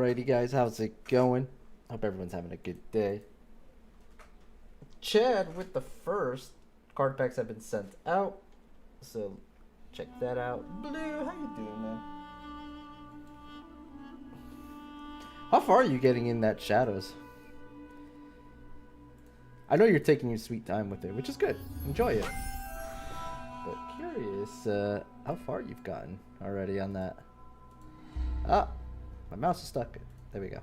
Alrighty guys, how's it going? Hope everyone's having a good day. Chad with the first card packs have been sent out, so check that out. Blue, how you doing, man? How far are you getting in that Shadows? I know you're taking your sweet time with it, which is good. Enjoy it. But curious, how far you've gotten already on that. Ah, my mouse is stuck. There we go.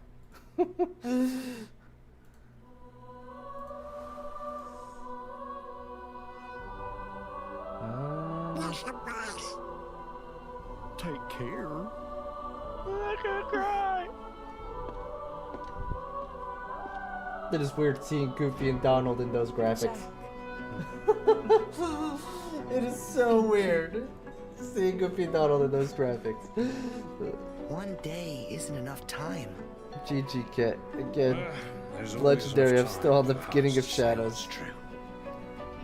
Take care. I'm gonna cry. It is weird seeing Goofy and Donald in those graphics. It is so weird seeing Goofy and Donald in those graphics. One day isn't enough time. GG Cat again. There's always Legendary. enough I'm still on the time beginning of for Shadows. True.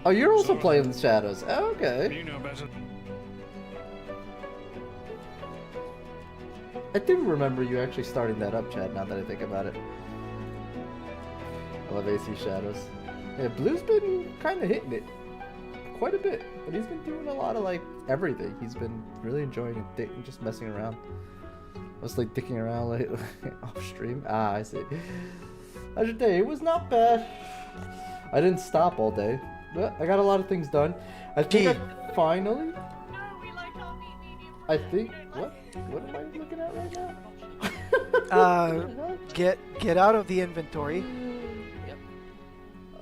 Oh, you're also playing the Shadows. Oh, okay. You know better. I do remember you actually starting that up, Chad, now that I think about it. I love AC Shadows. Yeah, Blue's been kind of hitting it quite a bit, but he's been doing a lot of, like, everything. He's been really enjoying it and just messing around. Mostly dicking around like off stream. Ah, I see. How's your day? It was not bad. I didn't stop all day, but I got a lot of things done. I think I finally... I think... What? What am I looking at right now? Get out of the inventory.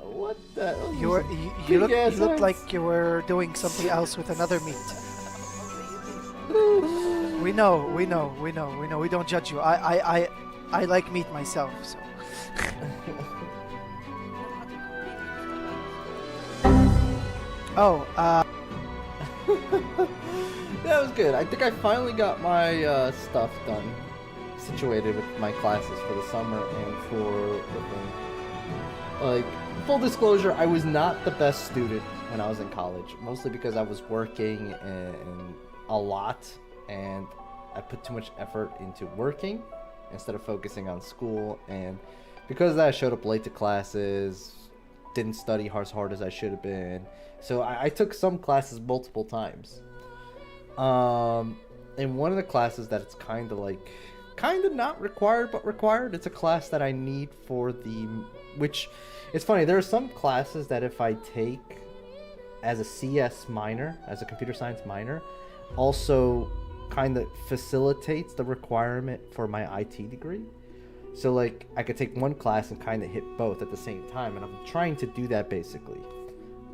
What the? You look like you were doing something else with another meat. We know. We don't judge you. I like meat myself, so. That was good. I think I finally got my stuff done, situated with my classes for the summer and for the thing. Like, full disclosure, I was not the best student when I was in college, mostly because I was working and a lot, and I put too much effort into working instead of focusing on school, and because of that, I showed up late to classes, didn't study as hard as I should have been, so I took some classes multiple times. In one of the classes that it's kind of not required, but required, it's a class that I need for which, it's funny, there are some classes that if I take as a CS minor, as a computer science minor, also kind of facilitates the requirement for my IT degree. So like I could take one class and kind of hit both at the same time, and I'm trying to do that basically.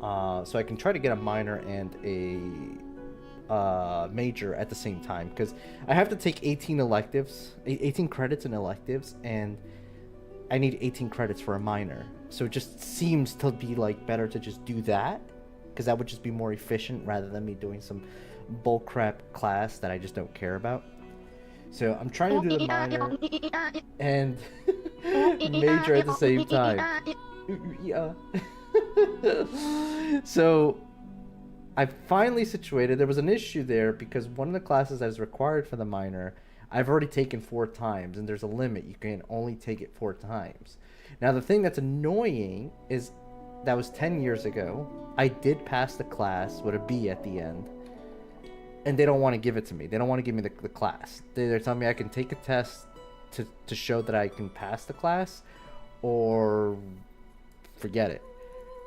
So I can try to get a minor and a major at the same time, because I have to take 18 credits in electives, and I need 18 credits for a minor. So it just seems to be like better to just do that, because that would just be more efficient rather than me doing some bullcrap class that I just don't care about. So I'm trying to do the minor and major at the same time. Yeah. So I finally situated. There was an issue there because one of the classes that is required for the minor, I've already taken 4 times, and there's a limit. You can only take it 4 times. Now the thing that's annoying is that was 10 years ago. I did pass the class with a B at the end, and they don't want to give it to me. They don't want to give me the class. They're telling me I can take a test to show that I can pass the class, or forget it.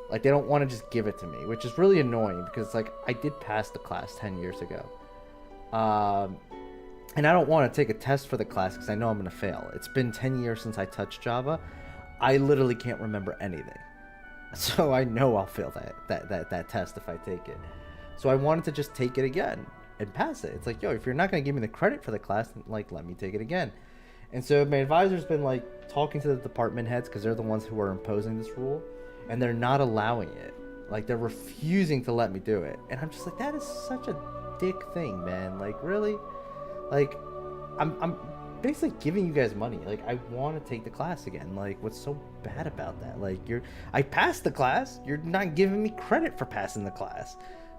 Like, they don't want to just give it to me, which is really annoying because, like, I did pass the class 10 years ago. And I don't want to take a test for the class because I know I'm going to fail. It's been 10 years since I touched Java. I literally can't remember anything. So I know I'll fail that test if I take it. So I wanted to just take it again and pass it. It's like, yo, if you're not going to give me the credit for the class, then, like, let me take it again. And so my advisor's been, like, talking to the department heads because they're the ones who are imposing this rule. And they're not allowing it. Like, they're refusing to let me do it. And I'm just like, that is such a dick thing, man. Like, really? Like, I'm basically giving you guys money. Like, I want to take the class again. Like, what's so bad about that? Like, I passed the class. You're not giving me credit for passing the class.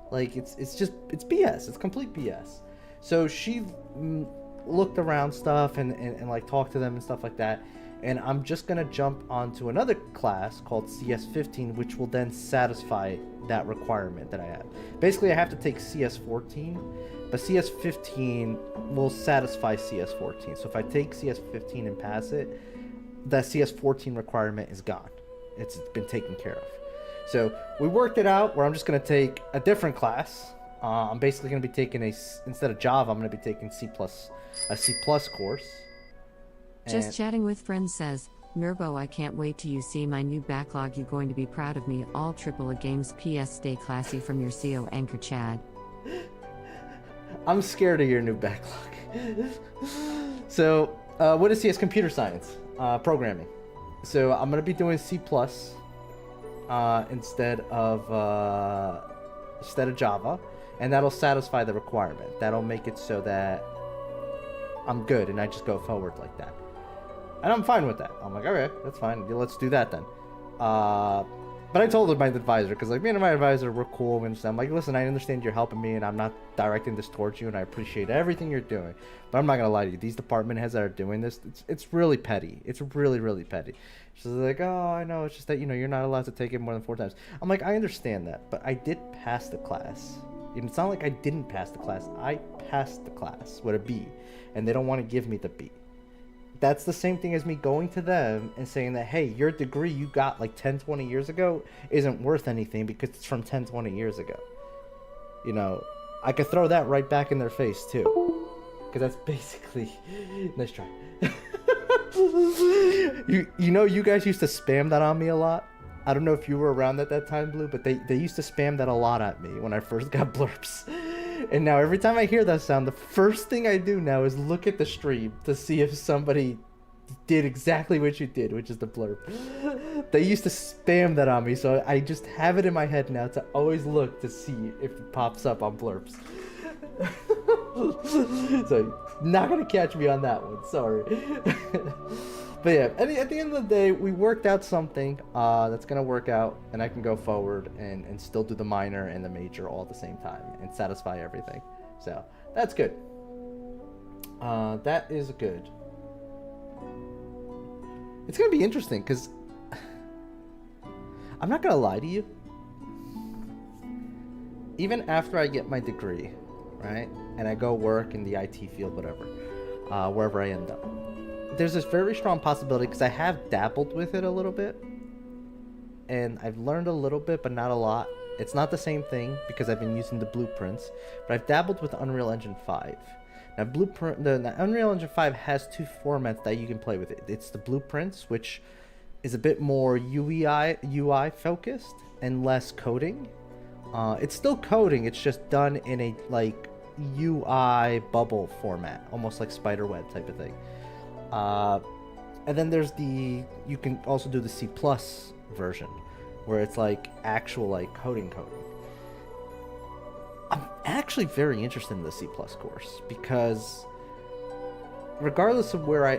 Like, it's BS. It's complete BS. So she looked around stuff and like talked to them and stuff like that. And I'm just gonna jump onto another class called CS15, which will then satisfy that requirement that I have. Basically, I have to take CS14, but CS15 will satisfy CS14. So if I take CS15 and pass it, that CS14 requirement is gone. It's been taken care of. So we worked it out where I'm just gonna take a different class. I'm basically gonna be taking instead of Java, I'm gonna be taking a C+ course. Just chatting with friends says, Nurbo, I can't wait till you see my new backlog. You're going to be proud of me. All AAA games. PS, stay classy from your CO anchor Chad. I'm scared of your new backlog. So, what is CS? Computer science, programming. So I'm gonna be doing C+, instead of Java, and that'll satisfy the requirement. That'll make it so that I'm good and I just go forward like that. And I'm fine with that. I'm like, okay, that's fine. Let's do that then. But I told my advisor, because like me and my advisor, we're cool. And I'm like, listen, I understand you're helping me and I'm not directing this towards you and I appreciate everything you're doing. But I'm not going to lie to you. These department heads that are doing this, it's really petty. It's really, really petty. She's like, oh, I know. It's just that, you're not allowed to take it more than 4 times. I'm like, I understand that. But I did pass the class. And it's not like I didn't pass the class. I passed the class with a B. And they don't want to give me the B. That's the same thing as me going to them and saying that, hey, your degree you got like 10, 20 years ago isn't worth anything because it's from 10, 20 years ago. I could throw that right back in their face too. Because that's basically... Nice try. You guys used to spam that on me a lot. I don't know if you were around at that time, Blue, but they used to spam that a lot at me when I first got blurps. And now every time I hear that sound, the first thing I do now is look at the stream to see if somebody did exactly what you did, which is the blurb. They used to spam that on me, so I just have it in my head now to always look to see if it pops up on blurps. So, not gonna catch me on that one, sorry. But yeah, at the end of the day, we worked out something that's going to work out, and I can go forward and still do the minor and the major all at the same time and satisfy everything. So, that's good. That is good. It's going to be interesting, because I'm not going to lie to you. Even after I get my degree, right, and I go work in the IT field, whatever, wherever I end up, there's this very strong possibility, because I have dabbled with it a little bit, and I've learned a little bit, but not a lot. It's not the same thing, because I've been using the blueprints, but I've dabbled with Unreal Engine 5. Now, the Unreal Engine 5 has 2 formats that you can play with it. It's the blueprints, which is a bit more UI focused and less coding. It's still coding, it's just done in a like UI bubble format, almost like spiderweb type of thing. And then there's you can also do the C+ version, where it's like actual like coding. I'm actually very interested in the C+ course, because regardless of where I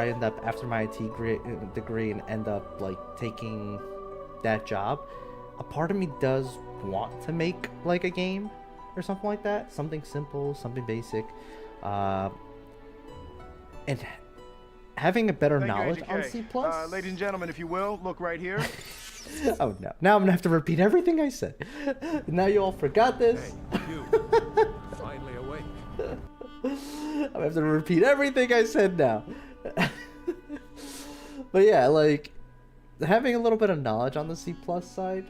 end up after my IT degree and end up like taking that job, a part of me does want to make like a game or something like that, something simple, something basic, and having a better knowledge on C+. Ladies and gentlemen, if you will, look right here. Oh no! Now I'm gonna have to repeat everything I said. Now you all forgot this. Hey, you. Finally awake. I'm gonna have to repeat everything I said now. But yeah, like having a little bit of knowledge on the C+ side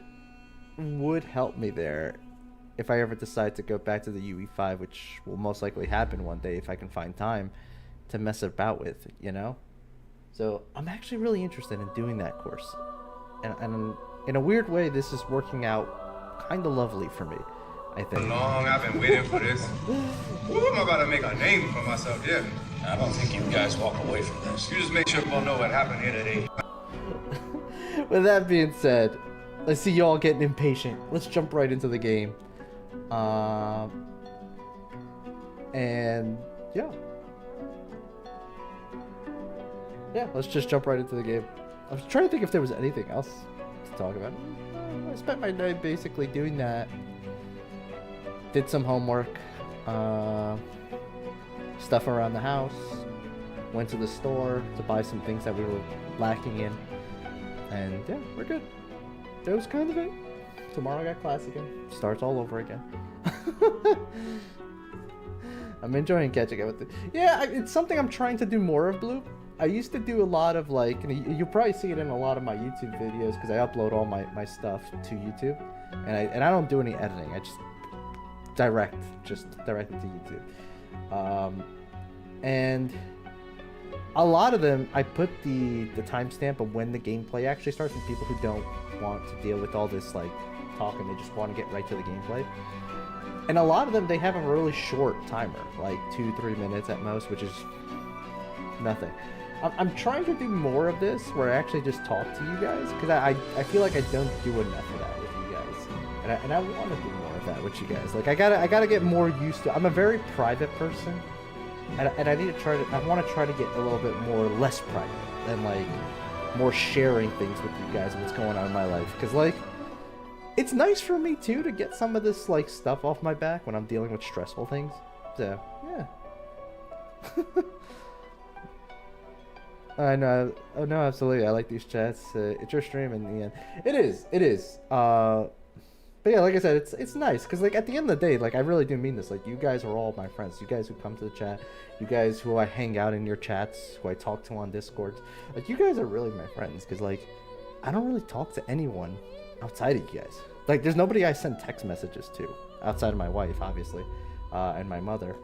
would help me there if I ever decide to go back to the UE5, which will most likely happen one day if I can find time to mess about with, So I'm actually really interested in doing that course. And in a weird way, this is working out kind of lovely for me, I think. Long I've been waiting for this. Ooh, I'm about to make a name for myself, yeah. I don't think you guys walk away from this. You just make sure people know what happened here today. With that being said, I see y'all getting impatient. Let's jump right into the game. And yeah. Yeah, let's just jump right into the game. I was trying to think if there was anything else to talk about. I spent my day basically doing that. Did some homework. stuff around the house. Went to the store to buy some things that we were lacking in. And yeah, we're good. That was kind of it. Tomorrow I got class again. Starts all over again. I'm enjoying catching up with it. Yeah, it's something I'm trying to do more of, Blue. I used to do a lot of like, and you'll probably see it in a lot of my YouTube videos because I upload all my stuff to YouTube, and I don't do any editing. I just direct it to YouTube. And a lot of them, I put the timestamp of when the gameplay actually starts for people who don't want to deal with all this like talk and they just want to get right to the gameplay. And a lot of them, they have a really short timer, like 2-3 minutes at most, which is nothing. I'm trying to do more of this where I actually just talk to you guys because I feel like I don't do enough of that with you guys, and I want to do more of that with you guys. Like I gotta get more used to. I'm a very private person, and I need to try to. I want to try to get a little bit more less private and like more sharing things with you guys and what's going on in my life because like. It's nice for me too to get some of this like stuff off my back when I'm dealing with stressful things. So yeah. I know. Oh no, absolutely. I like these chats. It's your stream in the end. It is. It is. But yeah, like I said, it's nice because like at the end of the day, like I really do mean this. Like you guys are all my friends. You guys who come to the chat, you guys who I hang out in your chats, who I talk to on Discord. Like you guys are really my friends because like I don't really talk to anyone outside of you guys. Like there's nobody I send text messages to outside of my wife, obviously, and my mother.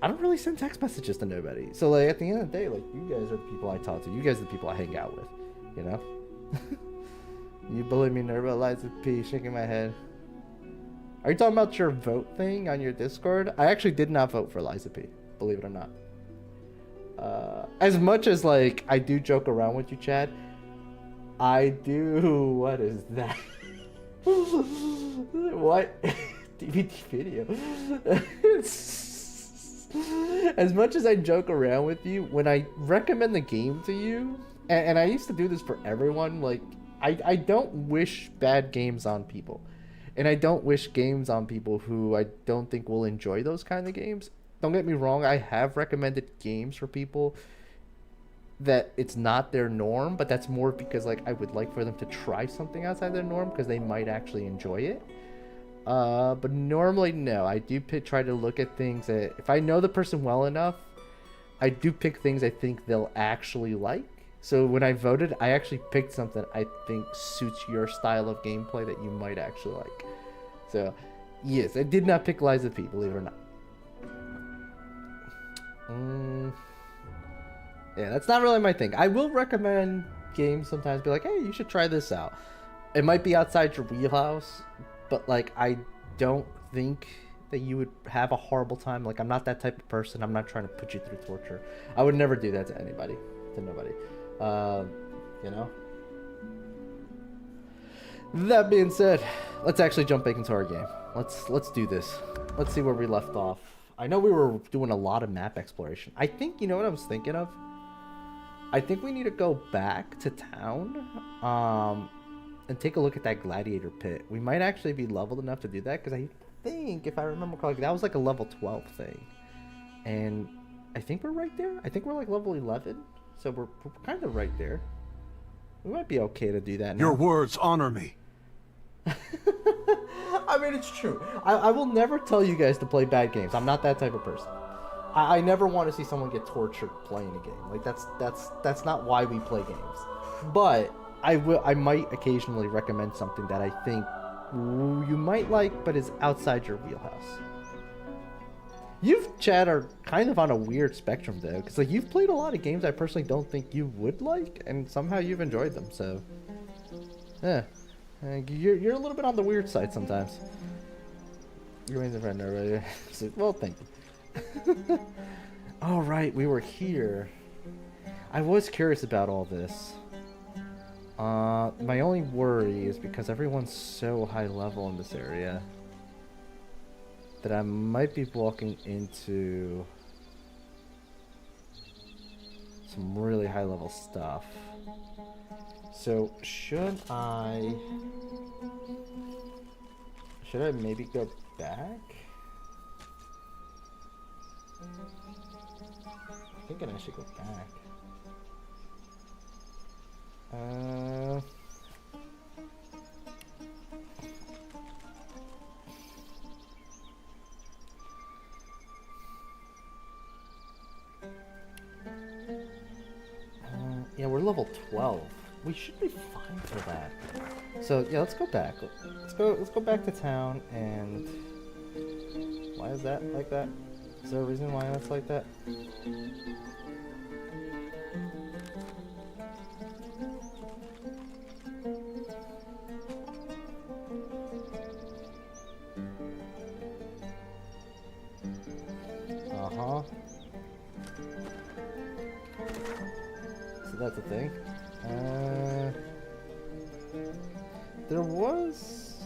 I don't really send text messages to nobody. So like at the end of the day, like you guys are the people I talk to. You guys are the people I hang out with. You know. You believe me, Nurbo? Liza P. Shaking my head. Are you talking about your vote thing on your Discord? I actually did not vote for Liza P. Believe it or not. As much as like I do joke around with you, Chad. I do. What is that? What? DVD video. As much as I joke around with you, when I recommend the game to you, and I used to do this for everyone, like, I don't wish bad games on people. And I don't wish games on people who I don't think will enjoy those kind of games. Don't get me wrong, I have recommended games for people that it's not their norm, but that's more because like I would like for them to try something outside their norm because they might actually enjoy it. But normally no, I do try to look at things that if I know the person well enough, I do pick things I think they'll actually like. So when I voted, I actually picked something I think suits your style of gameplay that you might actually like. So yes, I did not pick Liza P, believe it or not. Yeah, that's not really my thing. I will recommend games sometimes, be like, hey, you should try this out. It might be outside your wheelhouse, but like I don't think that you would have a horrible time. Like I'm not that type of person. I'm not trying to put you through torture. I would never do that to anybody, to nobody. You know. That being said, let's actually jump back into our game. Let's do this. Let's see where we left off. I know we were doing a lot of map exploration. I think, you know what I was thinking of? I think we need to go back to town and take a look at that gladiator pit. We might actually be leveled enough to do that because I think, if I remember correctly, that was like a level 12 thing. And I think we're right there. I think we're like level 11. So we're kind of right there. We might be okay to do that now. Your words honor me. I mean, it's true. I will never tell you guys to play bad games. I'm not that type of person. I never want to see someone get tortured playing a game. Like that's not why we play games. But I might occasionally recommend something that I think you might like, but is outside your wheelhouse. You've, Chad, are kind of on a weird spectrum though, because like you've played a lot of games I personally don't think you would like, and somehow you've enjoyed them. So, yeah, you're a little bit on the weird side sometimes. You're amazing friend, right? So, well, thank you. All right, we were here. I was curious about all this. My only worry is because everyone's so high level in this area that I might be walking into some really high level stuff. So should I maybe go back? I think I should go back. Yeah, we're level 12. We should be fine for that. So yeah, let's go back. Let's go back to town. And why is that like that? Is there a reason why that's like that? Uh-huh. So that's a thing. There was...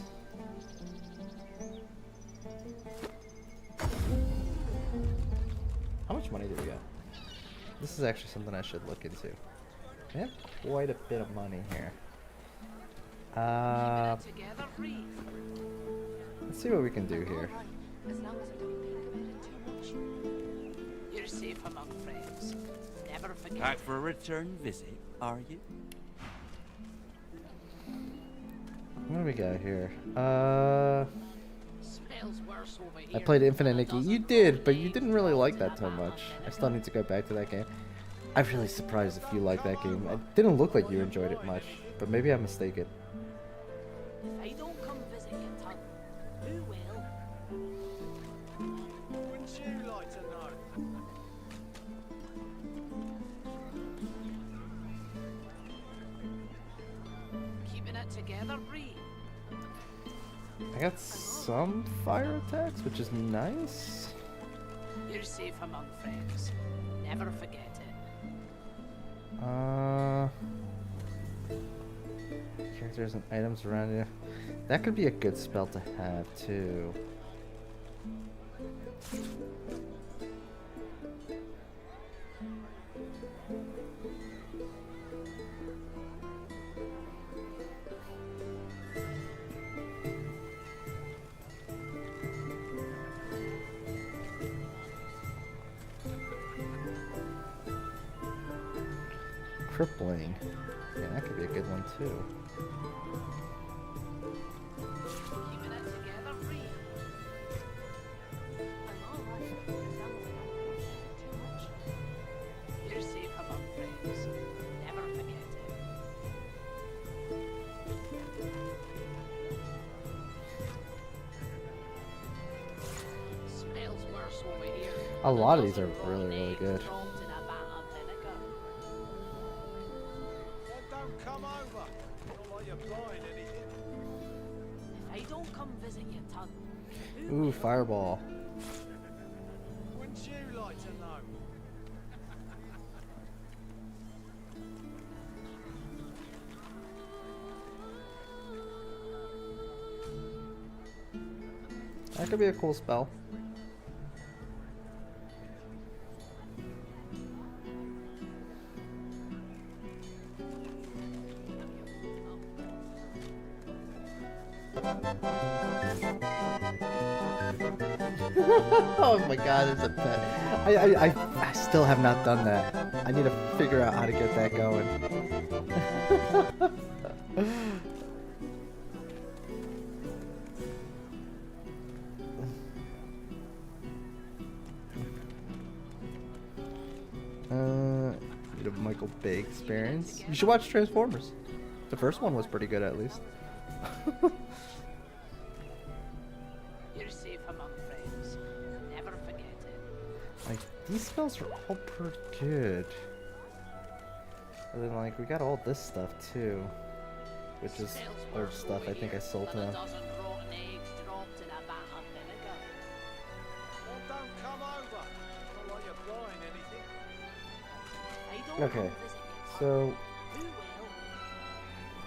How much money do we got? This is actually something I should look into. We have quite a bit of money here. Let's see what we can do here. You're safe among friends. Never forget. Back for a return visit, are you? What do we got here? Smells worse over here. I played Infinite Nikki. You did, but you didn't really like that so much. I still need to go back to that game. I'm really surprised if you like that game. It didn't look like you enjoyed it much, but maybe I'm mistaken. If I don't come visit your tongue, who will? Wouldn't you like to know? Keeping it together, Bree. I got some fire attacks, which is nice. You're safe among friends. Never forget it. Characters and items around you. That could be a good spell to have too. Crippling. Yeah, that could be a good one too. Keeping it together, Bree. I'm all right. As long as I don't think too much. You're safe among friends. Never forget it. Smells worse over here. A lot of these are really, really good. Dropped in a vat of vinegar. Well, don't come over. Not like you're buying anything. If I don't come visit your tongue, who Ooh, will? fireball. Wouldn't you like to know? That could be a cool spell. Oh my god, it's a pet. I still have not done that. I need to figure out how to get that going. Need a Michael Bay experience. You should watch Transformers. The first one was pretty good, at least. You're safe among friends. Never forget it. Like, these spells are all pretty good. And then, like, we got all this stuff, too. Which is Smells old worse stuff over I think I here sold to than a them. dozen rotten eggs dropped in a vat of vinegar. Well, don't come over. Not like you're buying anything. I don't Okay, come visit your tongue. so Who will?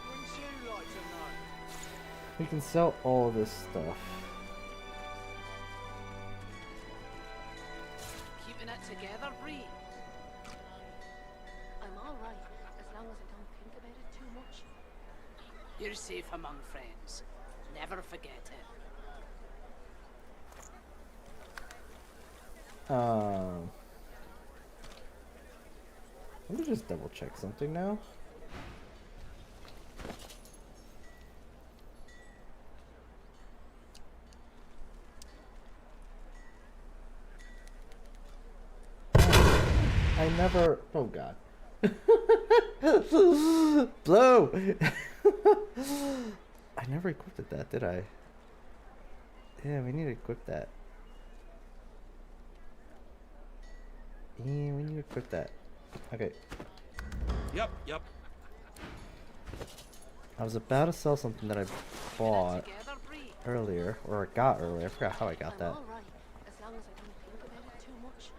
Wouldn't you like to know? we can sell all this stuff. Keeping it together, Bree. I'm all right, as long as I don't think about it too much. You're safe among friends. Never forget it. Let me just double check something now. I never. Oh god. Blow! I never equipped that, did I? Yeah, we need to equip that. Yeah, we need to equip that. Okay. Yep. I was about to sell something that I bought earlier, or I got earlier. I forgot how I got that. I'm alright, as long as I don't think about it too much.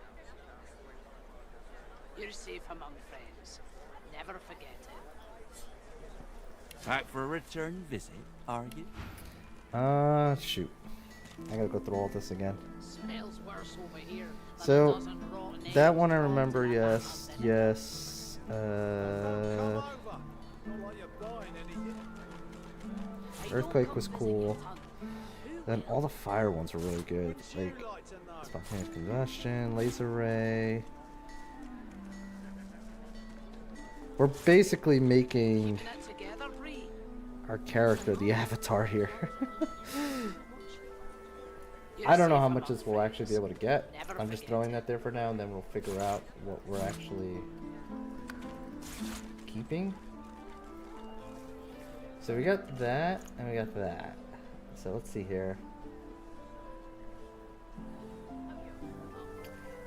You're safe among friends. Never forget it. Back for a return visit, are you? Shoot. I gotta go through all this again. Smells worse over here than a So, dozen rotten that eggs one I dropped remember, in a yes, pan of vinegar. yes. Come over. Not like you're buying anything. I don't Earthquake come was visit cool. your tongue. Who Then will? all the fire ones are really good. Wouldn't you Like, like to know? spontaneous combustion, laser ray. We're basically making Keeping it together, Bree. our character the avatar here. You're I don't know safe how much among this will actually be able to get. Never I'm just forget throwing it. that there for now, and then we'll figure out what we're actually keeping. So we got that, and we got that. So let's see here.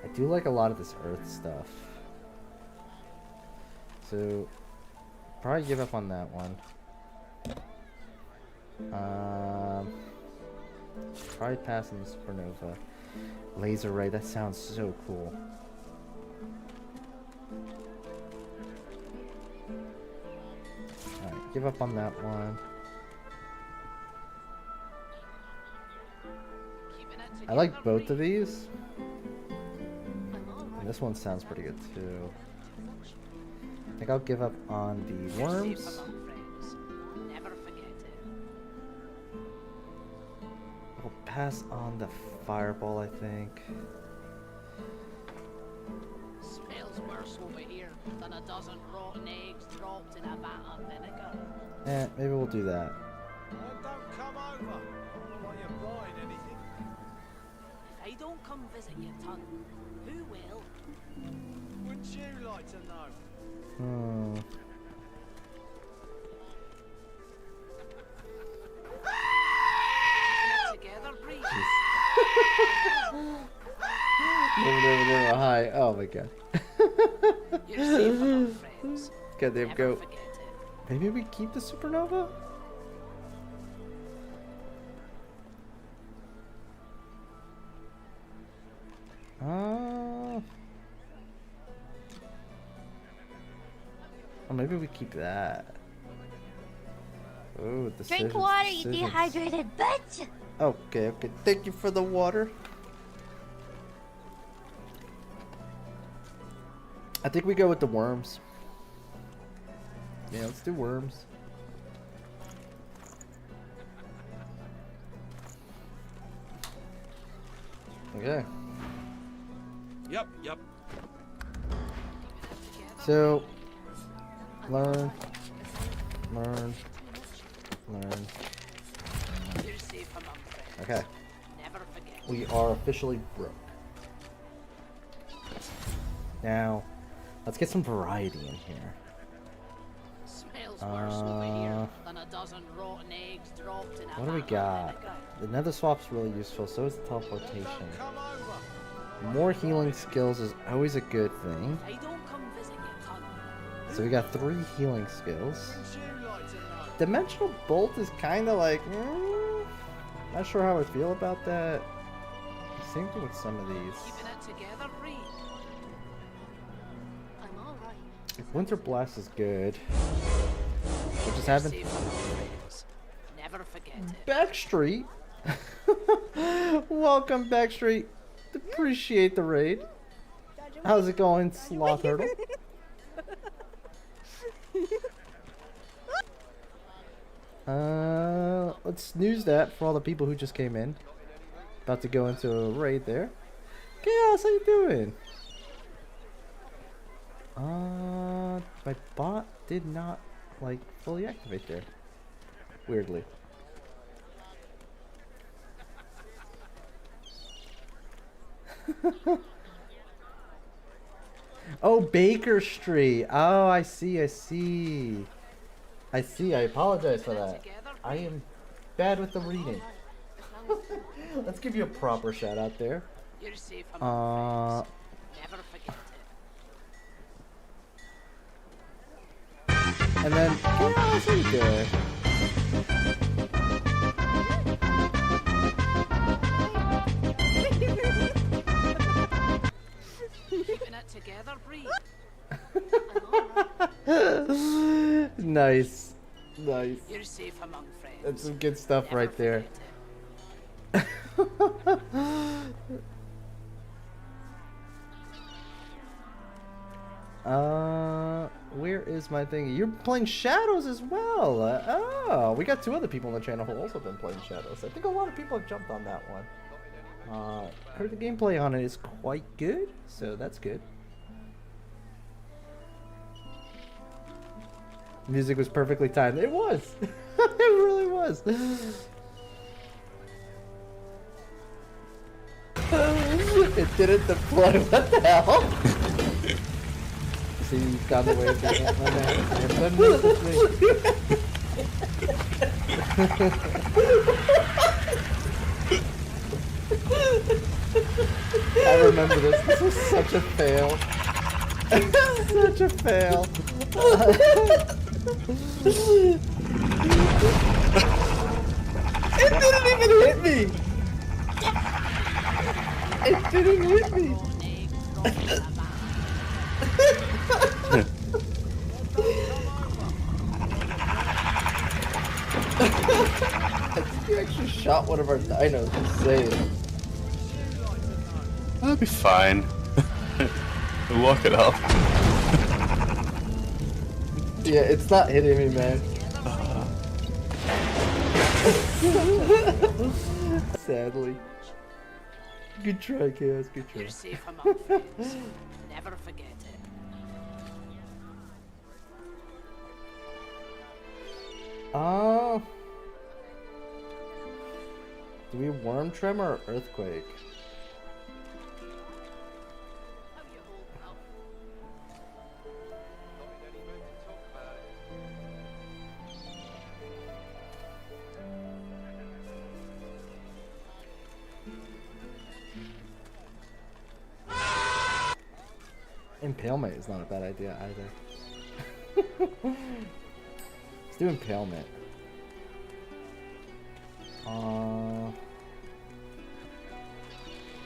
I do like a lot of this earth stuff. So probably give up on that one. Probably pass on the supernova. Laser ray, that sounds so cool. Alright, give up on that one. Keeping it I like together, both of Bree. these. I'm alright. And this one sounds pretty good too. I think I'll give up on the You're safe worms. among friends. Never forget it. I'll pass on the fireball, I think. Smells worse over here than a dozen rotten eggs dropped in a vat of vinegar. Maybe we'll do that. Don't come over. Not like you're buying anything. If I don't come visit your tongue, who will? Wouldn't you like to know? Hmm. Together, Bree. Never, hi. Oh my god. You're safe among friends. Goddamn Never goat. forget it. Maybe we keep the supernova? Or maybe we keep that. Oh, decisions, Drink water, you decisions. dehydrated bitch! Okay. Thank you for the water. I think we go with the worms. Yeah, let's do worms. Okay. Yep. So, learn. You're safe among friends. Okay. Never forget. We are officially broke. Now, let's get some variety in here. Smells worse over here Uh, than a dozen rotten eggs dropped in a What do we vat of got? vinegar. The nether swap's really useful, so is the teleportation. Come over. More healing skills is always a good thing. I don't come visit your tongue. So we got 3 healing skills. Wouldn't you like to know? Dimensional Bolt is kind of like, not sure how I feel about that. Same thing with some of these. Keeping it together, Bree. I'm alright. Winter Blast is good. What just You're happened? safe among friends. Never forget it. Backstreet. Welcome, Backstreet. Appreciate the raid. How's it going, Sloth Turtle? Let's snooze that for all the people who just came in. About to go into a raid there. Chaos, how you doing? My bot did not like fully activate there. Weirdly. Oh, Baker Street. Oh, I see. I apologize for that. I am bad with the reading. Let's give you a proper shout out there. You're safe among friends. Never forget it. And then, chaos right there. Keeping it together, Bree. Nice. Nice. You're safe among friends. That's some good stuff Never right there. forget it. Where is my thing? You're playing Shadows as well. Oh, we got 2 other people on the channel who also been playing Shadows. I think a lot of people have jumped on that one. Heard the gameplay on it is quite good, so that's good. Music was perfectly timed. It was. It really was. It didn't deploy. What the hell? See, you've gone the way of doing it, my man. I have done this with me. I remember this. This was such a fail. Such a fail. It didn't even hit me. It didn't hit me. I think you actually shot one of our dinos. Just saying. That'll be fine. We'll walk it up. Yeah, it's not hitting me, man. Sadly. Good try, Chaos. Good try. You're safe among friends. Never forget it. Do we worm tremor or earthquake? How you holding up? Impalement is not a bad idea either. Let's do impalement.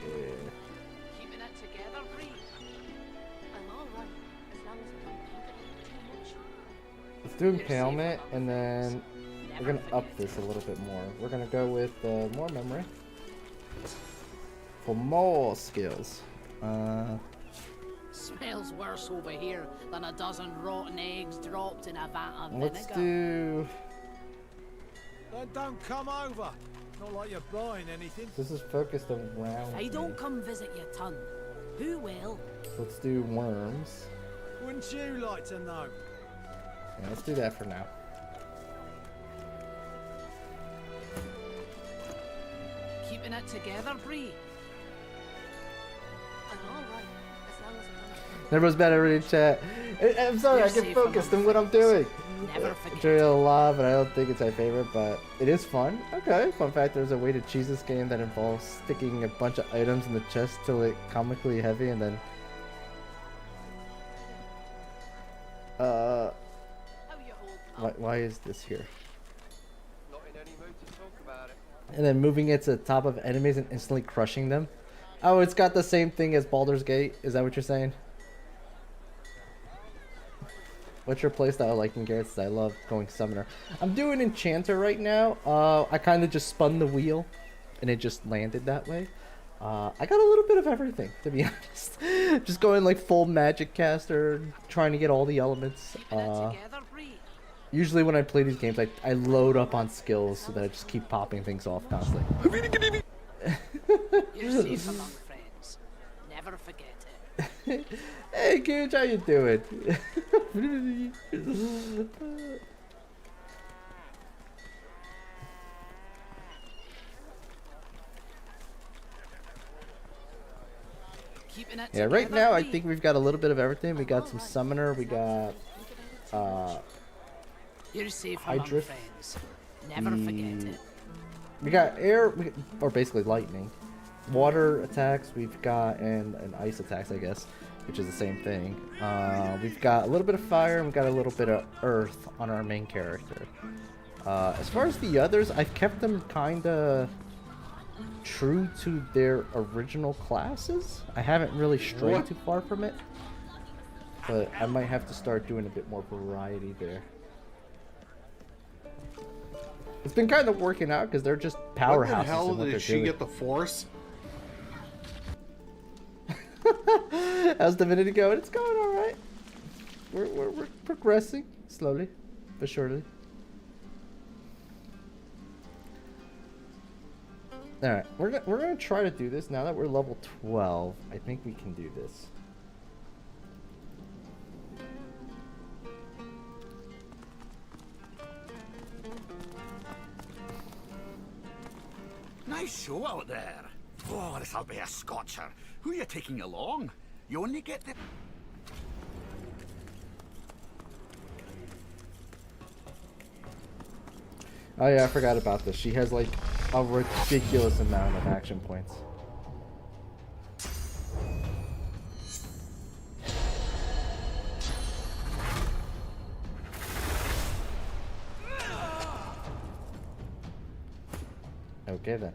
Yeah. Keeping it together, Bree. I'm alright, as long as I don't think about it too much. Let's do impalement, and then we're gonna up this a little bit more. We're gonna go with more memory for more skills. Smells worse over here than a dozen rotten eggs dropped in a vat of Let's vinegar. do. Then don't come over. Not like you're buying anything. This is focused around. I don't me. come visit your ton. Who will? Let's do worms. Wouldn't you like to know? Yeah, let's do that for now. Keeping it together, Bree. I'm alright, as long as I don't think Everyone's bad at reading chat. I'm sorry, I get focused on what I'm doing. Never forget. Enjoy it a lot, but I don't think it's my favorite, but it is fun. Okay, fun fact, there's a way to cheese this game that involves sticking a bunch of items in the chest till it comically heavy and then How you holding up? why is this here? Not in any mood to talk about it. And then moving it to the top of enemies and instantly crushing them. Oh, it's got the same thing as Baldur's Gate. Is that what you're saying? What's your playstyle like in Garrett's? I love going summoner. I'm doing enchanter right now. I kind of just spun the wheel, and it just landed that way. I got a little bit of everything, to be honest. Just going like full magic caster, trying to get all the elements. Keeping it together, Bree. Usually when I play these games, I load up on skills so that I just keep popping things off constantly. You're safe among friends. Hey, Gooch, how you doing? Keeping it Yeah, right together, now I Pete. think we've got a little bit of everything. We got some summoner, we got You're safe High among drift. friends. Never forget it. we got air, or basically lightning, water attacks. We've got and ice attacks, I guess, which is the same thing. We've got a little bit of fire, and we've got a little bit of earth on our main character. As far as the others, I've kept them kind of true to their original classes. I haven't really strayed too far from it, but I might have to start doing a bit more variety there. It's been kind of working out because they're just powerhouses. What the hell in what did they're she doing. get the force? How's Divinity going? It's going all right. We're progressing slowly, but surely. All right, we're gonna try to do this now that we're level 12. I think we can do this. Nice show out there. Oh, this'll be a scotcher. Who are you taking along? You only get the... Oh yeah, I forgot about this. She has like a ridiculous amount of action points. Okay then.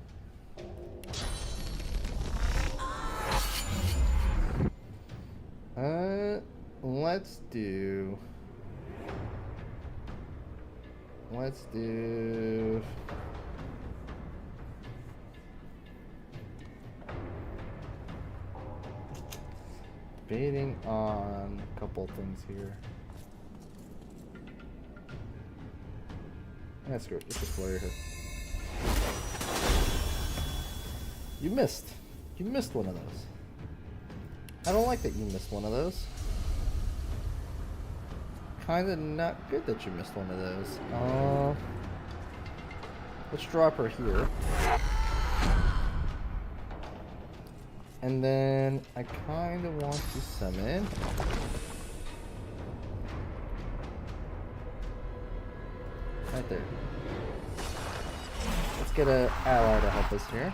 Let's do debating on a couple things here. That's good. Let's just flurry her. You missed. You missed one of those. I don't like that you missed one of those. Kinda not good that you missed one of those. Let's drop her here. And then I kinda want to summon. Right there. Let's get an ally to help us here.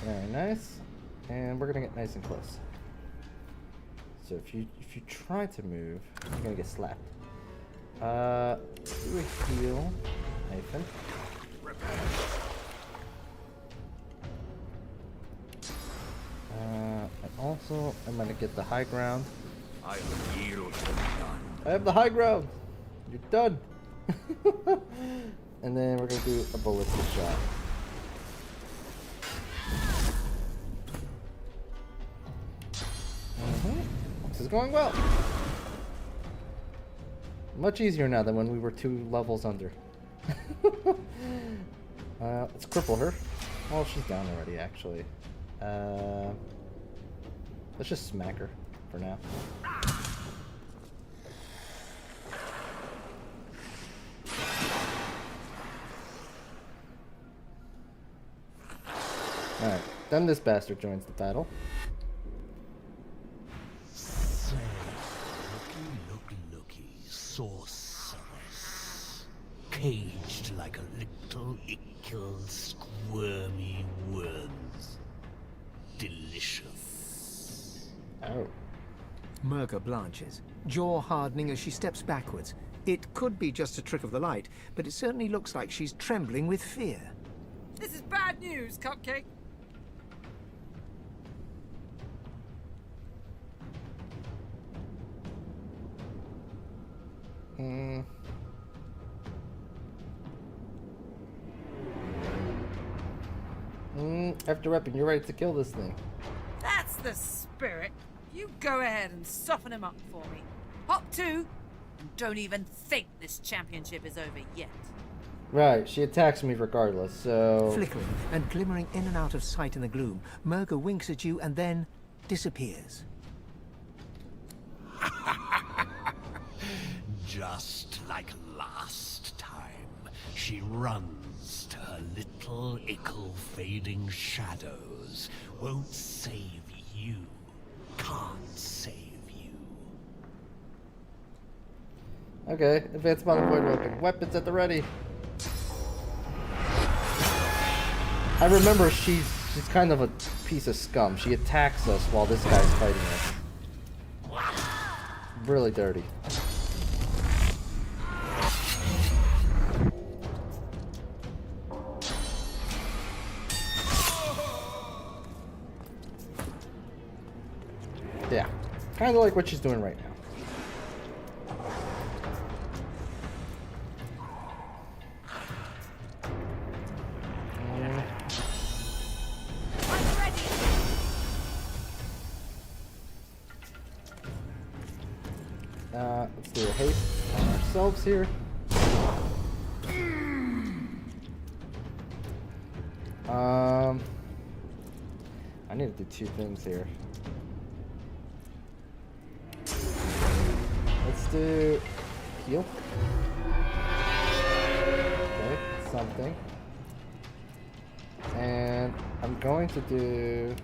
Very nice. And we're gonna get nice and close. So if you try to move, you're gonna get slapped. Do a heal, Nathan. And also I'm gonna get the high ground. I have heroes to be done. I have the high ground. You're done. And then we're gonna do a ballistic shot. This is going well. Much easier now than when we were 2 levels under. Let's cripple her. Well, she's down already, actually. Let's just smack her for now. Alright, then this bastard joins the battle. Looky, sorceress. Caged like a little ickle squirmy worms. Delicious. Oh. Murga blanches, jaw hardening as she steps backwards. It could be just a trick of the light, but it certainly looks like she's trembling with fear. This is bad news, Cupcake. After repping, you're ready to kill this thing. That's the spirit. You go ahead and soften him up for me. Hop 2, and don't even think this championship is over yet. Right, she attacks me regardless, so... Flickering and glimmering in and out of sight in the gloom, Murga winks at you and then disappears. Just like last time, she runs to her little ickle fading shadows. Won't save you. Can't save you. Okay, advanced modified weapon. Weapons at the ready. I remember she's kind of a piece of scum. She attacks us while this guy's fighting us. Really dirty. Yeah, kind of like what she's doing right now. Let's do a haste on ourselves here. I need to do two things here. Let's do heal. Okay, something. And I'm going to do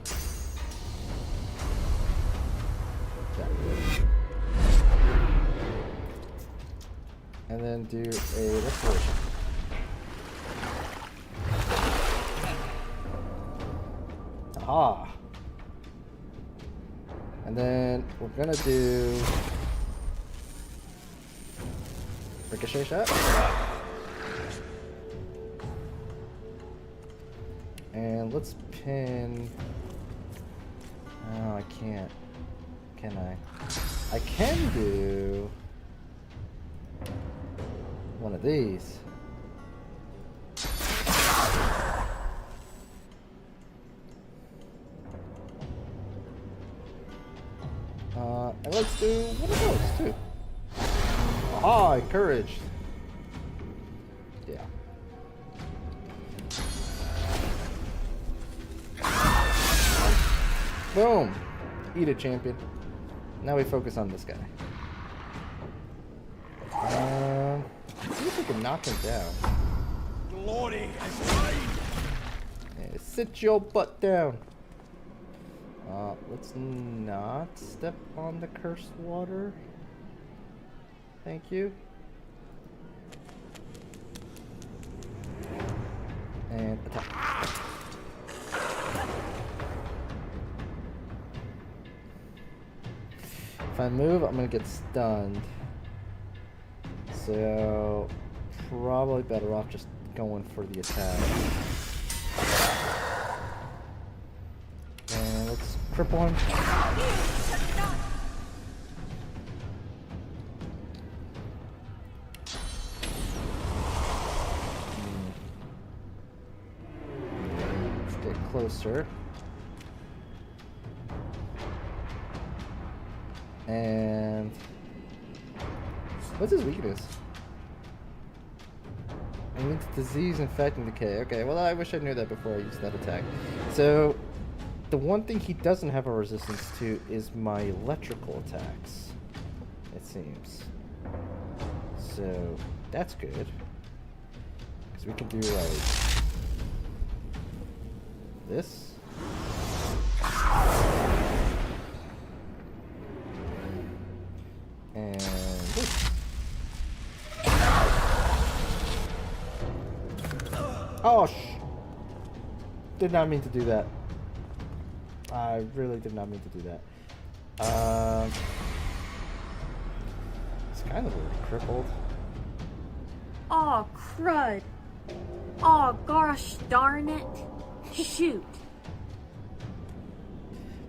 that. And then do a restoration. Aha! And then we're gonna do ricochet shot. And let's pin. Oh, I can't. Can I? I can do one of these. And let's do one of those too. Ah, courage. Yeah. Boom. Eat it, champion. Now we focus on this guy. See if we can knock him down. Glory has Yeah, sit your butt down. Let's not step on the cursed water. Thank you. And attack. If I move, I'm gonna get stunned. So, probably better off just going for the attack. And let's cripple him. Let's get closer. And what's his weakness? I mean, it's disease, infecting, decay. Okay, well, I wish I knew that before I used that attack. So, the one thing he doesn't have a resistance to is my electrical attacks, it seems. So, that's good. Because we can do, like, this. And this. Oh, did not mean to do that. I really did not mean to do that. It's kind of already crippled. Aw, crud. Aw, gosh darn it. Shoot.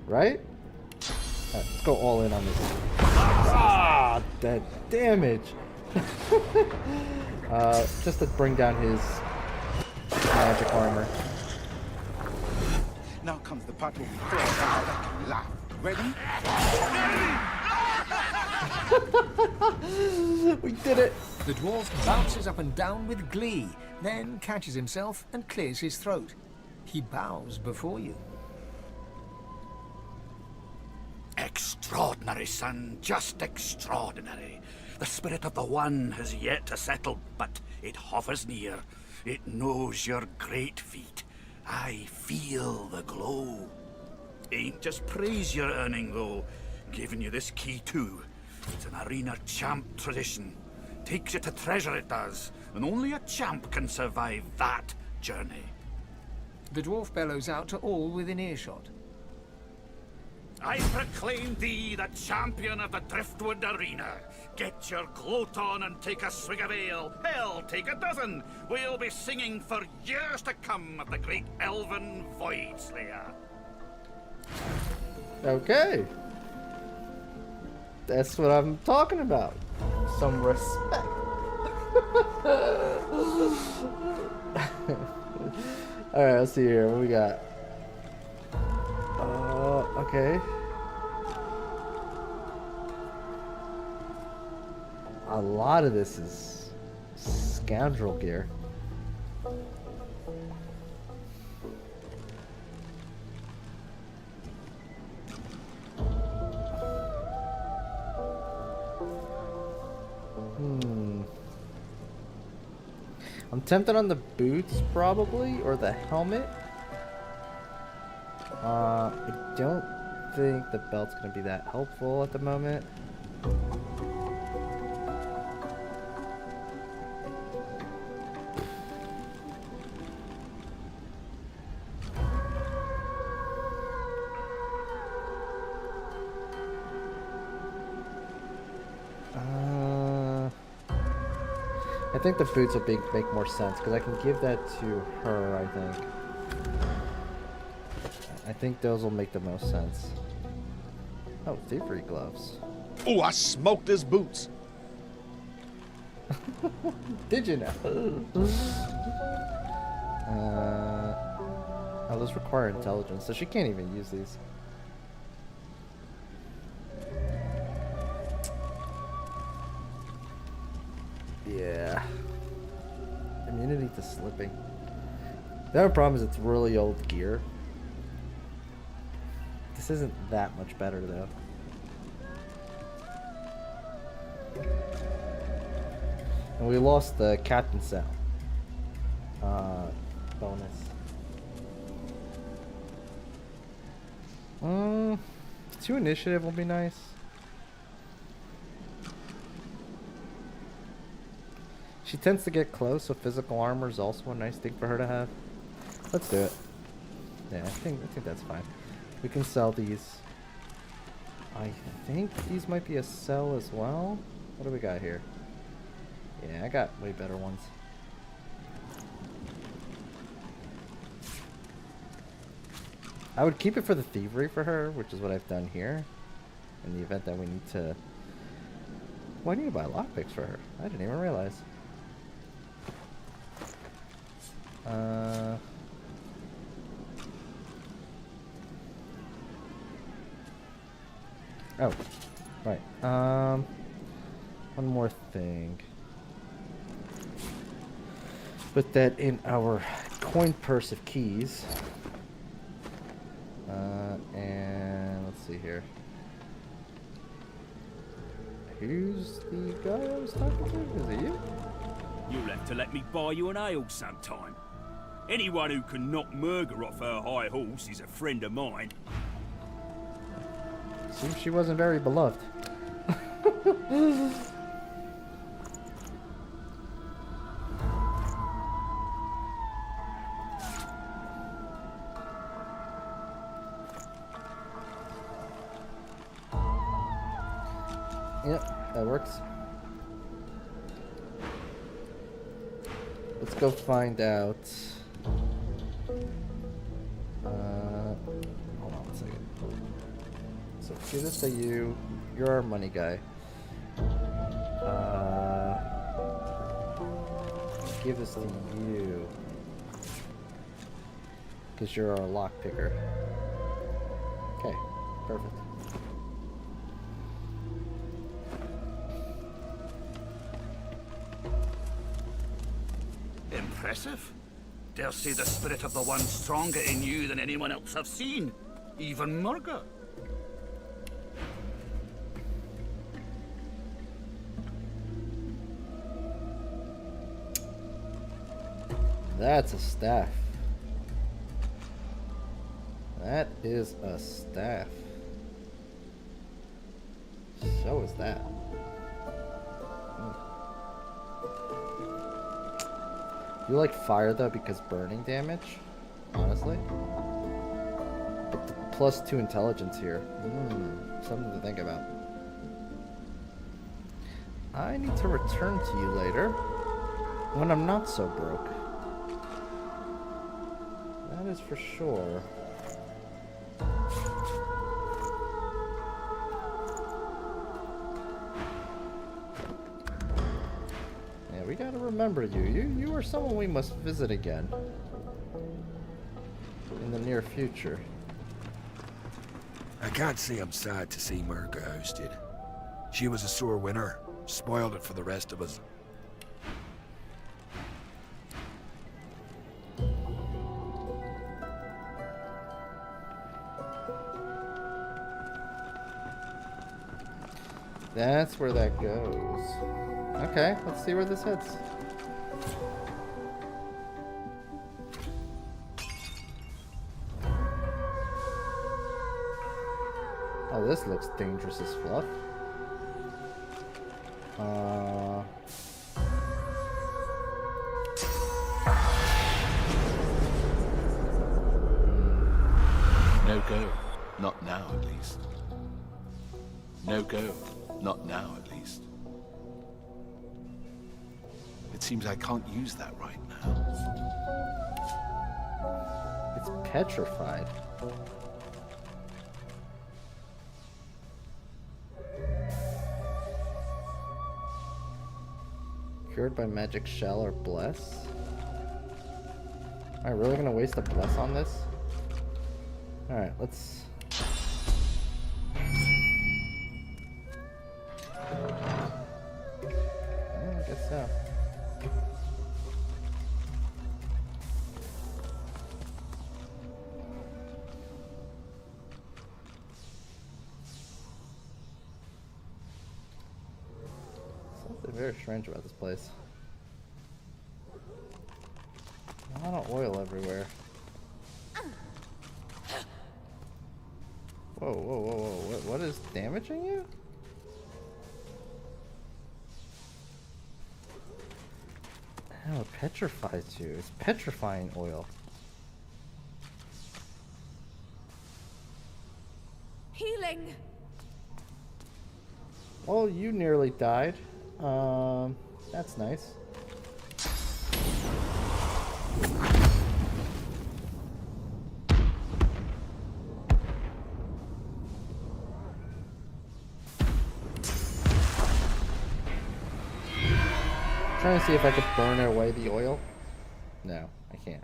Right? Alright, let's go all in on this. Ah, that damage. Just to bring down his magic armor. Now comes the part where we throw it out like a laugh. Ready? We did it! The dwarf bounces up and down with glee, then catches himself and clears his throat. He bows before you. Extraordinary, son, just extraordinary. The spirit of the One has yet to settle, but it hovers near. It knows your great feat. I feel the glow. Ain't just praise you're earning, though. Giving you this key, too. It's an arena champ tradition. Takes you to treasure, it does. And only a champ can survive that journey. The dwarf bellows out to all within earshot. I proclaim thee the champion of the Driftwood Arena. Get your gloat on and take a swig of ale. Hell, take a dozen. We'll be singing for years to come of the great elven Void Slayer. Okay. That's what I'm talking about. Some respect. Alright, let's see here. What we got? Okay. A lot of this is scoundrel gear. I'm tempted on the boots, probably, or the helmet. I don't think the belt's gonna be that helpful at the moment. I think the boots will make more sense because I can give that to her, I think. I think those will make the most sense. Oh, thievery gloves. Oh, I smoked his boots. Did you know? Oh, those require intelligence, so she can't even use these. Yeah. Immunity to slipping. The other problem is it's really old gear. This isn't that much better though. And we lost the Captain Cell bonus. 2 initiative will be nice. She tends to get close, so physical armor is also a nice thing for her to have. Let's do it. Yeah, I think that's fine. We can sell these. I think these might be a sell as well. What do we got here? Yeah, I got way better ones. I would keep it for the thievery for her, which is what I've done here. In the event that we need to... Well, I need to buy lockpicks for her. I didn't even realize. Oh, right. One more thing. Put that in our coin purse of keys. And let's see here. Who's the guy I was talking to? Is it you? You'll have to let me buy you an ale sometime. Anyone who can knock Murga off her high horse is a friend of mine. Seems she wasn't very beloved. Yep, that works. Let's go find out. Hold on a second. So give this to you. You're our money guy. Give this to you. Because you're our lock picker. Okay, perfect. Impressive. Dare say the spirit of the one stronger in you than anyone else I've seen. Even Murga. That's a staff. That is a staff. So is that. You like fire though because burning damage? Honestly? But the +2 intelligence here. Something to think about. I need to return to you later. When I'm not so broke. That is for sure. Yeah, we gotta remember you. You are someone we must visit again. In the near future. I can't say I'm sad to see Murga ousted. She was a sore winner. Spoiled it for the rest of us. That's where that goes. Okay, let's see where this heads. Oh, this looks dangerous as fluff. No go. Not now, at least. No go. Not now, at least. It seems I can't use that right now. It's petrified. Cured by magic shell or bless? Am I really gonna waste a bless on this? Alright, let's... I guess so. Something very strange about this place. A lot of oil everywhere. Whoa, whoa, whoa, whoa. What is damaging you? Oh, it petrifies you. It's petrifying oil. Healing. Well, you nearly died. That's nice. Trying to see if I could burn away the oil. No, I can't.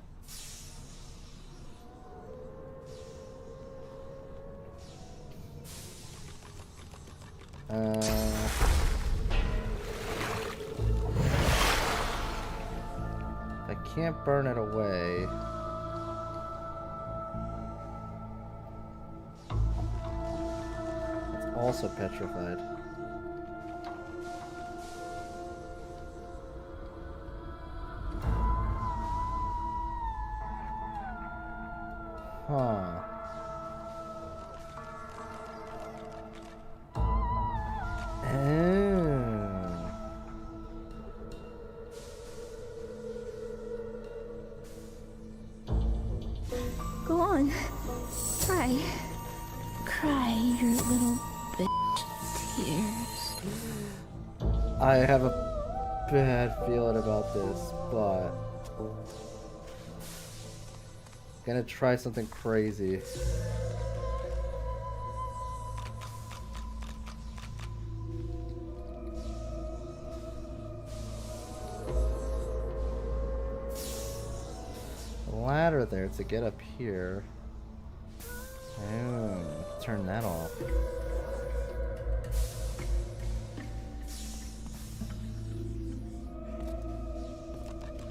I can't burn it away. It's also petrified. Huh. Go on. Cry. Cry your little bitch tears. I have a bad feeling about this, but gonna try something crazy. Ladder there to get up here. Oh, turn that off.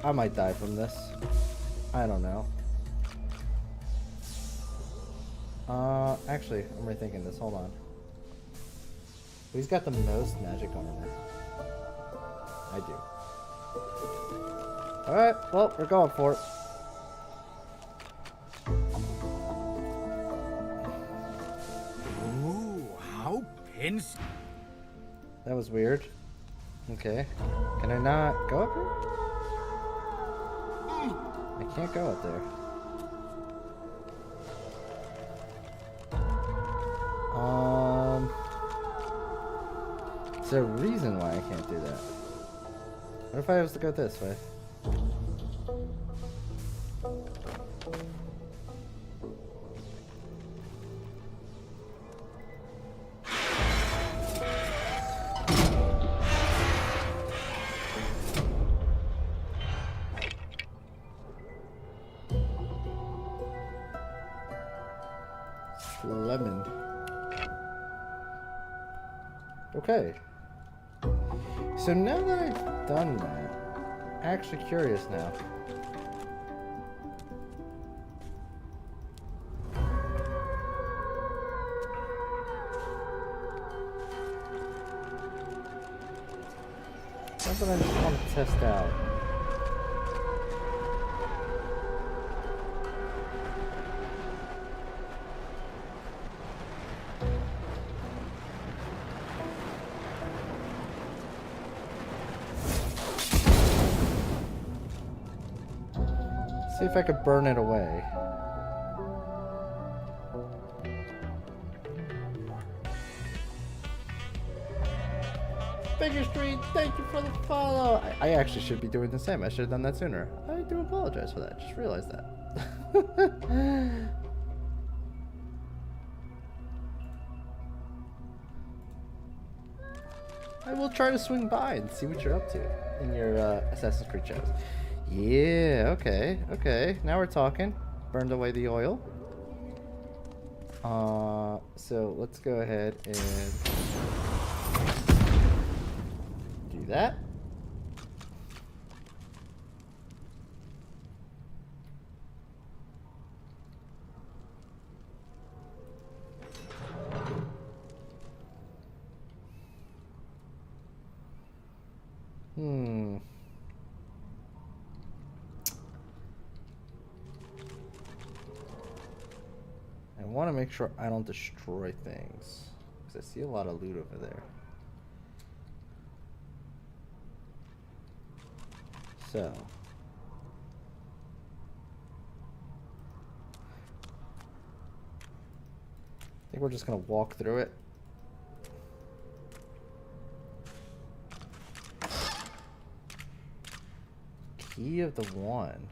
I might die from this. I don't know. Actually, I'm rethinking this. Hold on. Who's got the most magic armor? I do. Alright, well, we're going for it. Ooh, how pins. That was weird. Okay. Can I not go up here? I can't go up there. Is there a reason why I can't do that? What if I was to go this way? Lemon. Okay. So now that I've done that, I'm actually curious now. Something I just want to test out. See if I could burn it away. Baker Street, thank you for the follow. I actually should be doing the same. I should have done that sooner. I do apologize for that. Just realized that. I will try to swing by and see what you're up to in your Assassin's Creed shows. Yeah, okay, okay. Now we're talking. Burned away the oil. So let's go ahead and do that. I want to make sure I don't destroy things, because I see a lot of loot over there. So I think we're just gonna walk through it. Key of the One.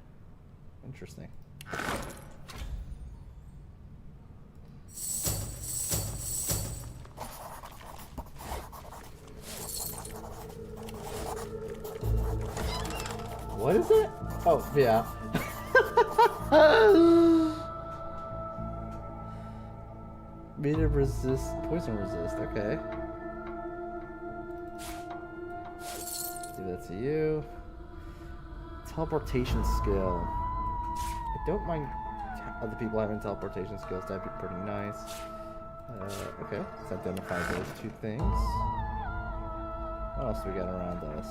Interesting. What is it? Oh, yeah. Meter resist, poison resist, okay. Give that to you. Teleportation skill. I don't mind other people having teleportation skills, that'd be pretty nice. Okay, let's identify those two things. What else do we got around us?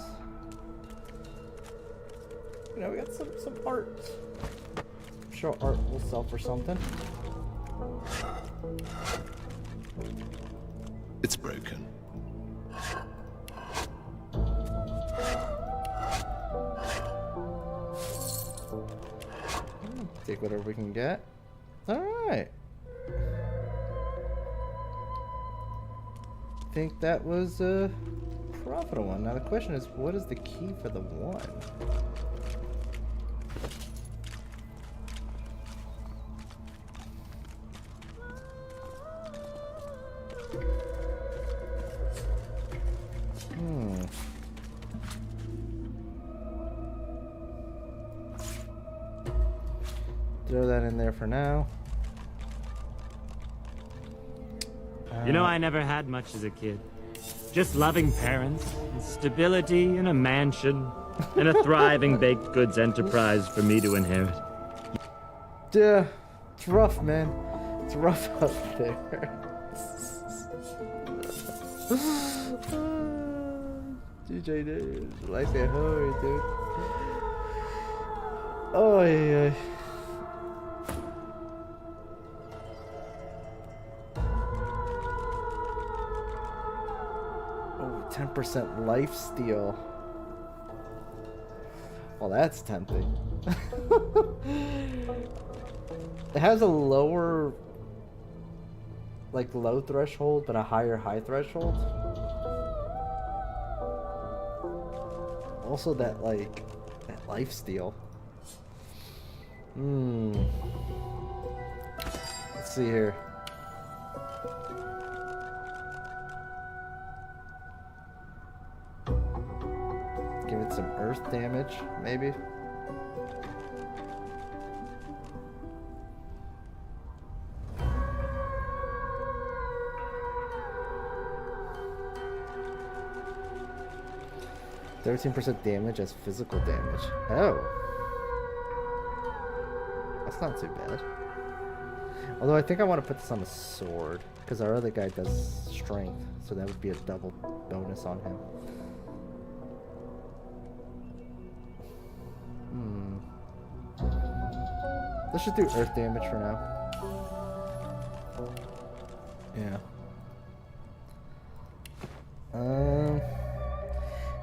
You know, we got some art. I'm sure art will sell for something. It's broken. Take whatever we can get. Alright. I think that was a profitable one. Now the question is, what is the key for the one? Throw that in there for now. You know, I never had much as a kid. Just loving parents, and stability in a mansion, And a thriving baked goods enterprise for me to inherit. Yeah, it's rough, man. It's rough out there. DJ Dave, like that hurry, dude. Oh yeah. Oh, 10% life steal. Well, that's tempting. It has a lower, like, low threshold, but a higher high threshold. Also, that, like, that life steal. Let's see here. Give it some earth damage, maybe. %13% damage as physical damage. Oh. That's not too bad. Although I think I want to put this on a sword, because our other guy does strength, so that would be a double bonus on him. Let's just do earth damage for now. Yeah.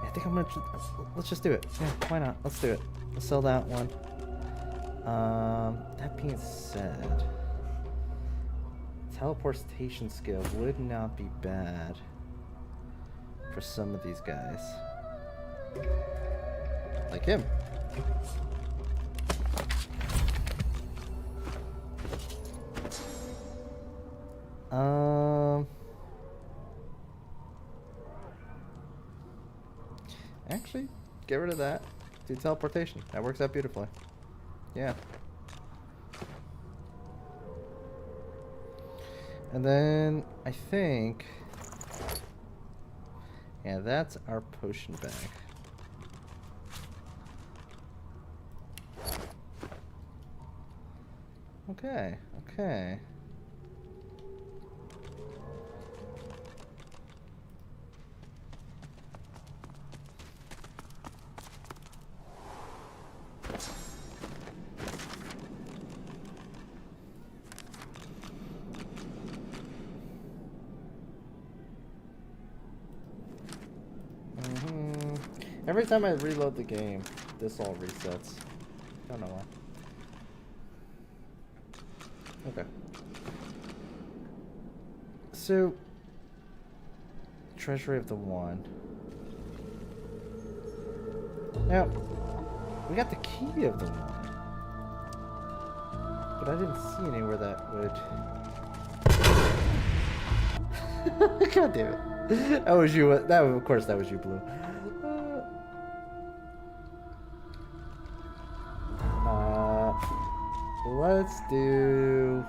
I think I'm gonna. Let's just do it. Yeah, why not? Let's do it. Let's sell that one. That being said, teleportation skill would not be bad for some of these guys, like him. Actually, get rid of that. Do teleportation. That works out beautifully. Yeah. And then I think, yeah, that's our potion bag. Okay, okay. Every time I reload the game, this all resets. Don't know why. Okay. So, Treasury of the Wand. Now, we got the key of the wand, but I didn't see anywhere that would. God damn it! That was you. That of course that was you, Blue. Let's do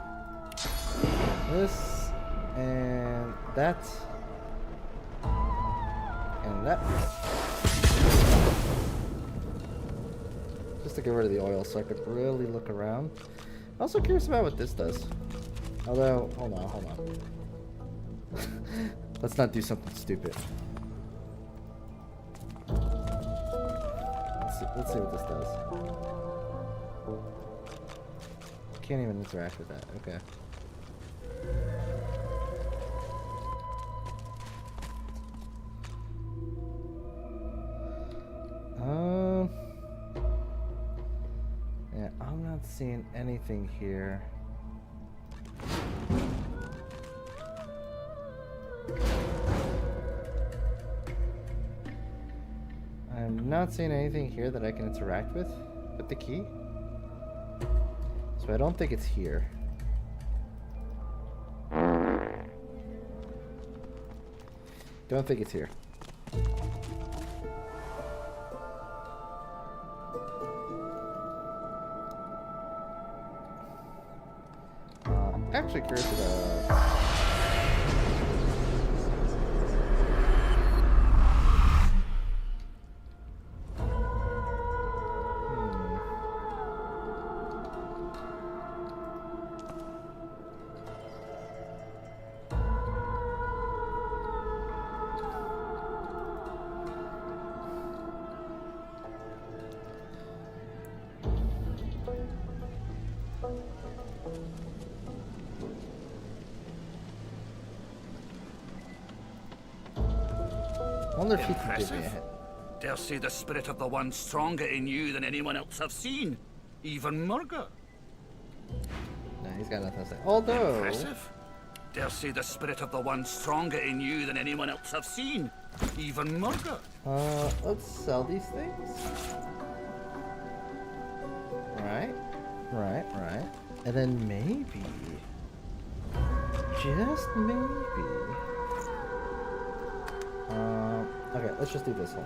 this and that and that. Just to get rid of the oil so I could really look around. I'm also curious about what this does. Although, hold on. Let's not do something stupid. Let's see what this does. Can't even interact with that. Okay. Yeah, I'm not seeing anything here. I'm not seeing anything here that I can interact with the key. So I don't think it's here. Don't think it's here. Actually curious about... wonder if he can give me a Impressive. hint. Dare say the spirit of the one stronger in you than anyone else I've seen. Even Murga. No, he's got nothing to say. Although... Impressive. Dare say the spirit of the one stronger in you than anyone else I've seen. Even Murga. Let's sell these things. Right. And then maybe... Just maybe... okay, let's just do this one.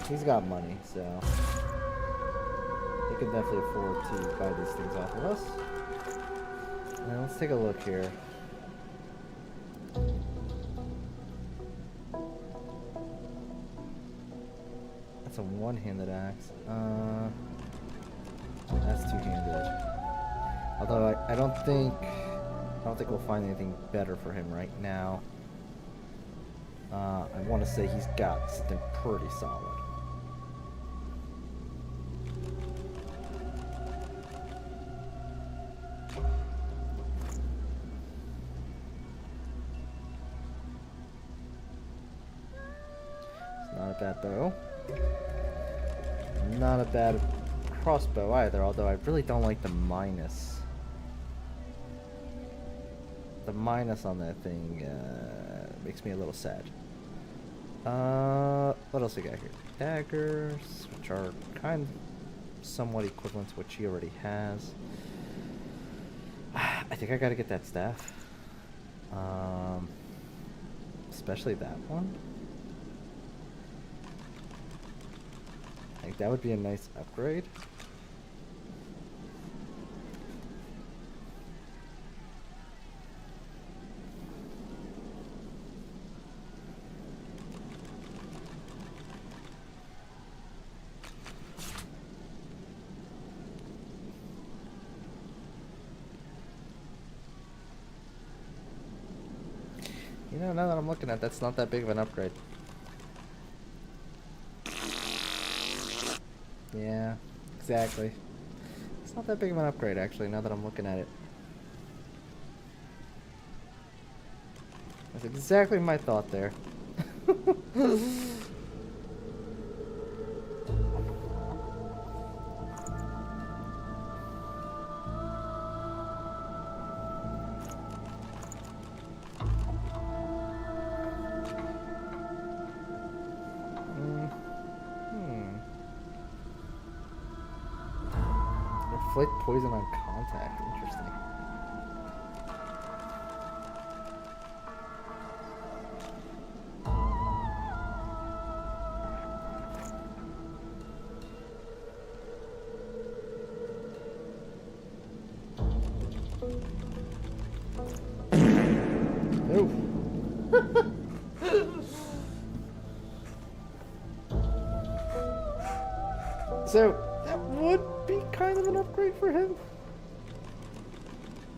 He's got money, so... He can definitely afford to buy these things off of us. Now let's take a look here. That's a one-handed axe. That's two-handed. Although I don't think we'll find anything better for him right now. I want to say he's got something pretty solid. It's not a bad bow. Not a bad crossbow either, although I really don't like the minus. The minus on that thing makes me a little sad. What else we got here? Daggers, which are kind of somewhat equivalent to what she already has. I think I gotta get that staff. Especially that one. I think that would be a nice upgrade. You know, now that I'm looking at it, that's not that big of an upgrade. Yeah, exactly. It's not that big of an upgrade, actually, now that I'm looking at it. That's exactly my thought there. Inflict poison on contact. Interesting. Oof. So that would be kind of an upgrade for him.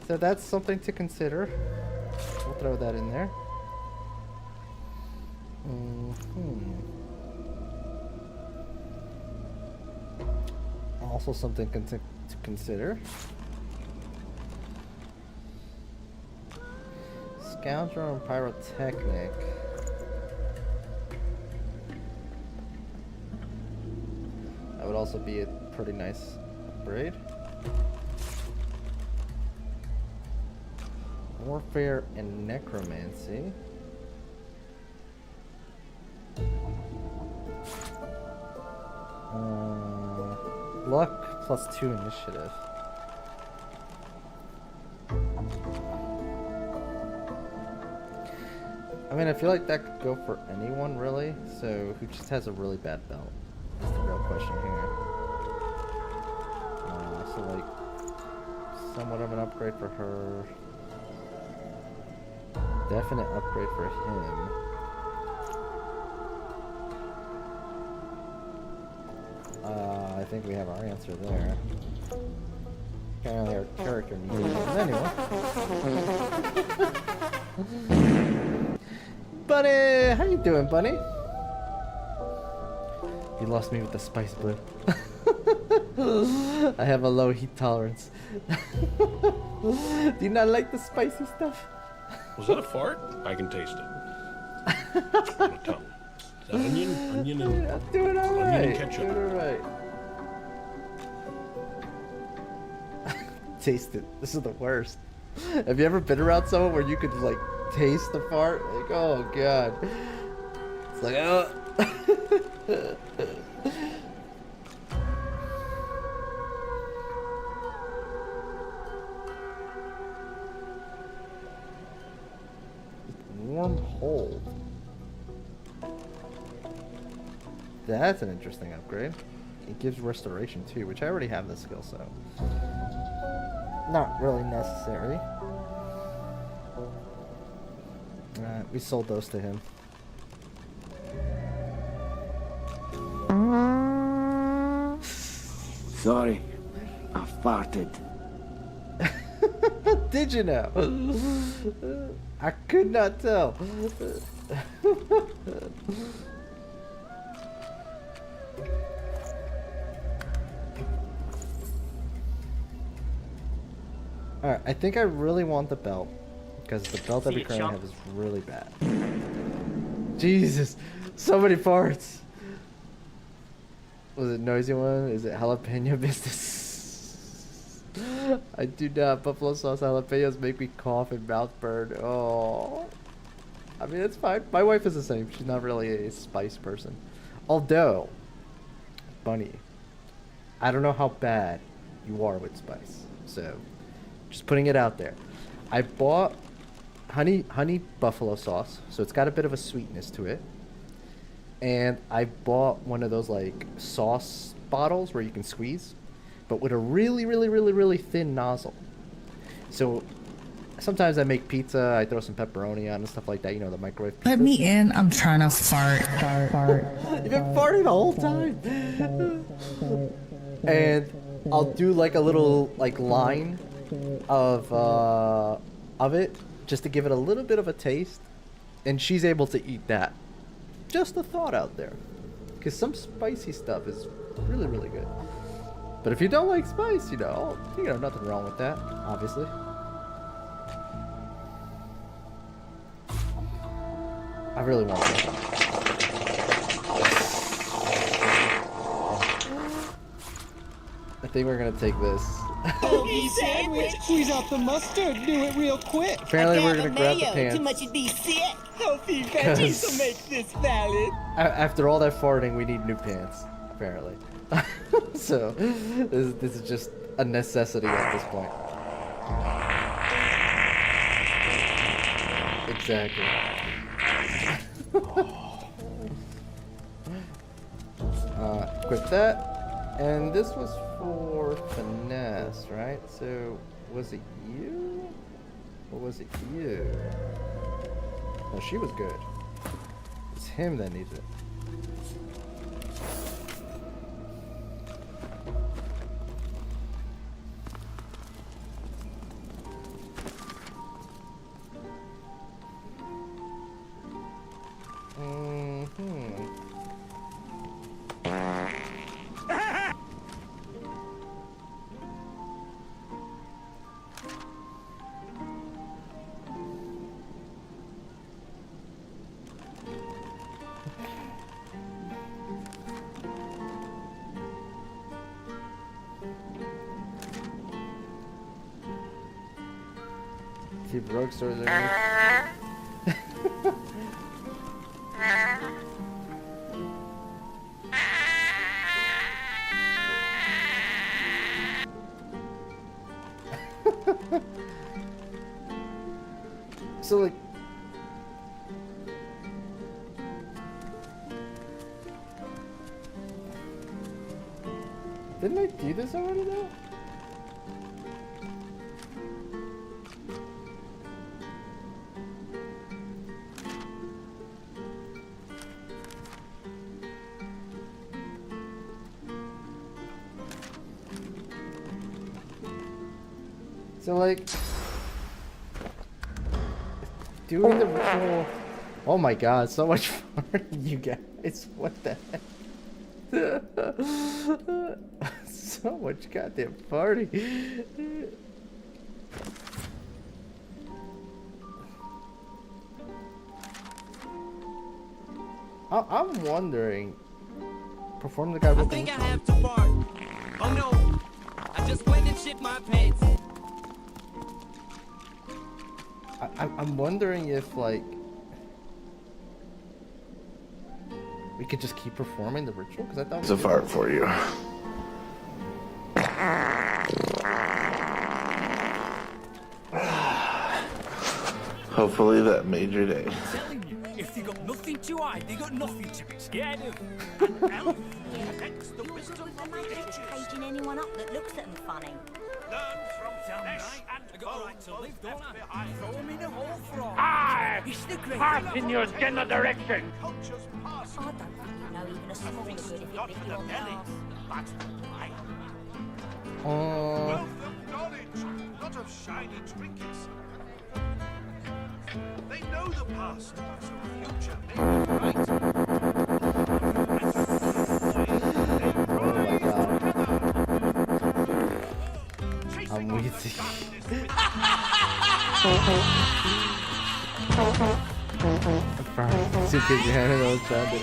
So that's something to consider. We'll throw that in there. Also something to consider. Scoundrel and Pyrotechnic. That would also be a pretty nice upgrade. Warfare and Necromancy. Luck +2 initiative. I mean, I feel like that could go for anyone, really. So, who just has a really bad belt? That's the real question here. So, like, somewhat of an upgrade for her. Definite upgrade for him. I think we have our answer there. Apparently our character needs it. But anyway. Bunny! How you doing, Bunny? You lost me with the spice blue. I have a low heat tolerance. Do you not like the spicy stuff? Was that a fart? I can taste it. Onion and I'm doing all onion right. and ketchup. Doing all right. Taste it. This is the worst. Have you ever been around someone where you could like taste the fart? Like, oh god. It's like, oh. Warm hold. That's an interesting upgrade. It gives restoration too, which I already have the skill, so not really necessary. We sold those to him. Sorry, I farted. Did you know? I could not tell. Alright, I think I really want the belt. Because the belt that we currently have is really bad. Jesus! So many parts! Was it noisy one? Is it jalapeno business? I do not. Buffalo sauce jalapenos make me cough and mouth burn. Oh. I mean, it's fine. My wife is the same. She's not really a spice person. Although, Bunny, I don't know how bad you are with spice. So, just putting it out there. I bought honey buffalo sauce. So it's got a bit of a sweetness to it. And I bought one of those like sauce bottles where you can squeeze, but with a really thin nozzle. So sometimes I make pizza, I throw some pepperoni on and stuff like that, you know, the microwave pizza. Let me in, I'm trying to fart. You've been farting the whole time. And I'll do like a little like line of it just to give it a little bit of a taste, and she's able to eat that. Just a thought out there, because some spicy stuff is really good. But if you don't like spice, you know, nothing wrong with that, obviously. I really want that. I think we're gonna take this. Hoagie sandwich. Squeeze out the mustard. Do it real quick. Apparently we're gonna grab the pants. Too much would be sick. Healthy veggies will make this valid. After all that farting, we need new pants. Apparently. So this is just a necessity at this point. Exactly. Equip that. And this was for finesse, right? So, was it you? Or was it you? No, she was good. It's him that needs it. See broke stores there. So like didn't I do this already though? So like doing the ritual. Oh my god, so much fun, you guys. What the heck? So much goddamn party. I'm wondering. Perform the guy with the I have to bark. Oh no! I just went and shit my pants. I'm wondering if, like, we could just keep performing the ritual, because I thought It's a fart for you. Hopefully that made your day. If they got nothing to hide, they got nothing to be scared of. Caging anyone up that looks at them funny. I got a right to live, don't I? Throw them in a hole for all. It's the great Pass in your general direction. I don't think you know even a small good if it bit you on the arse. Wealth of knowledge, not of shiny trinkets. They know the past, so the future may be bright. I'm wheezy. Suitcase you handed those John did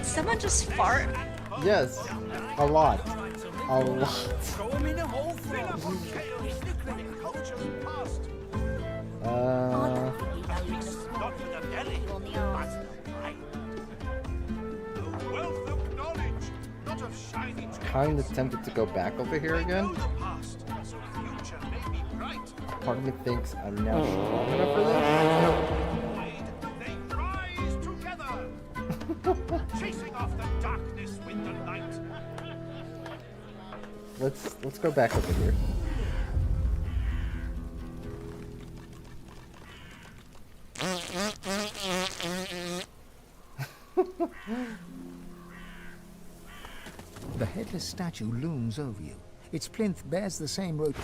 Someone just fart? Yes, a lot. A lot. Throw them in a hole for all. Kind of tempted to go back over here again. Part of me thinks I'm now strong enough for this. Chasing off the darkness with the light. Let's go back over here. The headless statue looms over you. Its plinth bears the same road.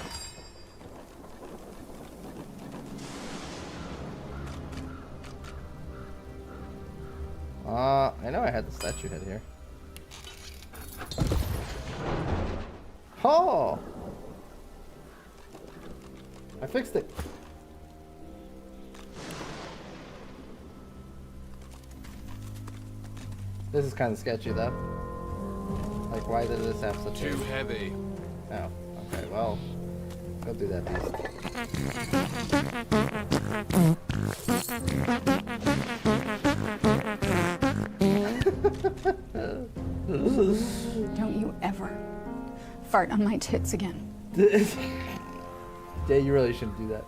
I know I had the statue head here. Oh! I fixed it. This is kind of sketchy though. Like, why did this have such Too heavy. Oh, okay, well, go do that Don't you ever fart on my tits again. Yeah, you really shouldn't do that.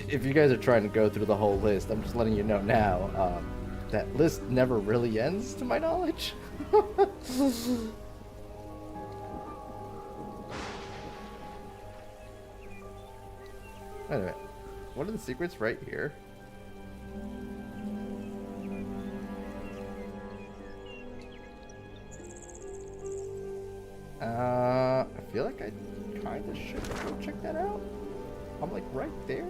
If you guys are trying to go through the whole list, I'm just letting you know now, that list never really ends, to my knowledge. Wait a minute. What are the secrets right here? I feel like I kind of should go check that out. I'm like right there.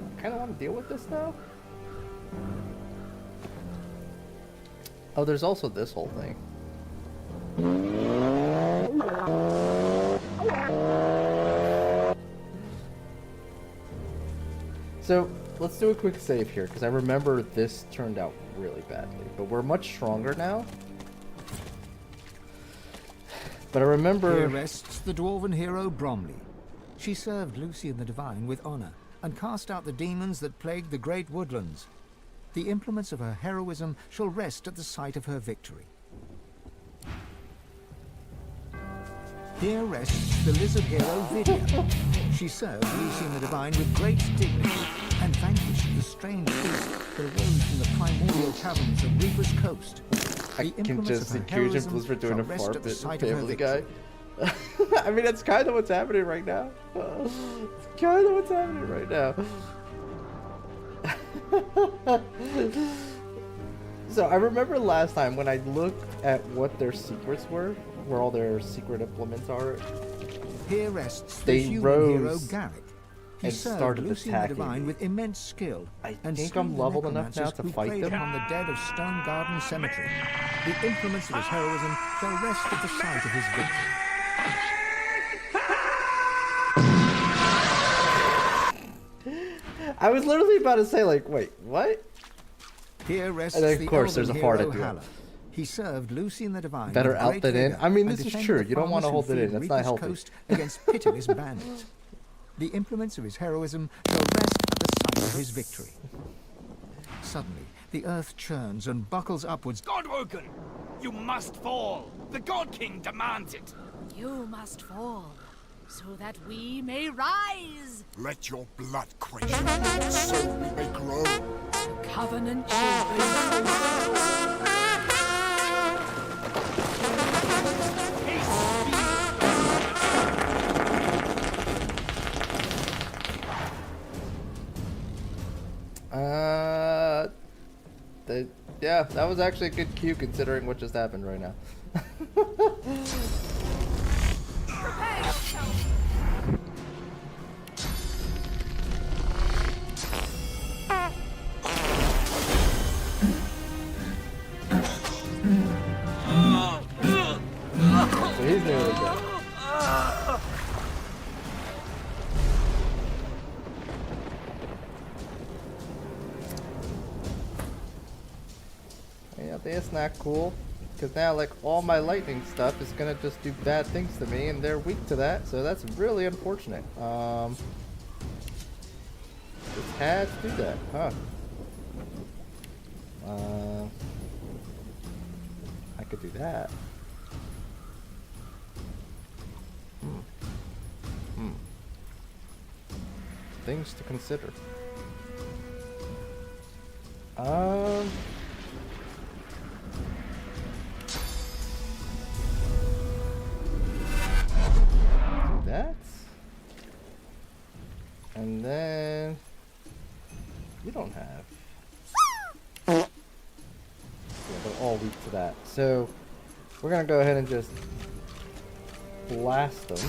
I kind of want to deal with this now. Oh, there's also this whole thing. So let's do a quick save here, because I remember this turned out really badly, but we're much stronger now. But I remember... Here rests the dwarven hero Bromley. She served Lucian the Divine with honor and cast out the demons that plagued the great woodlands. The implements of her heroism shall rest at the site of her victory. Here rests the lizard hero Vidia. She served Lucian the Divine with great dignity and vanquished the strange beast that arose from the primordial caverns of Reaper's Coast. I can just see Cajun Blues for doing a fart bit with Family Guy. I mean, that's kind of what's happening right now. It's kind of what's happening right now. So I remember last time when I looked at what their secrets were, where all their secret implements are. Here rests the They human hero rose Garrick. He and served started Lucian the attacking Divine me. with immense skill. I and think slew I'm the leveled enough now necromancers to who fight preyed them. upon the dead of Stone Garden Cemetery. The implements of his heroism shall rest at the site of his victory. I was literally about to say, like, wait, what? Here rests And then, of the course, there's a elven fart hero at the end. Halla. He served Lucian the Divine Better with out great than in. vigor I mean, and this is defended true. the You don't want to farmers hold who it in. feared That's not Reaper's healthy. Coast against pitiless bandits. The implements of his heroism shall rest at the site of his victory. Suddenly, the earth churns and buckles upwards. Godwoken! You must fall! The God King demands it! You must fall, so that we may rise. Let your blood quench, so we may grow. The covenant shall be Yeah, that was actually a good cue considering what just happened right now. Prepare yourself. So he's nearly dead. Yeah, that's not cool. Because now, like, all my lightning stuff is gonna just do bad things to me, and they're weak to that, so that's really unfortunate. Just had to do that, huh? I could do that. Things to consider. Do that. And then you don't have. Yeah, they're all weak to that. So we're gonna go ahead and just blast them.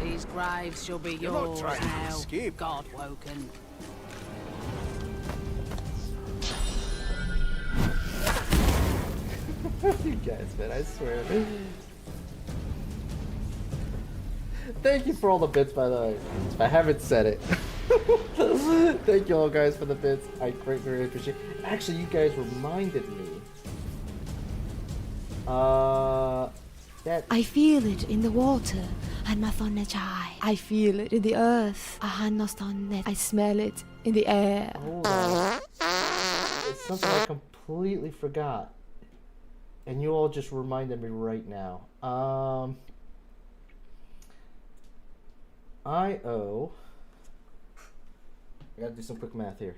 These graves shall be You're not yours trying to now, escape. Godwoken. You guys, man, I swear. Thank you for all the bits, by the way. If I haven't said it. Thank you all guys for the bits. I greatly appreciate it. Actually, you guys reminded me. That I feel it in the water and my chai. I feel it in the earth. I smell it in the air. Hold on. It's something I completely forgot. And you all just reminded me right now. I gotta do some quick math here.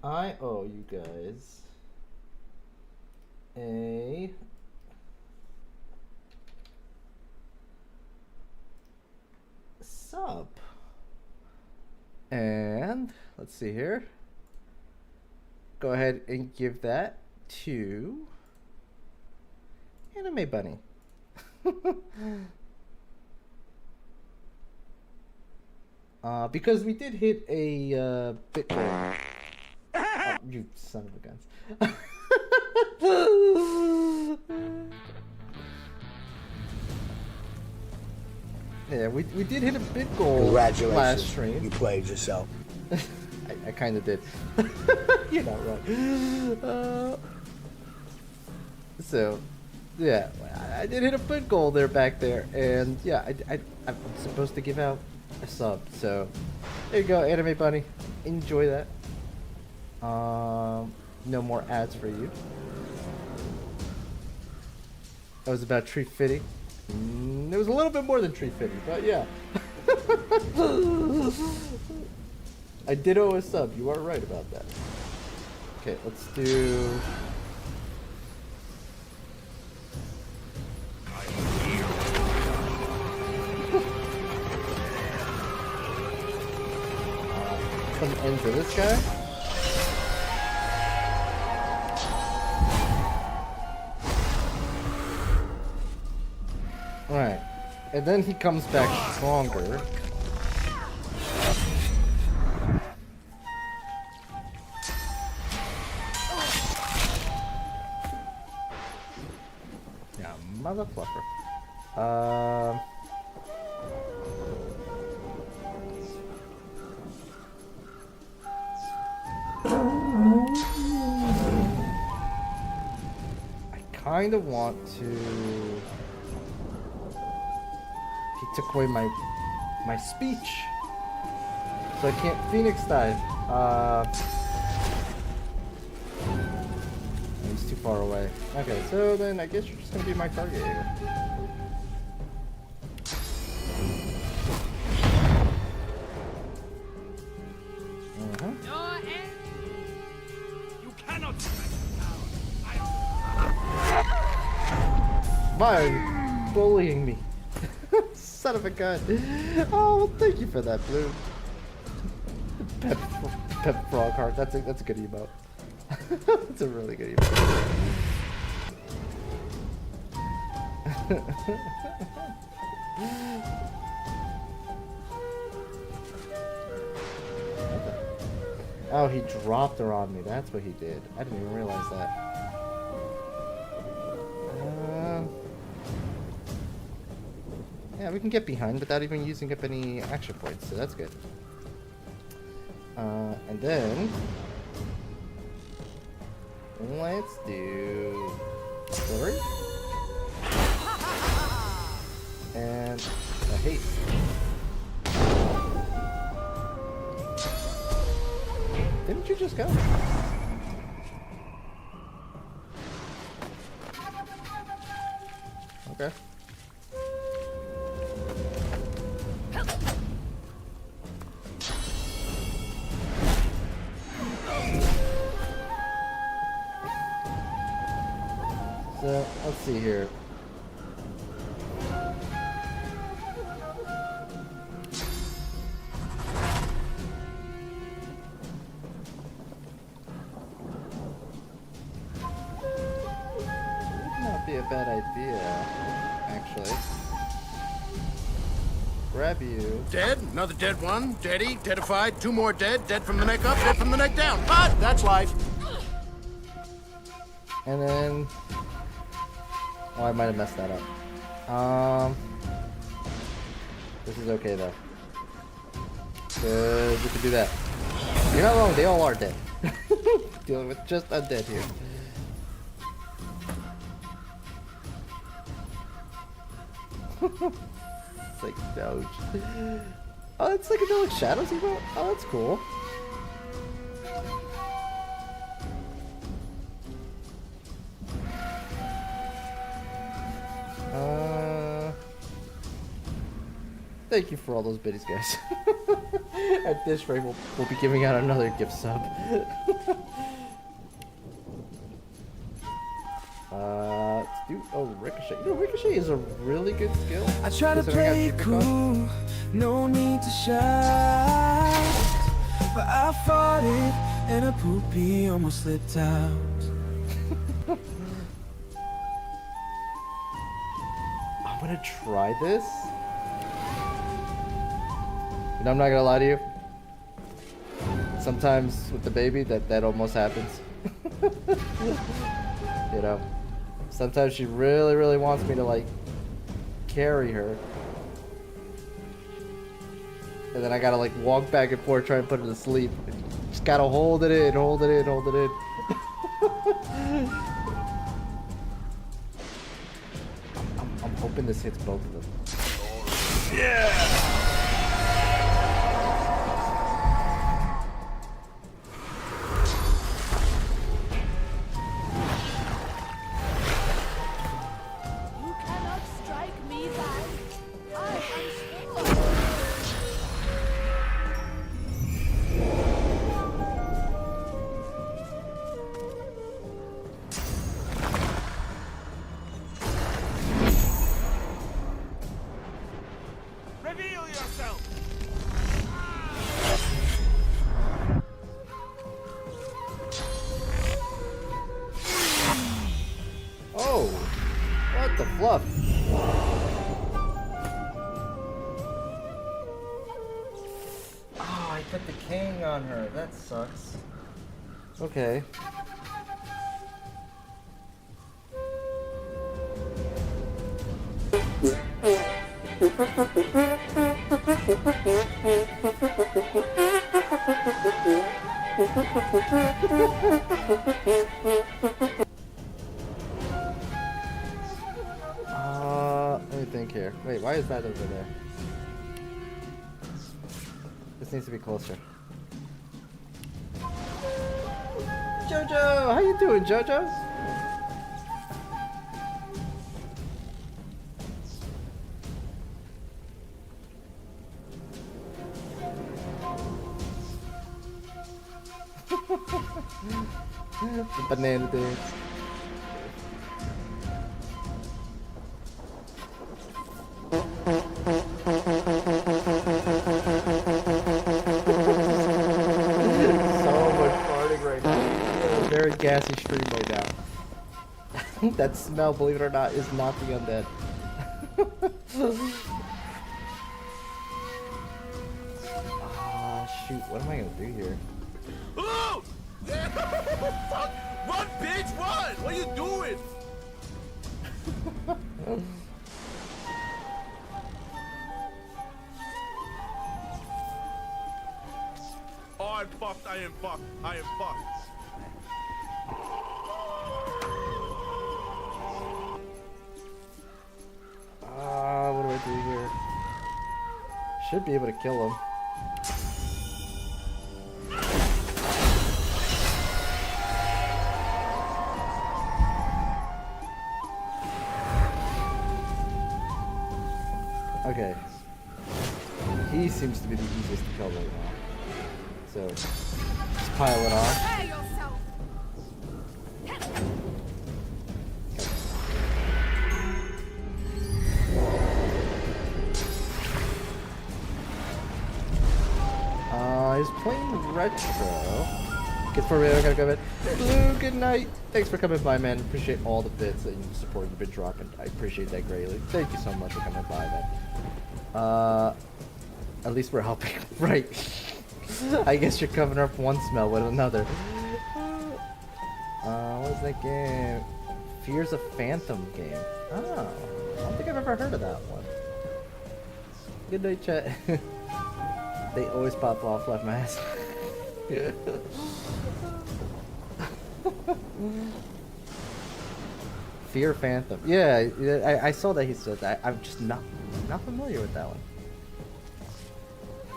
I owe you guys a sub. And let's see here. Go ahead and give that to Anime Bunny. Because we did hit a bit goal. Oh, you son of a guns. Yeah, we did hit a bit goal Congratulations. last stream. You played yourself. I kind of did. You're not wrong. So, yeah, I did hit a bit goal there back there, and yeah, I'm supposed to give out a sub. So, there you go, Anime Bunny. Enjoy that. No more ads for you. That was about Tree Fitty. It was a little bit more than treat fitty, but yeah. I did owe a sub. You are right about that. Okay, let's do. Some end to this guy. Alright. And then he comes back stronger. Yeah, mother fluffer. I kind of want to. He took away my speech, so I can't Phoenix dive. He's too far away. Okay, so then I guess you're just gonna be my target here. You cannot strike By bullying me. Son of a gun. Oh, well, thank you for that, Blue. Pep frog heart. That's a good emote. That's a really good emote. Oh, he dropped her on me. That's what he did. I didn't even realize that. Yeah, we can get behind without even using up any action points, so that's good. And then let's do flurry and a haste. Didn't you just go? Okay. So, let's see here. Would not be a bad idea, actually. Grab you. Dead, another dead one, deady, deadified, two more dead, dead from the neck up, dead from the neck down. But that's life. And then, oh, I might have messed that up. This is okay though. Good, we can do that. You're not wrong, they all are dead. Dealing with just undead here. It's like Doge. Oh, it's like a Doge Shadows emote? Oh, that's cool. Thank you for all those biddies, guys. At this rate, we'll be giving out another gift sub. Let's do Ricochet. You know, Ricochet is a really good skill. I try to play cool, no need to shout, but I fought it and a poopy almost slipped out. I'm gonna try this. You know, I'm not gonna lie to you. Sometimes with the baby, that almost happens. You know, sometimes she really wants me to like carry her, and then I gotta like walk back and forth, try and put her to sleep. Just gotta hold it in, hold it in, hold it in. I'm hoping this hits both of them. Yeah. Heal yourself! Oh! What the fluff? Oh, I put the king on her. That sucks. Okay. Let me think here. Wait, why is that over there? This needs to be closer. Jojo! How you doing, Jojo? The banana dance. Very gassy stream right now. That smell, believe it or not, is not the undead. Ah, shoot, what am I gonna do here? Oh! Fuck! Run, bitch, run! What are you doing? Oh, I'm fucked, I am fucked, I am fucked. What do I do here? Should be able to kill him. Okay. He seems to be the easiest to kill right now. So, just pile it on. He's playing retro. Good for me, I gotta go bed. Blue, good night. Thanks for coming by, man. Appreciate all the bits that you support you've been dropping. I appreciate that greatly. Thank you so much for coming by, man. At least we're helping, right? I guess you're covering up one smell with another. What's that game? Fears a Phantom game. Oh, I don't think I've ever heard of that one. Good night, chat. They always pop off left my ass. Fear Phantom. Yeah, I saw that he said that. I'm just not familiar with that one.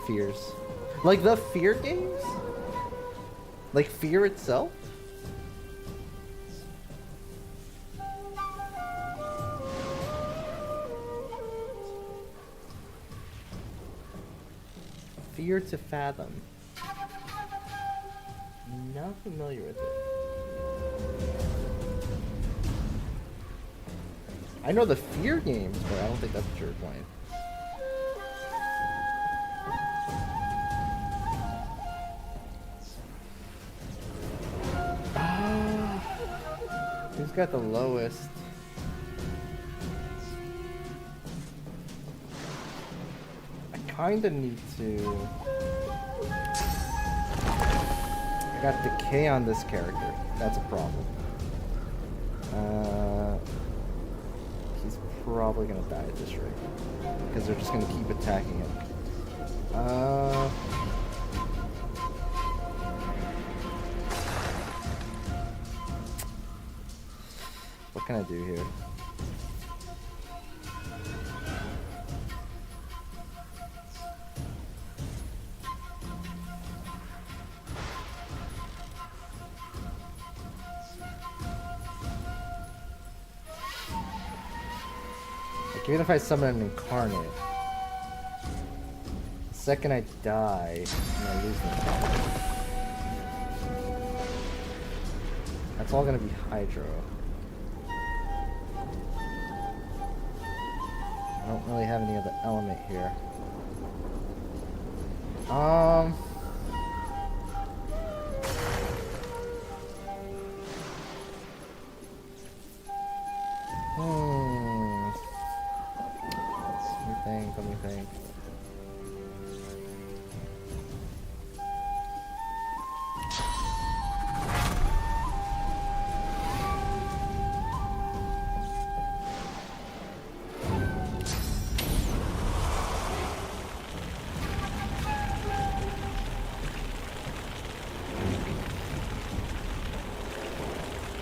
Fears. Like the Fear games? Like Fear itself? Fear to Fathom. Not familiar with it. I know the Fear games, but I don't think that's what you're playing. Who's got the lowest? Kinda need to. I got decay on this character. That's a problem. He's probably gonna die at this rate because they're just gonna keep attacking him. What can I do here? Even if I summon an incarnate, the second I die, I'm gonna lose my power. That's all gonna be Hydro. I don't really have any other element here. Let me think.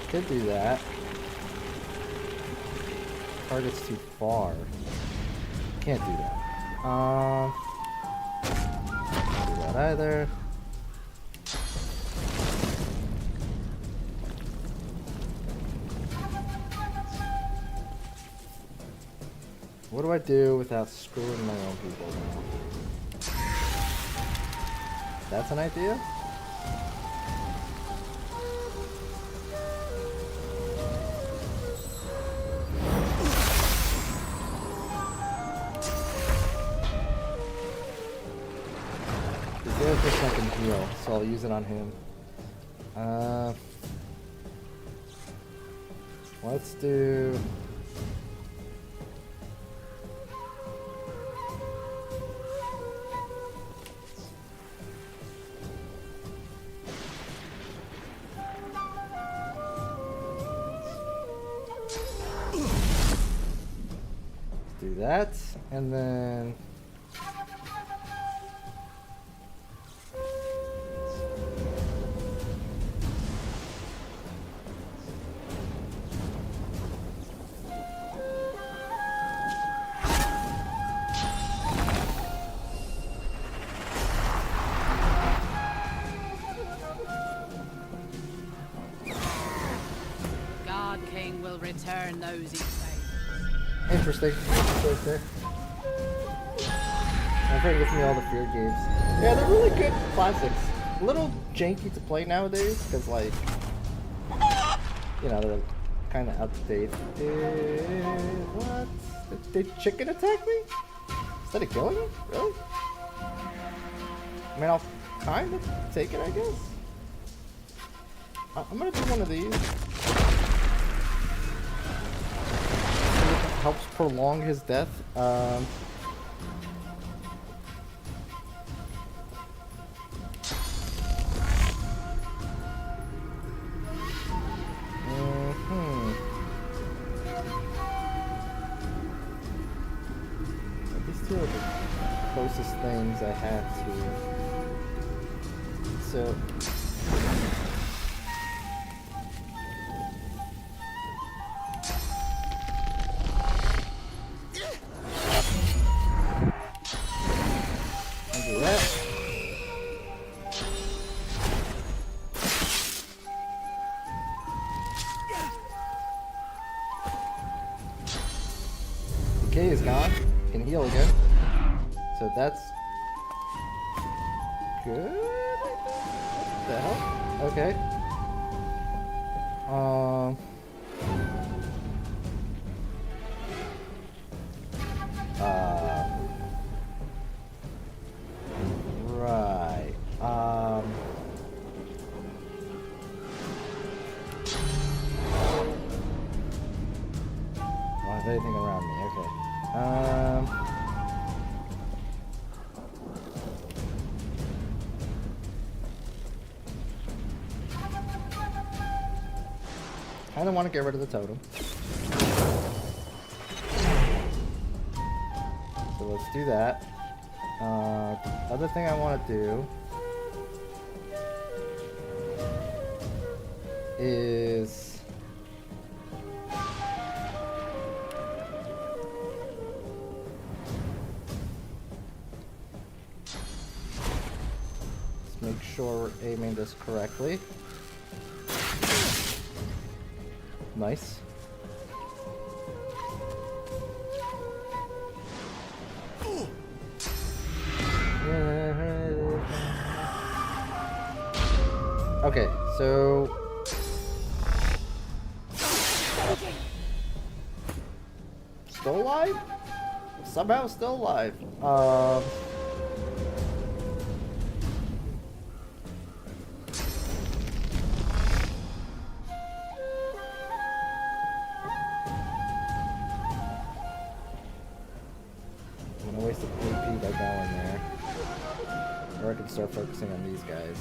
Could do that. Target's too far. Can't do that. Do that either. What do I do without screwing my own people now? That's an idea? I can heal, so I'll use it on him. Let's do... do that, and then... God King will return those he saves. Interesting. Okay. I'm trying to get me all the fear games. Yeah, they're really good classics. A little janky to play nowadays, because like, you know, they're kind of outdated. What? Did chicken attack me? Instead of killing him? Really? I mean, I'll kind of take it, I guess. I'm gonna do one of these. Helps prolong his death. These two are the closest things I have to. So. Do that. Decay is gone. Can heal again. So that's good. What the hell? Okay. Right. Don't have anything around me. Okay. I don't want to get rid of the totem. So let's do that. The other thing I want to do is let's make sure we're aiming this correctly. Nice. Okay, so still alive? Somehow still alive. Or I can start focusing on these guys.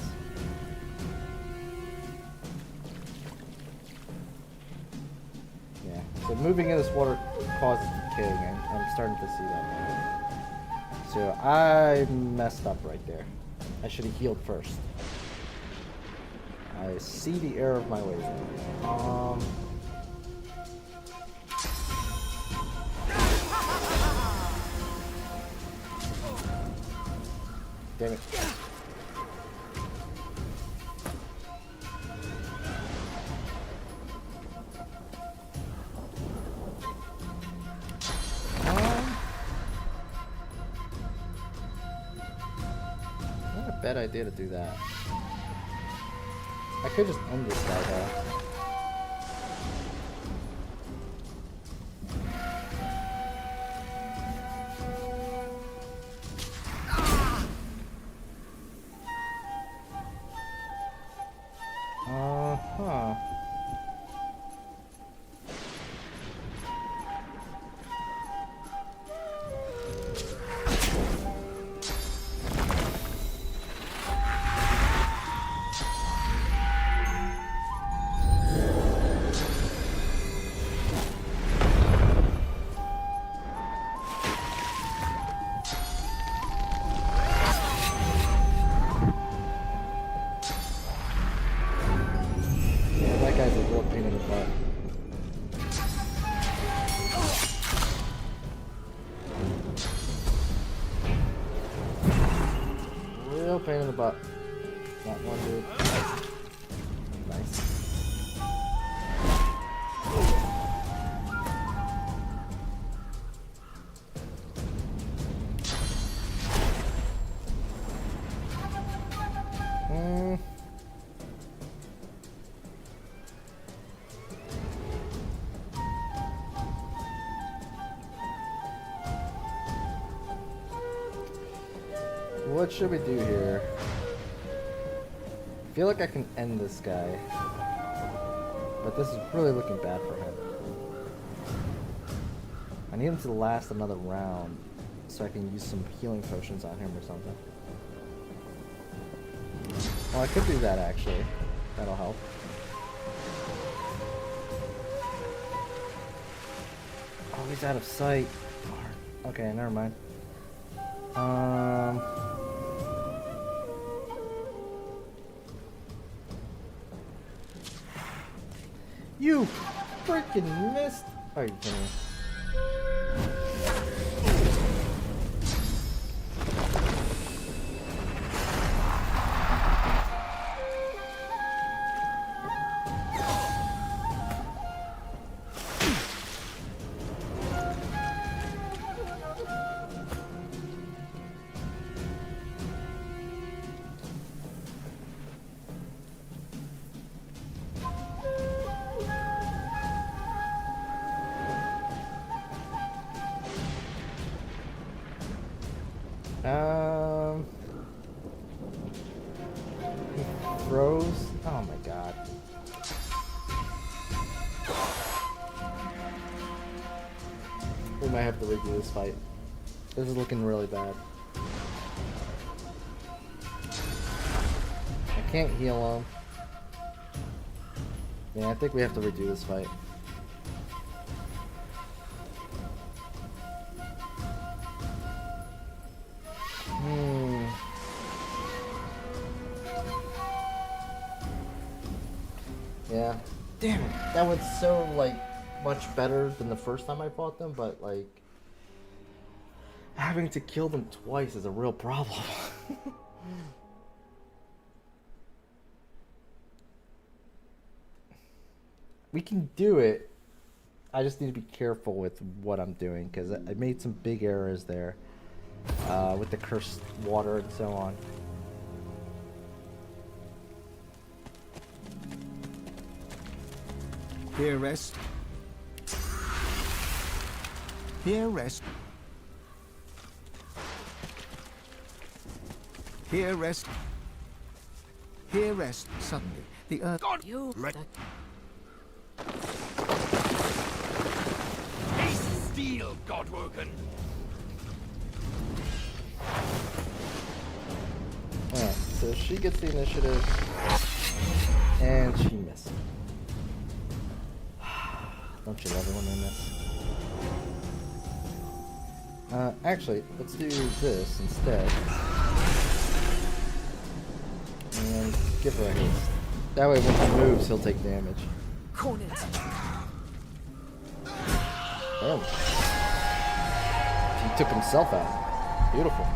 Yeah, so moving in this water causes decaying. I'm starting to see that. So I messed up right there. I should have healed first. I see the error of my ways. Damn it. Not a bad idea to do that. I could just end this guy though. Pain in the butt. That one dude. Nice. What should we do here? I feel like I can end this guy, but this is really looking bad for him. I need him to last another round so I can use some healing potions on him or something. Well, I could do that actually. That'll help. Oh, he's out of sight. Darn. Okay, never mind. You freaking missed! Oh, you kidding me? He froze. Oh my god. We might have to redo this fight. This is looking really bad. I can't heal him. Yeah, I think we have to redo this fight. Yeah. Damn it. That was so, like, much better than the first time I fought them, but, like, having to kill them twice is a real problem. We can do it. I just need to be careful with what I'm doing, because I made some big errors there with the cursed water and so on. Here rest. Here rest. Here rest. Here rest. Suddenly, the earth. God, you Ace steel, Godwoken. so she gets the initiative. And she missed. Don't you love it when they miss? Actually, let's do this instead. And give her a haste. That way when he moves, he'll take damage. Cornered. Oh. He took himself out. Beautiful.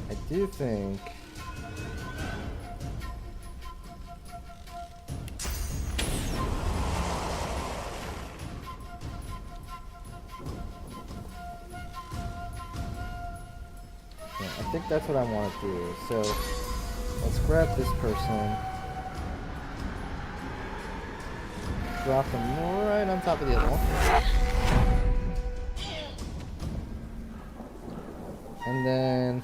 I do think I think that's what I want to do. So let's grab this person, drop him right on top of the other one, and then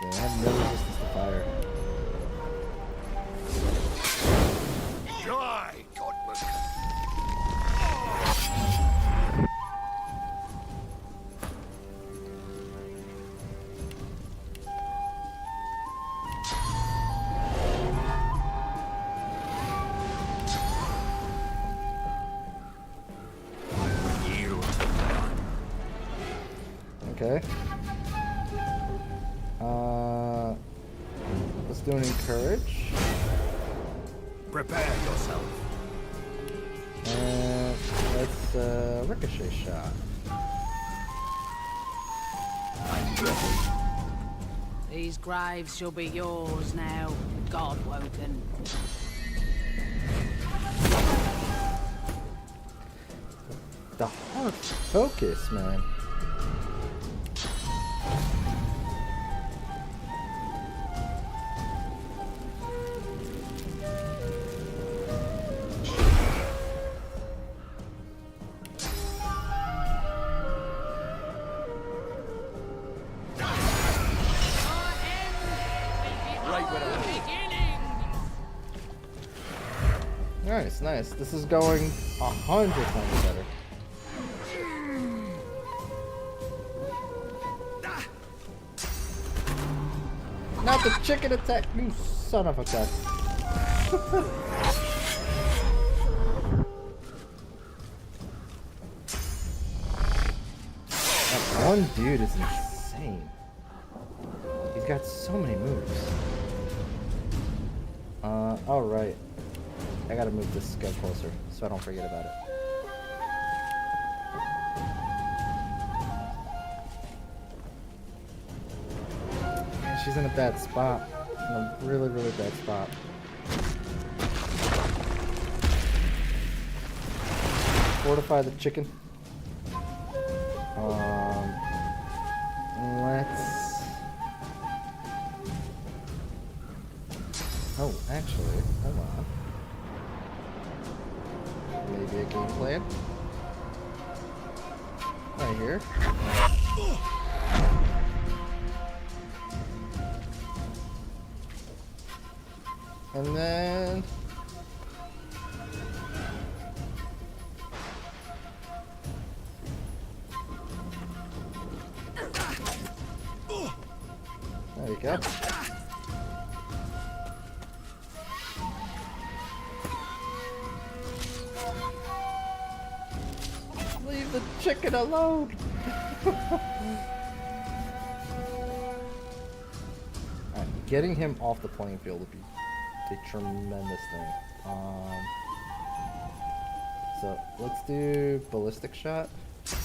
yeah, I have no resistance to fire. Die, Godwin. Okay. Let's do an encourage. Prepare yourself. And let's ricochet shot. These graves shall be yours now, God Woken. The hard focus, man. Nice, nice. This is going 100 times better. Not the chicken attack, you son of a gun. That one dude is insane. He's got so many moves. Alright. I gotta move this guy closer so I don't forget about it. Man, she's in a bad spot. In a really, really bad spot. Fortify the chicken. Let's... Oh, actually, hold on. Maybe a game plan. Right here. And then... There you go. Leave the chicken alone! Alright, getting him off the playing field would be a tremendous thing. So, let's do ballistic shot.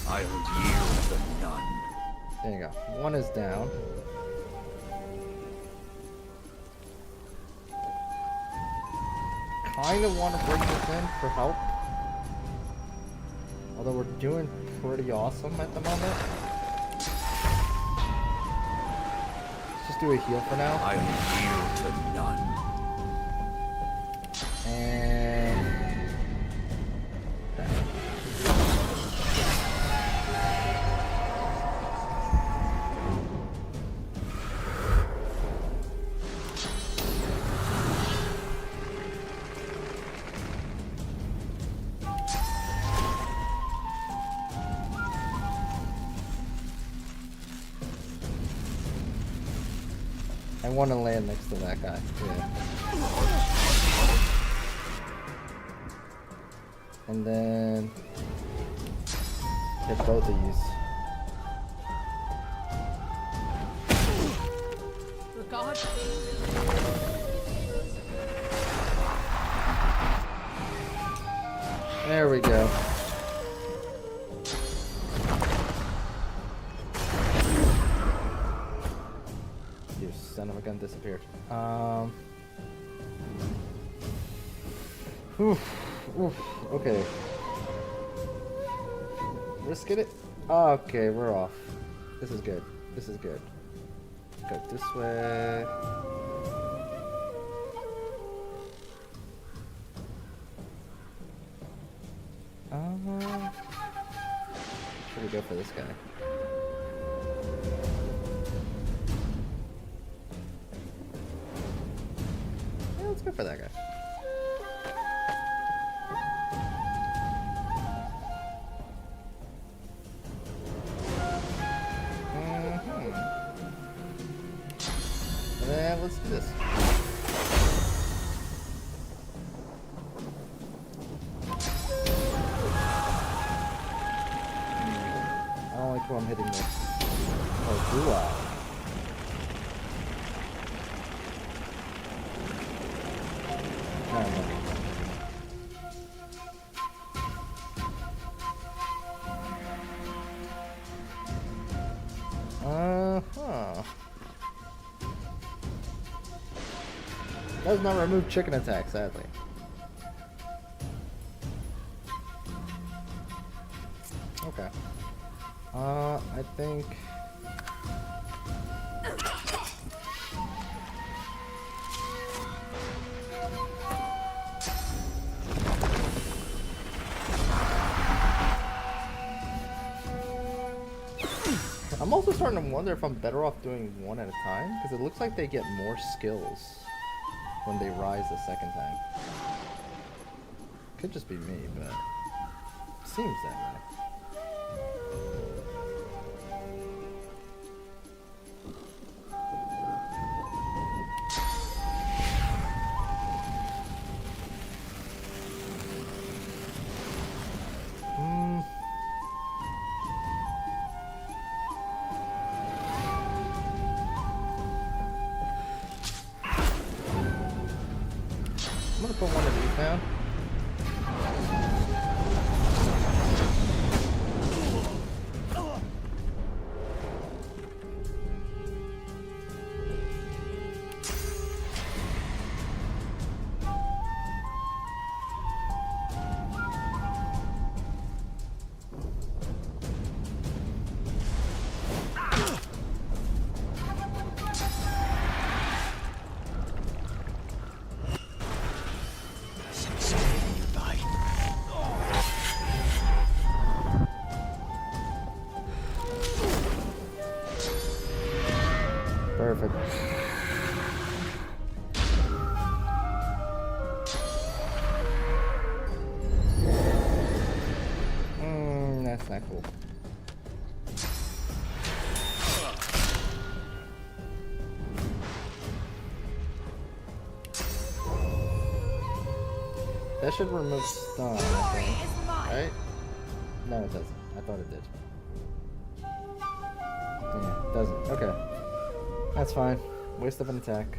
I'll yield to none. There you go. One is down. Kind of want to bring this in for help. Although we're doing pretty awesome at the moment. Let's just do a heal for now. I'll yield to none. And... I want to land next to that guy. Yeah. And then hit both of these. Regard There we go. You son of a gun disappeared. Okay. Risk it. Okay, we're off. This is good. This is good. Go this way. Should we go for this guy? Yeah, let's go for that guy. And let's do this. I don't like who I'm hitting with. Oh, do I? Does not remove chicken attack, sadly. Okay. I think... I'm also starting to wonder if I'm better off doing one at a time, because it looks like they get more skills when they rise the second time. Could just be me, but seems that way. I'm gonna put one of these down. Perfect. That's not cool. That should remove stun, I think. Right? No, it doesn't. I thought it did. Yeah, it doesn't. Okay. That's fine. Waste of an attack.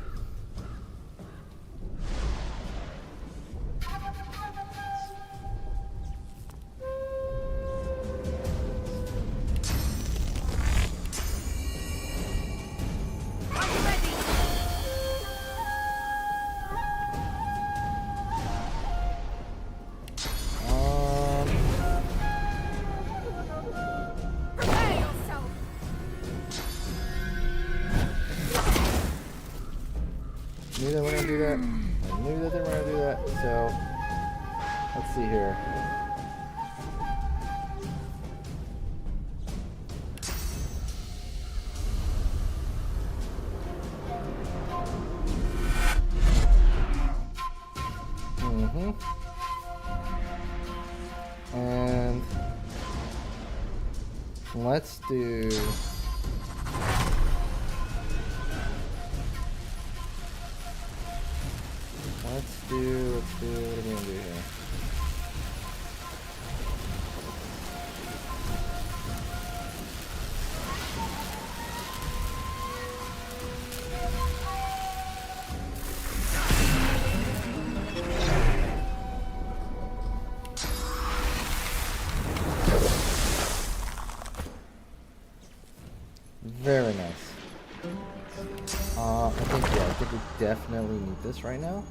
Knew they were gonna do that. I knew that they were gonna do that. So let's see here. And let's do do, what are we gonna do here? Very nice. I think we definitely need this right now.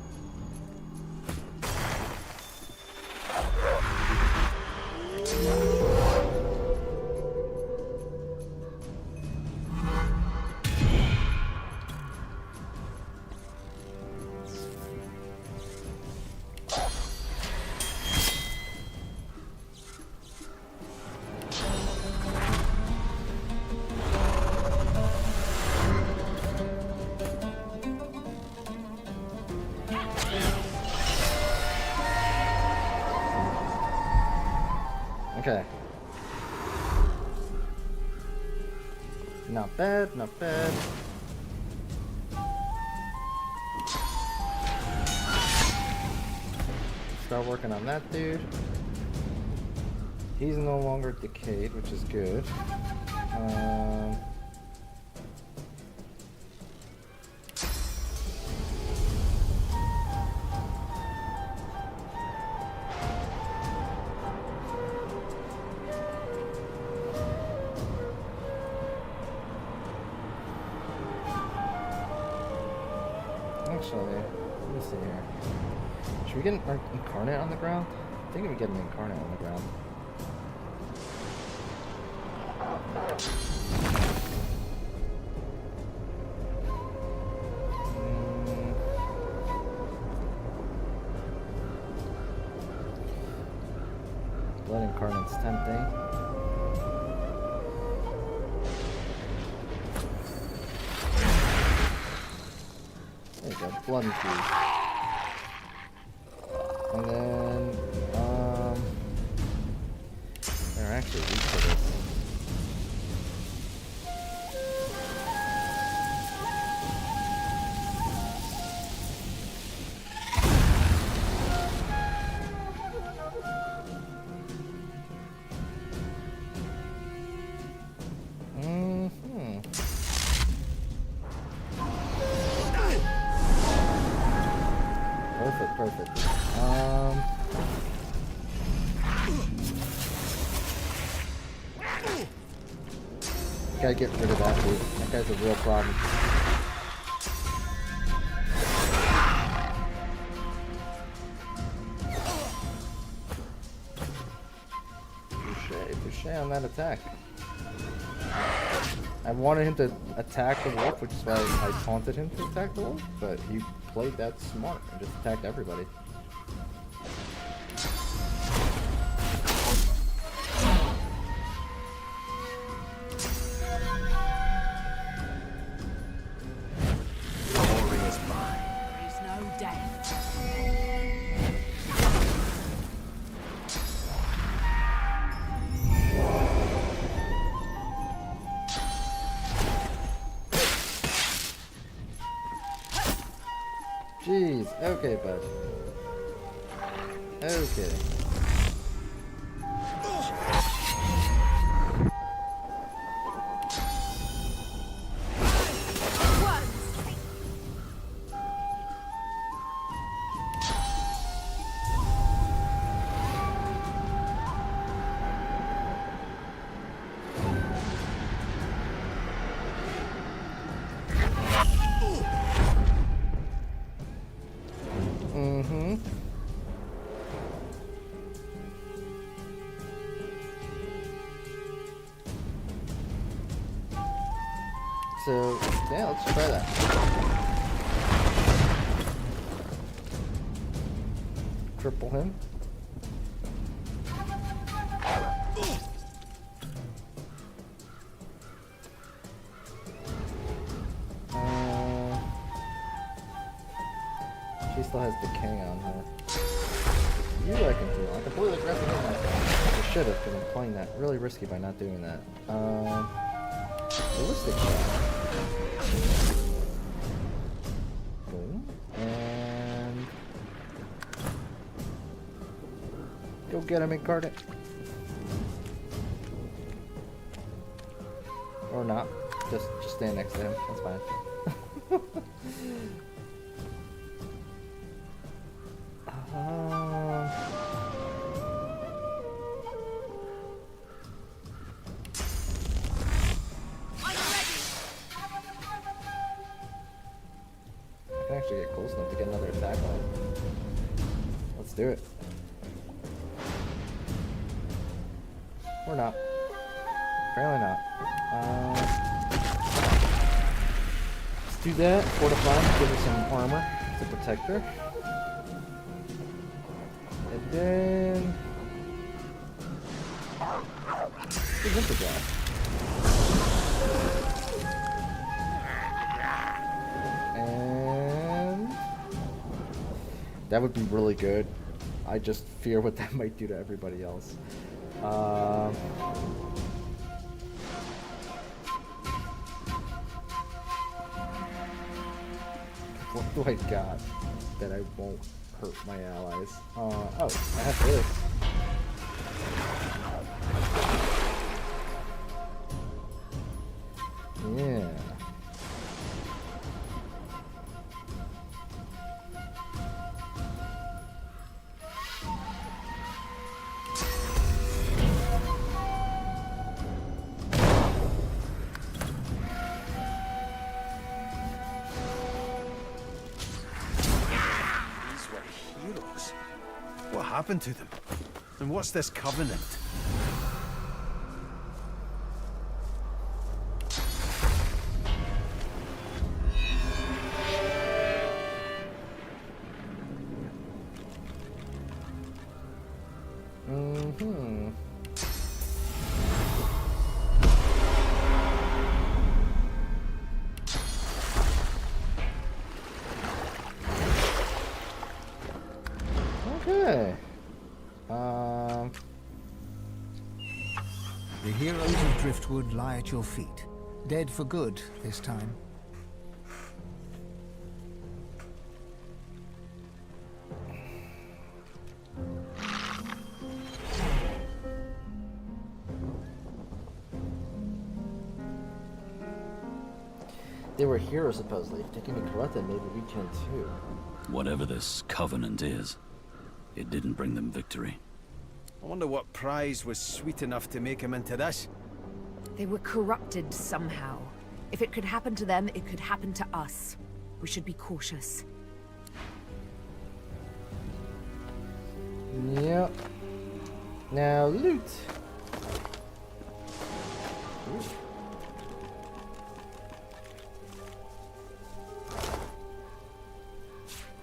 Okay. Not bad, not bad. Start working on that dude. He's no longer decayed, which is good. Actually, let me see here. Should we get an incarnate on the ground? I think we get an incarnate on the ground. Blood incarnate's tempting. There you go, blood infused. And then, they're actually weak for this. Perfect. Gotta get rid of that dude. That guy's a real problem. Touche on that attack. I wanted him to attack the wolf, which is why I taunted him to attack the wolf, but he played that smart and just attacked everybody. Glory is mine. There is no death. Jeez, okay, bud. Okay. So, yeah, let's try that. Triple him. She still has decay on her. You I can do. I completely forgot to do that. I should have, because I'm playing that really risky by not doing that. Ballistic shot. Boom. And Go get him, Incarnate. Or not. Just stand next to him. That's fine. I can actually get close enough to get another attack on. Let's do it. Or not. Apparently not. Let's do that. Fortify. Give her some armor to protect her. And then... Divinity. And... that would be really good. I just fear what that might do to everybody else. What do I got that I won't hurt my allies? Oh, I have this. Yeah. What happened to them? And what's this covenant? Okay. The heroes of Driftwood lie at your feet, dead for good this time. They were heroes supposedly. If they can be corrupted, maybe we can too. Whatever this covenant is, it didn't bring them victory. I wonder what prize was sweet enough to make him into this. They were corrupted somehow. If it could happen to them, it could happen to us. We should be cautious. Yep. Now loot. Ooh.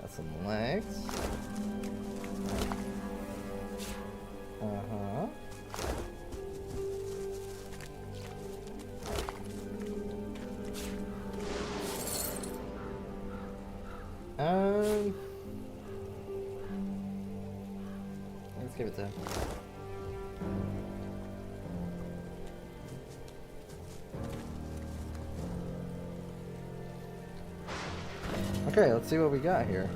Got some legs. Uh-huh. Let's give it to him. Okay, let's see what we got here.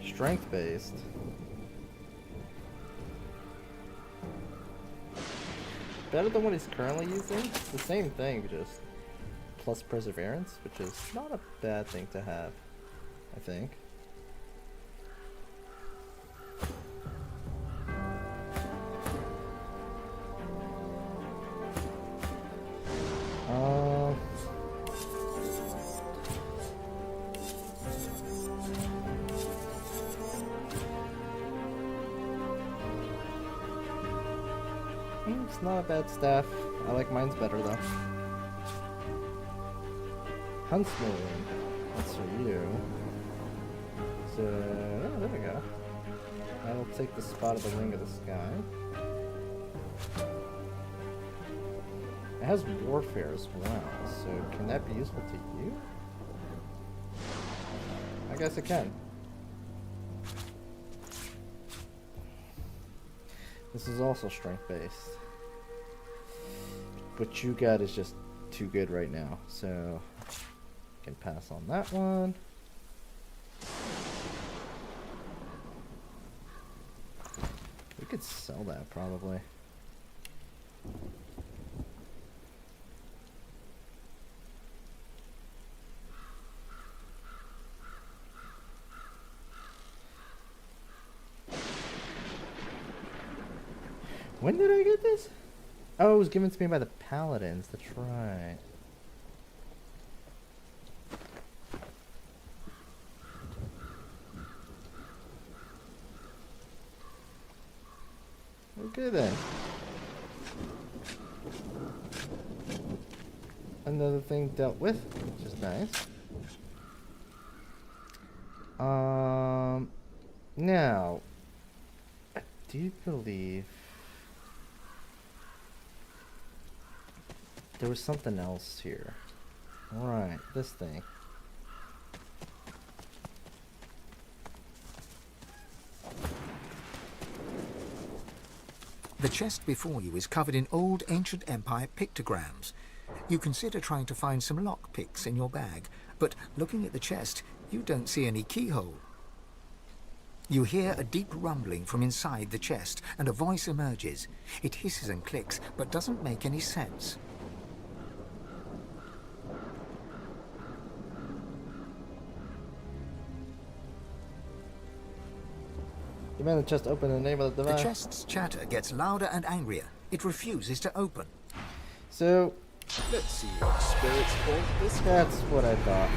Strength based. Better than what he's currently using. It's the same thing, just plus perseverance, which is not a bad thing to have, I think. It's not a bad staff. I like mine's better though. Huntsman. That's for you. So, oh, there we go. I will take the spot of the wing of the sky. It has warfare as well, so can that be useful to you? I guess it can. This is also strength based. What you got is just too good right now, so can pass on that one. We could sell that probably. When did I get this? Oh, it was given to me by the Paladins. That's right. Okay then. Another thing dealt with, which is nice. Now, I do believe there was something else here. Right, this thing. The chest before you is covered in old ancient empire pictograms. You consider trying to find some lockpicks in your bag, but looking at the chest, you don't see any keyhole. You hear a deep rumbling from inside the chest, and a voice emerges. It hisses and clicks, but doesn't make any sense. Demand the chest open in the name of the divine. The chest's chatter gets louder and angrier. It refuses to open. So, let's see what spirits call this. That's what I thought.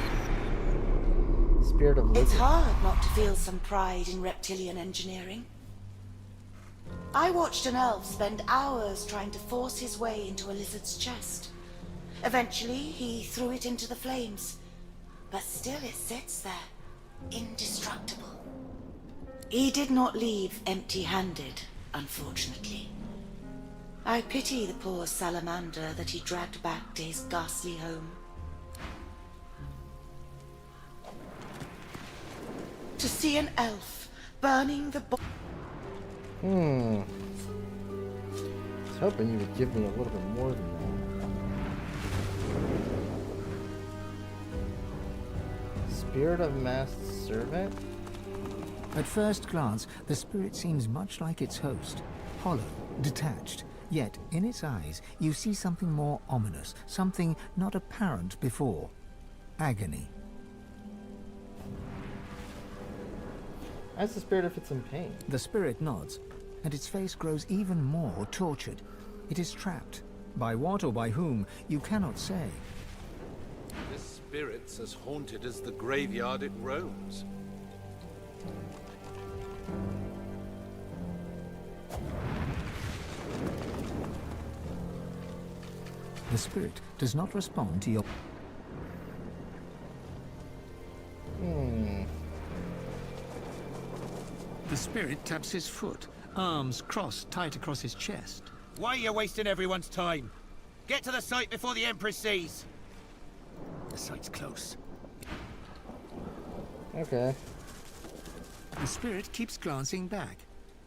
Spirit of lizard. It's hard not to feel some pride in reptilian engineering. I watched an elf spend hours trying to force his way into a lizard's chest. Eventually, he threw it into the flames. But still it sits there, indestructible. He did not leave empty-handed, unfortunately. I pity the poor salamander that he dragged back to his ghastly home. To see an elf burning the I was hoping you would give me a little bit more than that. Spirit of masked servant? At first glance, the spirit seems much like its host, hollow, detached. Yet, in its eyes, you see something more ominous, something not apparent before. Agony. As the spirit if it's in pain. The spirit nods, and its face grows even more tortured. It is trapped. By what or by whom, you cannot say. This spirit's as haunted as the graveyard it roams. The spirit does not respond to your... The spirit taps his foot, arms crossed tight across his chest. Why are you wasting everyone's time? Get to the site before the Empress sees. The site's close. Okay. The spirit keeps glancing back.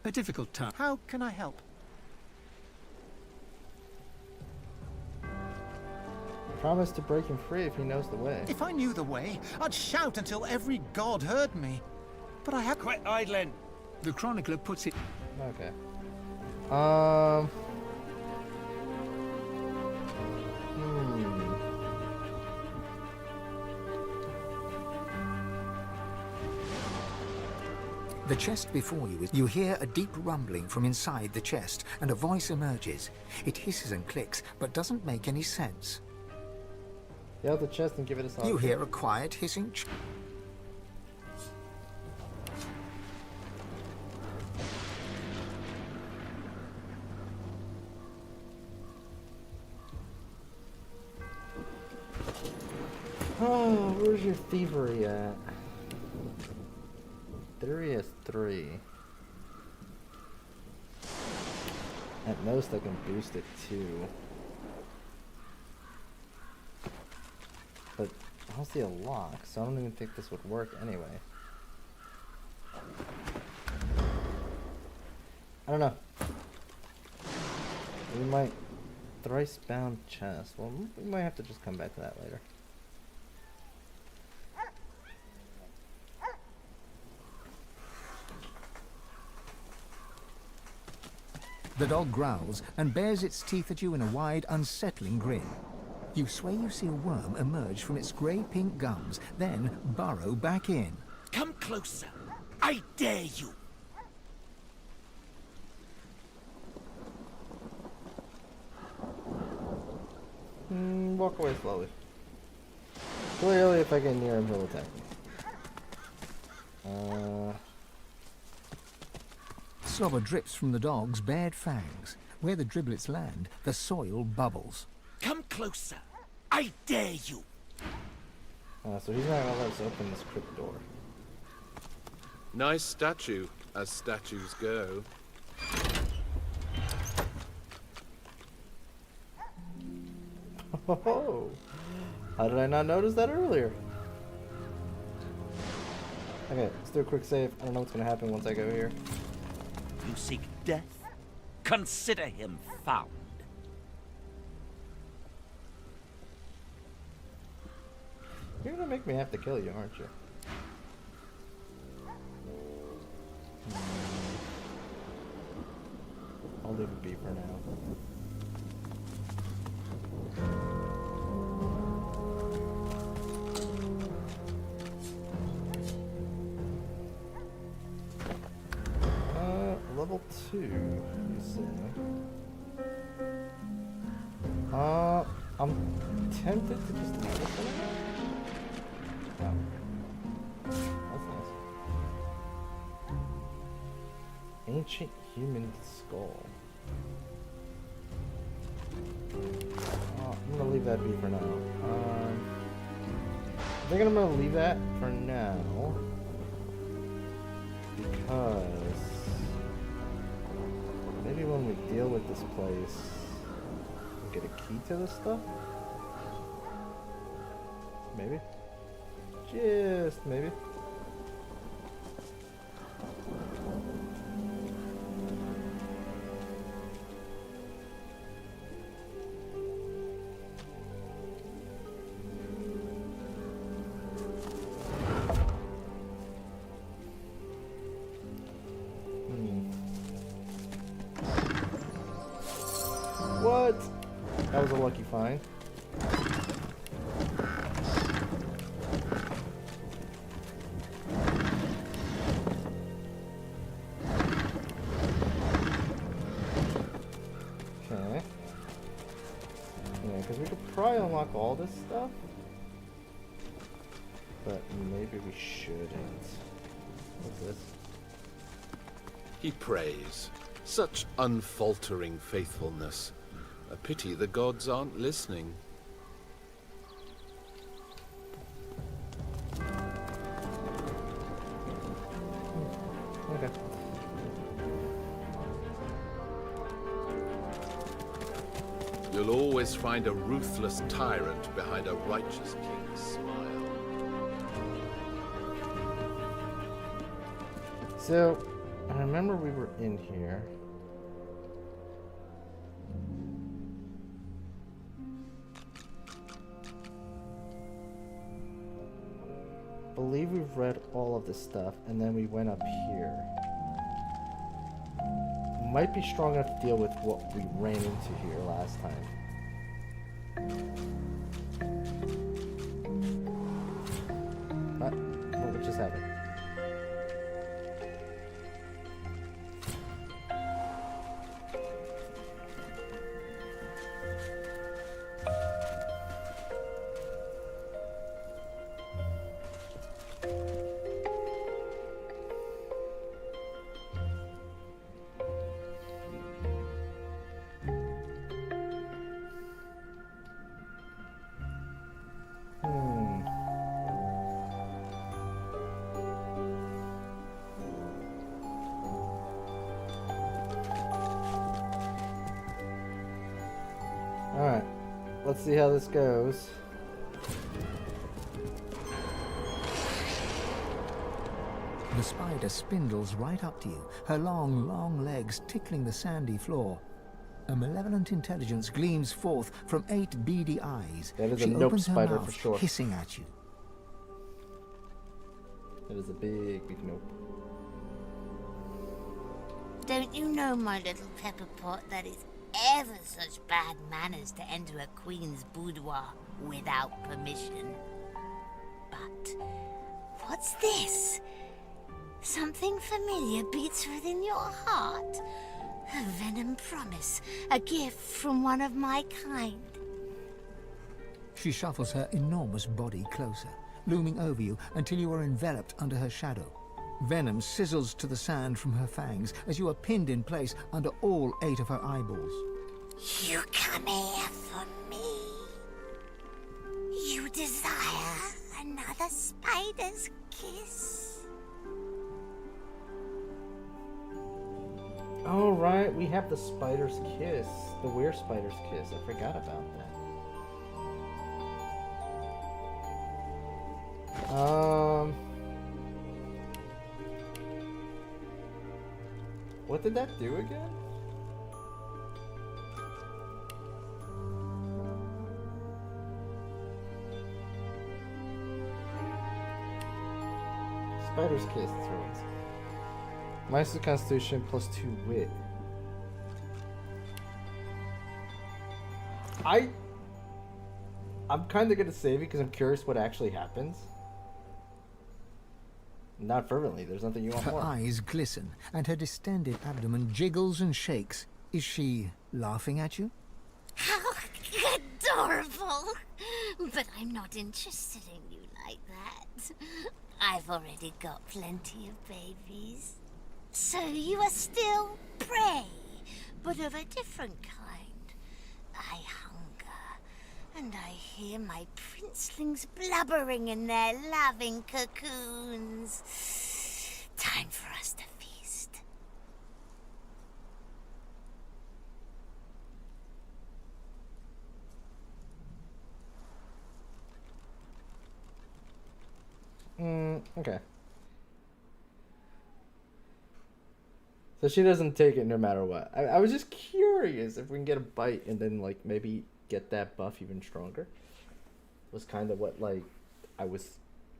A difficult task. How can I help? Promise to break him free if he knows the way. If I knew the way, I'd shout until every god heard me. But I have... Quit idling. The chronicler puts it... Okay. The chest before you, you hear a deep rumbling from inside the chest, and a voice emerges. It hisses and clicks, but doesn't make any sense. Get out the chest and give it a solid. You hear a quiet hissing Oh, where's your thievery at? Thievery is 3. At most I can boost it 2. But I don't see a lock, so I don't even think this would work anyway. I don't know. We might... Thrice bound chest. Well, we might have to just come back to that later. The dog growls and bares its teeth at you in a wide, unsettling grin. You swear you see a worm emerge from its grey-pink gums, then burrow back in. Come closer. I dare you. Walk away slowly. Clearly, if I get near him, he'll attack me. Slobber drips from the dog's bared fangs. Where the driblets land, the soil bubbles. Come closer. I dare you. So he's not gonna let us open this crypt door. Nice statue, as statues go. Oh, how did I not notice that earlier? Okay, let's do a quick save. I don't know what's gonna happen once I go here. You seek death? Consider him found. You're gonna make me have to kill you, aren't you? I'll leave it be for now. Level 2, you say? I'm tempted to just do this one. Oh. That's nice. Ancient human skull. I'm gonna leave that be for now. I think I'm gonna leave that for now because maybe when we deal with this place, we'll get a key to this stuff. Maybe. Just maybe. What? That was a lucky find. Okay. Yeah, because we could probably unlock all this stuff. But maybe we shouldn't. What's this? He prays. Such unfaltering faithfulness. A pity the gods aren't listening. Okay. You'll always find a ruthless tyrant behind a righteous king's smile. So, I remember we were in here. I believe we've read all of this stuff, and then we went up here. Might be strong enough to deal with what we ran into here last time. What just happened? Alright, let's see how this goes. The spider spindles right up to you, her long, long legs tickling the sandy floor. A malevolent intelligence gleams forth from 8 beady eyes. That is she a nope opens her spider mouth, for sure. hissing at you. That is a big, big nope. Don't you know, my little pepper pot, that it's ever such bad manners to enter a queen's boudoir without permission? But what's this? Something familiar beats within your heart. A venom promise, a gift from one of my kind. She shuffles her enormous body closer, looming over you until you are enveloped under her shadow. Venom sizzles to the sand from her fangs as you are pinned in place under all 8 of her eyeballs. You come here for me. You desire another spider's kiss. Oh, right, we have the spider's kiss. The weird spider's kiss. I forgot about that. What did that do again? Spider's kiss throws. Minus the Constitution plus 2 wit. I'm kind of gonna save it because I'm curious what actually happens. Not fervently. There's nothing you want Her more. eyes glisten, and her distended abdomen jiggles and shakes. Is she laughing at you? How adorable! But I'm not interested in you like that. I've already got plenty of babies. So you are still prey, but of a different kind. I hunger, and I hear my princelings blubbering in their loving cocoons. Time for us to feast. Okay. So she doesn't take it no matter what. I was just curious if we can get a bite and then like maybe get that buff even stronger. Was kind of what like I was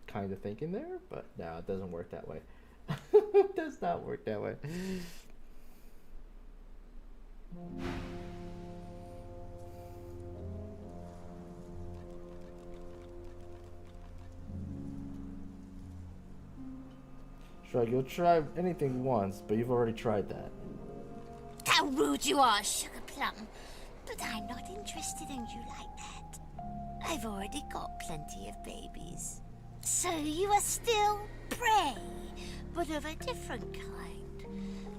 kind of thinking there, but no, it doesn't work that way. It does not work that way. Shrug, you'll try anything once, but you've already tried that. How rude you are, Sugar Plum. But I'm not interested in you like that. I've already got plenty of babies. So you are still prey, but of a different kind.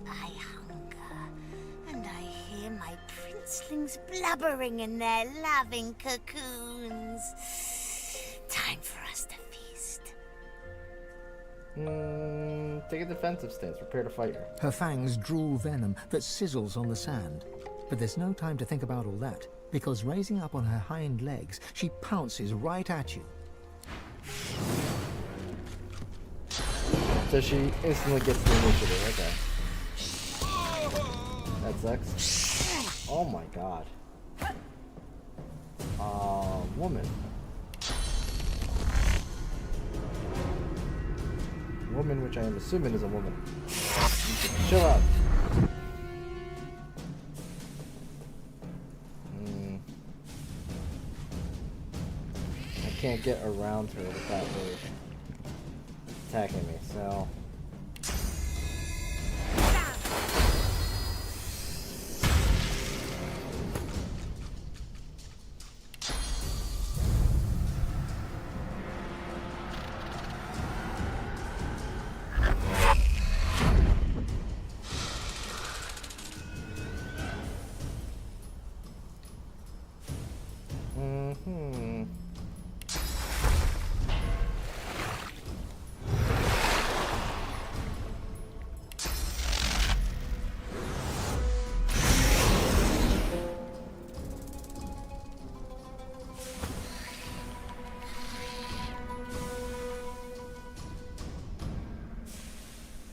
I hunger, and I hear my princelings blubbering in their loving cocoons. Time for us to feast. Take a defensive stance. Prepare to fight her. Her fangs drool venom that sizzles on the sand. But there's no time to think about all that, because raising up on her hind legs, she pounces right at you. So she instantly gets the initiative. Okay. That sucks. Oh my god. Woman. Woman, which I am assuming is a woman. Chill out. I can't get around her without her attacking me, so...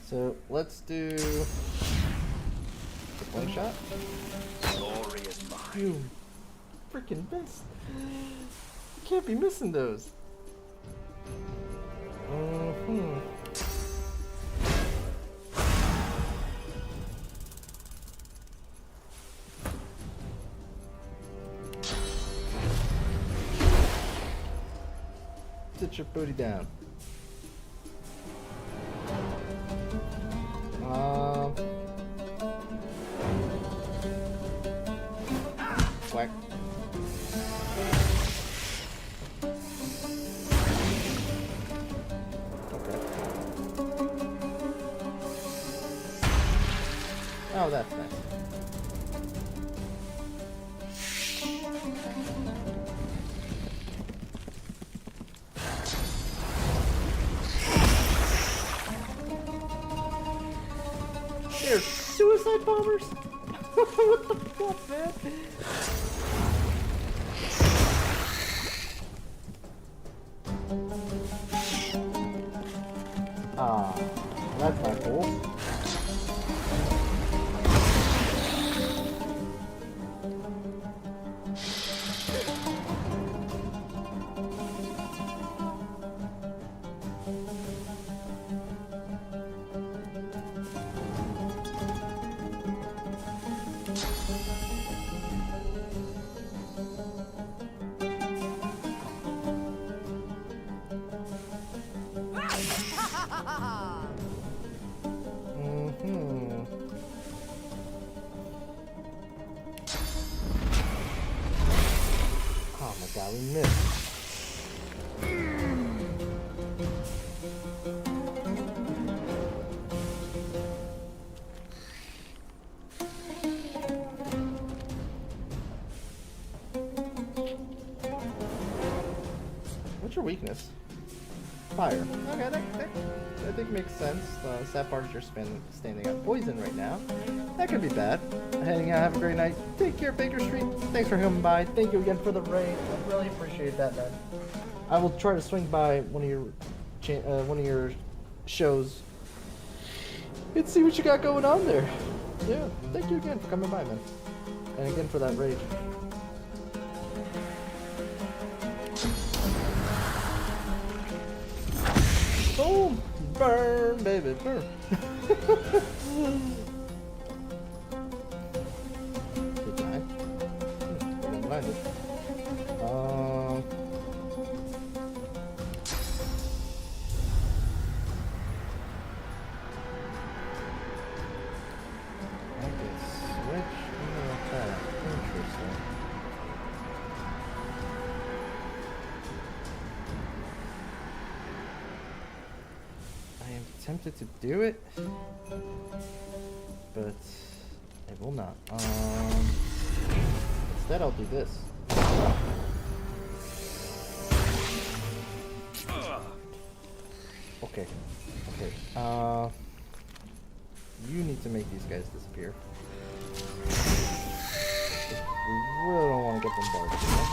So let's do the flank shot. Glory is mine. You freaking missed. You can't be missing those. Get your booty down. Whack. Okay. Oh, that's nice. They're suicide bombers? What the fuck, man? Ah, that's not cool. Oh my god, we missed. What's your weakness? Fire. Okay, that I think makes sense. The sad part is you're standing on poison right now. That could be bad. Heading out, have a great night. Take care, Baker Street. Thanks for coming by. Thank you again for the raid. I really appreciate that, man. I will try to swing by one of your shows and see what you got going on there. Yeah, thank you again for coming by, man. And again for that raid. Boom! Burn, baby, burn. Good guy. We're blinded. I can switch like that. Interesting. I am tempted to do it, but I will not. Instead I'll do this. Okay. Okay. You need to make these guys disappear. We really don't want to get bombarded, you know?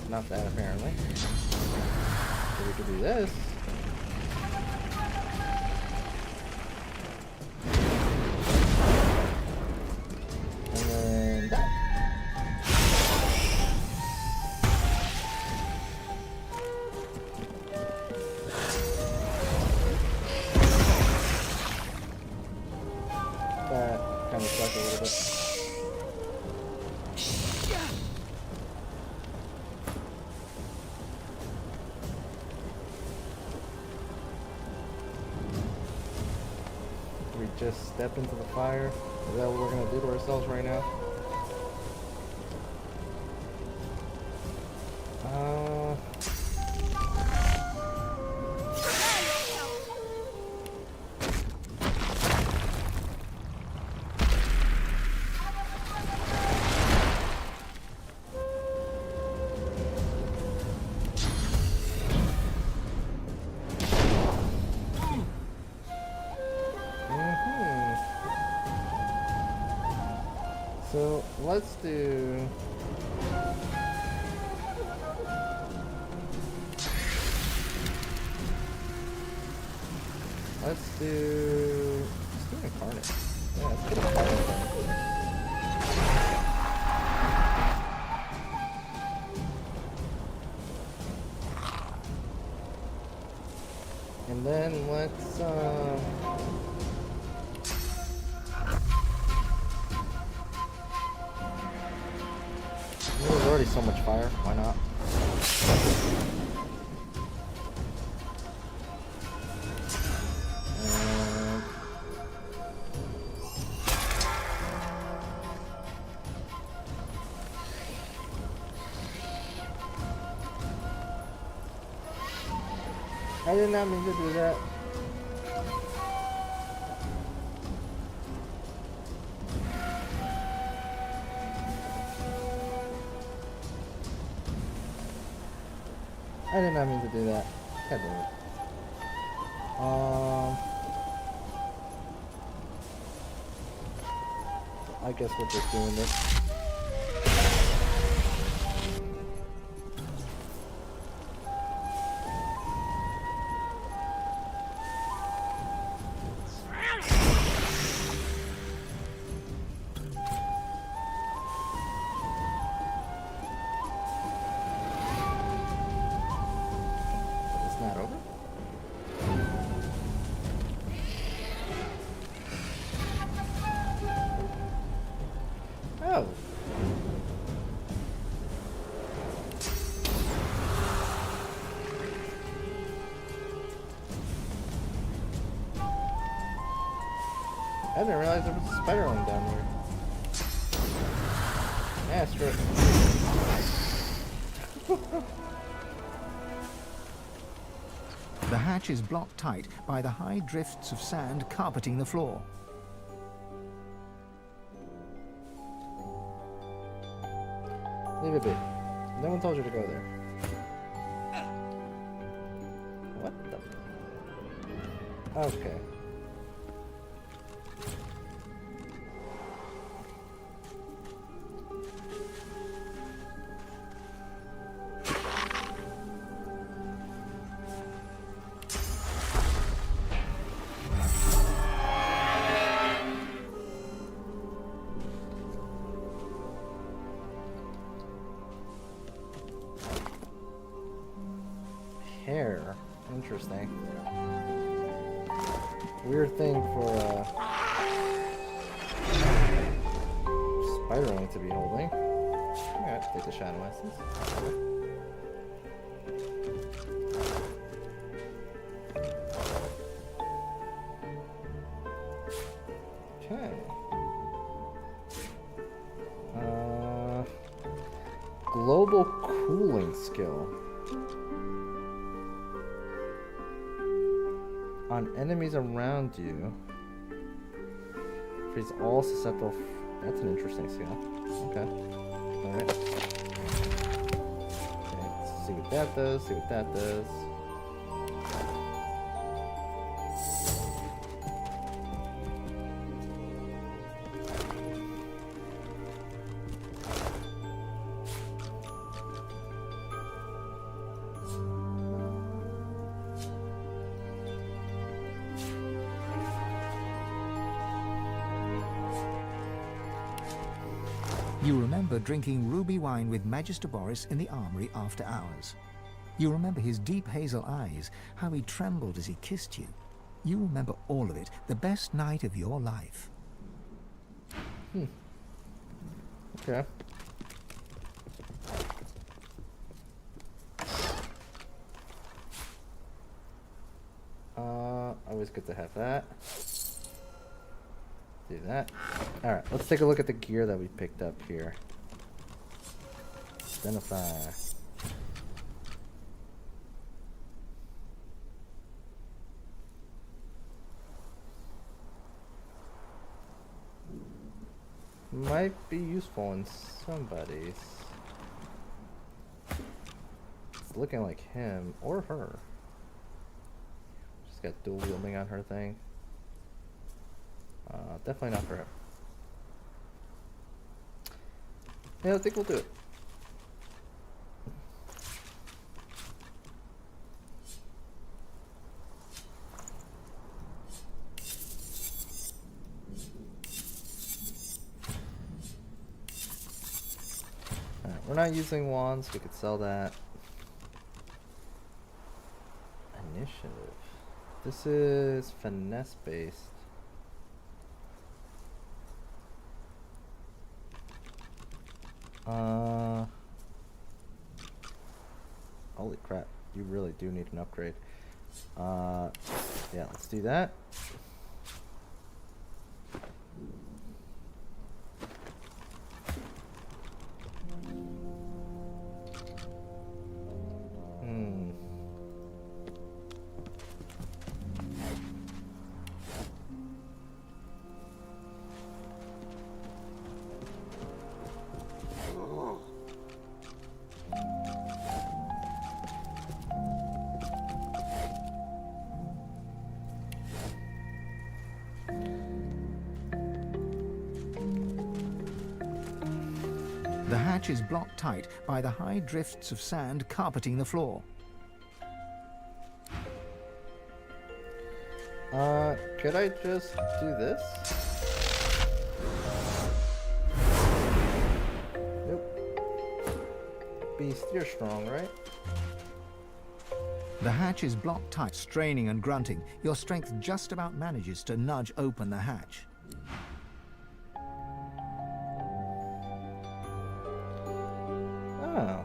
Not that, apparently. So we could do this. And then that. That kind of sucked a little bit. Just step into the fire. Is that what we're gonna do to ourselves right now? So let's do. Let's do Incarnate. Yeah, let's get Incarnate. And then let's there's already so much fire, why not? I did not mean to do that. I did not mean to do that. God damn it. I guess we're just doing this. Oh. I didn't realize there was a spider on down here. Yeah, screw it. The hatch is blocked tight by the high drifts of sand carpeting the floor. Leave it be. No one told you to go there. What the? Okay. Hair. Interesting. Weird thing for spider ring to be holding. Alright, take the shadow essence. Okay. Global cooling skill. On enemies around you, freeze all susceptible. That's an interesting skill. Okay. Alright. Okay, let's see what that does, see what that does. You remember drinking ruby wine with Magister Boris in the armory after hours. You remember his deep hazel eyes, how he trembled as he kissed you. You remember all of it, the best night of your life. Okay. Always good to have that. Do that. Alright, let's take a look at the gear that we picked up here. Identify. Might be useful in somebody's. It's looking like him or her. She's got dual wielding on her thing. Definitely not for him. Yeah, I think we'll do it. We're not using wands. We could sell that. Initiative. This is finesse based. Holy crap. You really do need an upgrade. Yeah, let's do that. The hatch is blocked tight by the high drifts of sand carpeting the floor. Could I just do this? Nope. Beast, you're strong, right? The hatch is blocked tight, straining and grunting. Your strength just about manages to nudge open the hatch. Oh.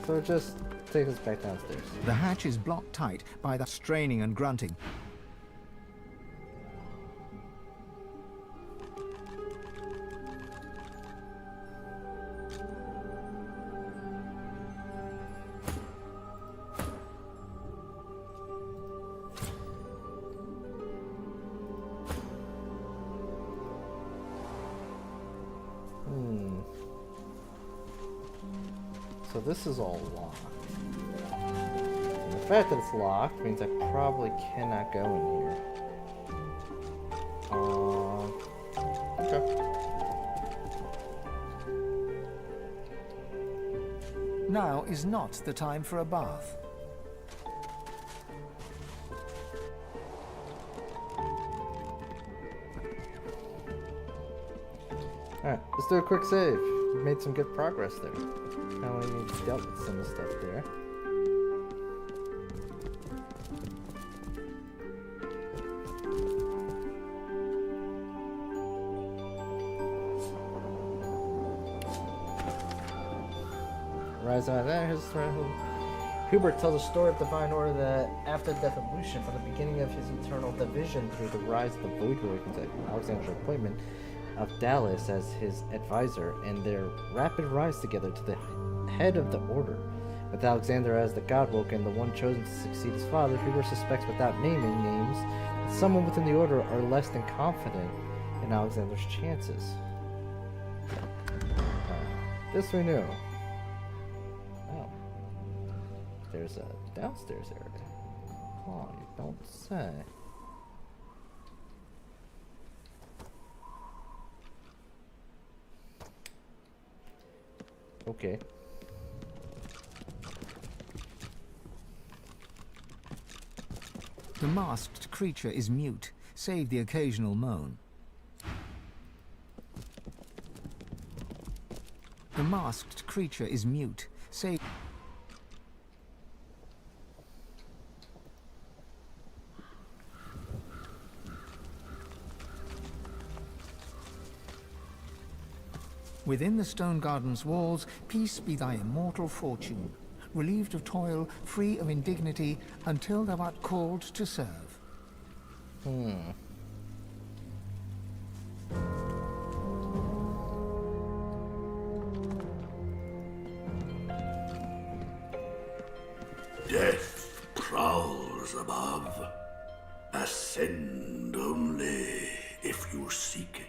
So just take us back downstairs. The hatch is blocked tight by the straining and grunting. So this is all locked. And the fact that it's locked means I probably cannot go in here. Okay. Now is not the time for a bath. Alright, let's do a quick save. We made some good progress there. Now we dealt with some of the stuff there. Rise out of there. Hubert tells a story of divine order that after death evolution, from the beginning of his eternal division through the rise of the Void Warriors and Alexander's appointment of Dallas as his advisor, and their rapid rise together to the head of the order. With Alexander as the Godwoke and the one chosen to succeed his father, Hubert suspects without naming names that someone within the order are less than confident in Alexander's chances. This we knew. Oh. There's a downstairs area. Oh, you don't say. Okay. The masked creature is mute, save the occasional moan. The masked creature is mute, save... Within the stone garden's walls, peace be thy immortal fortune, relieved of toil, free of indignity, until thou art called to serve. Death prowls above. Ascend only if you seek it.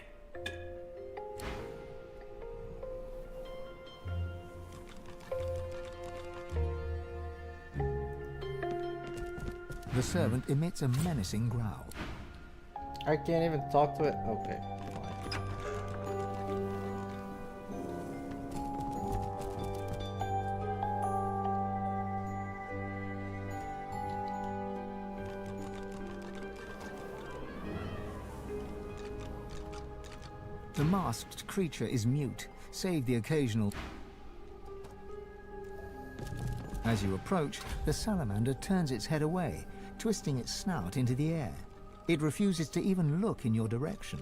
The servant emits a menacing growl. I can't even talk to it? Okay. The masked creature is mute, save the occasional... As you approach, the salamander turns its head away, twisting its snout into the air. It refuses to even look in your direction.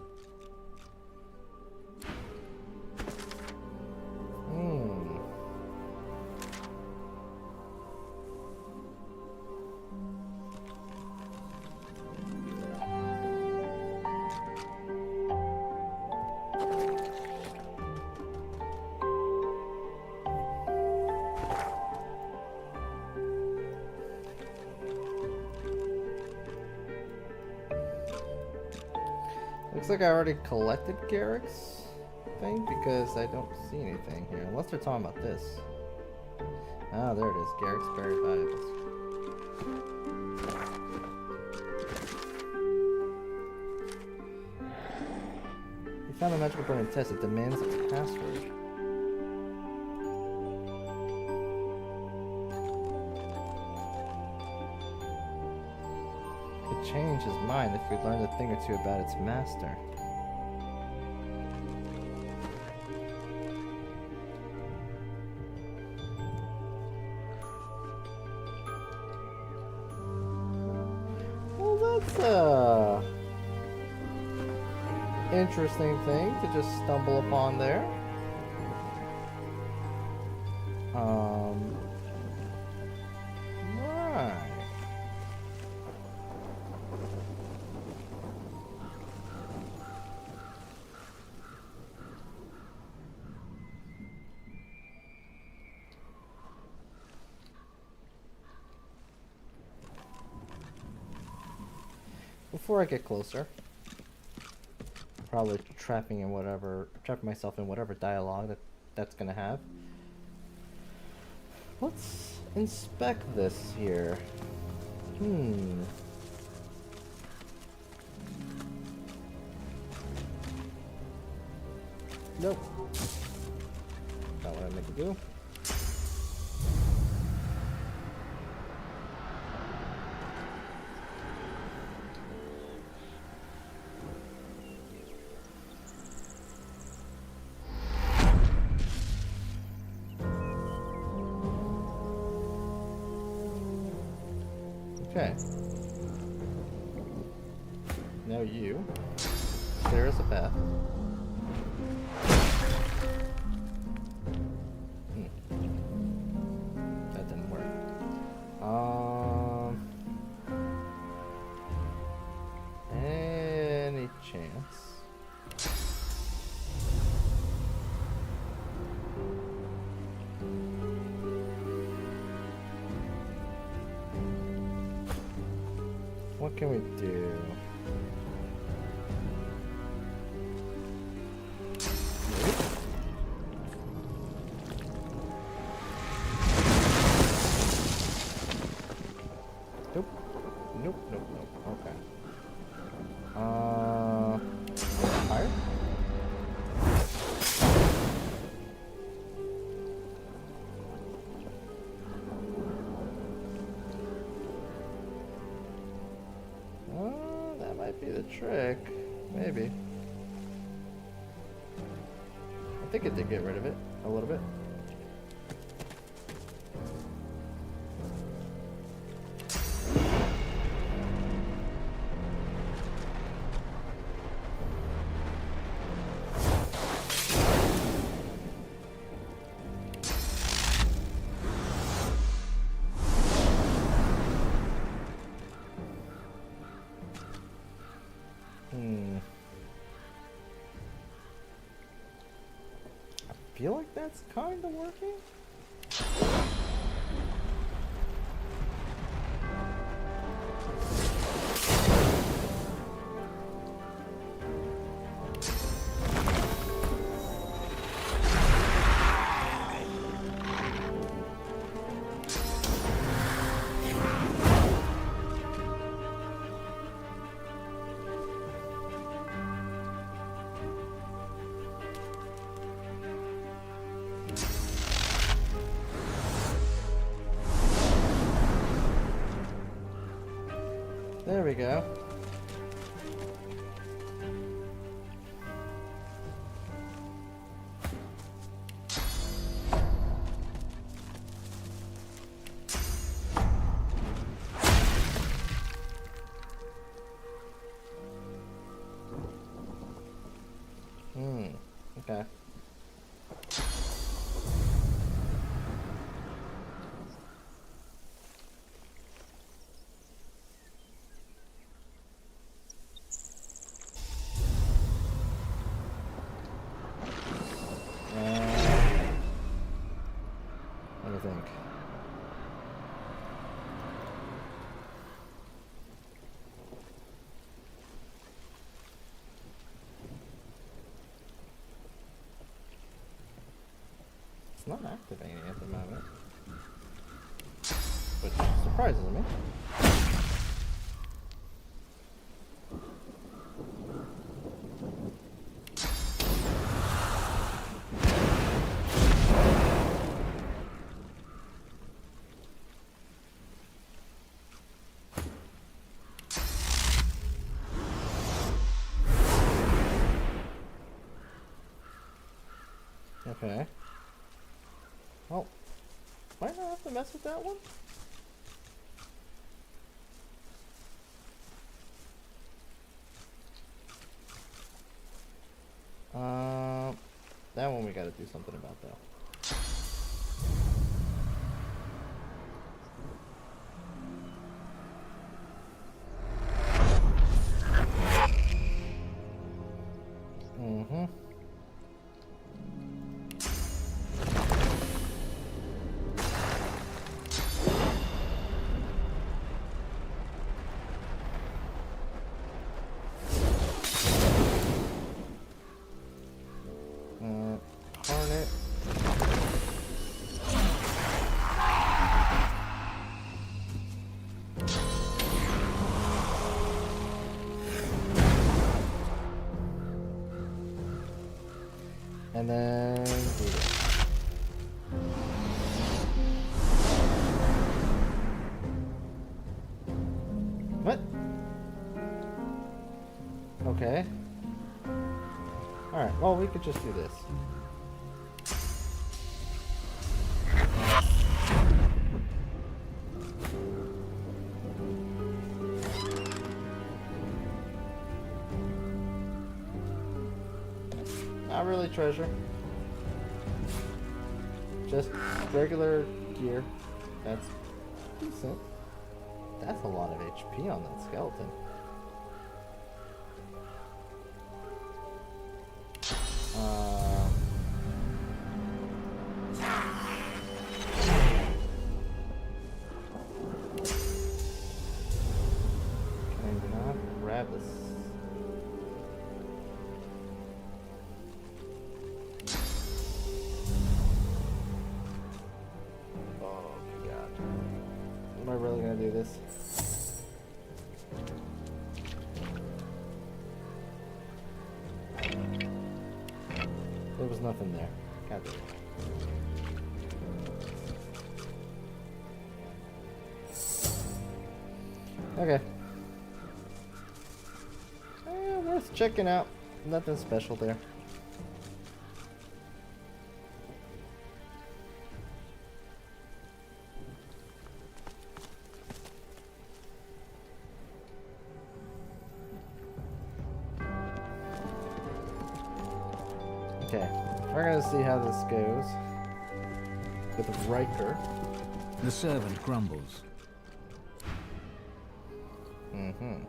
Looks like I already collected Garrick's thing because I don't see anything here. Unless they're talking about this. Ah, there it is. Garrick's buried valuables. You found a magical burning test. It demands a password. Change his mind if we learned a thing or two about its master. Well, that's a interesting thing to just stumble upon there. Right. Before I get closer, probably trapping myself in whatever dialogue that's gonna have. Let's inspect this here. Nope. Not what I meant to do. Okay. Now you. There is a path. That didn't work. Any chance? What can we do? Nope. Nope, nope, nope. Okay. Higher? That might be the trick. Maybe. I think it did get rid of it a little bit. I feel like that's kind of working. There we go. think. It's not activating at the moment, which surprises me. Okay. Well, might not have to mess with that one. That one we gotta do something about though. Mm-hmm. Hornet. And then do this. What? Okay. Alright, well, we could just do this. Not really treasure. Just regular gear. That's decent. That's a lot of HP on that skeleton. Can I not grab this? Oh god. Am I really gonna do this? There was nothing there. God damn it. Okay. Worth checking out. Nothing special there. Okay, we're gonna see how this goes with Riker. The servant grumbles. Mm-hmm.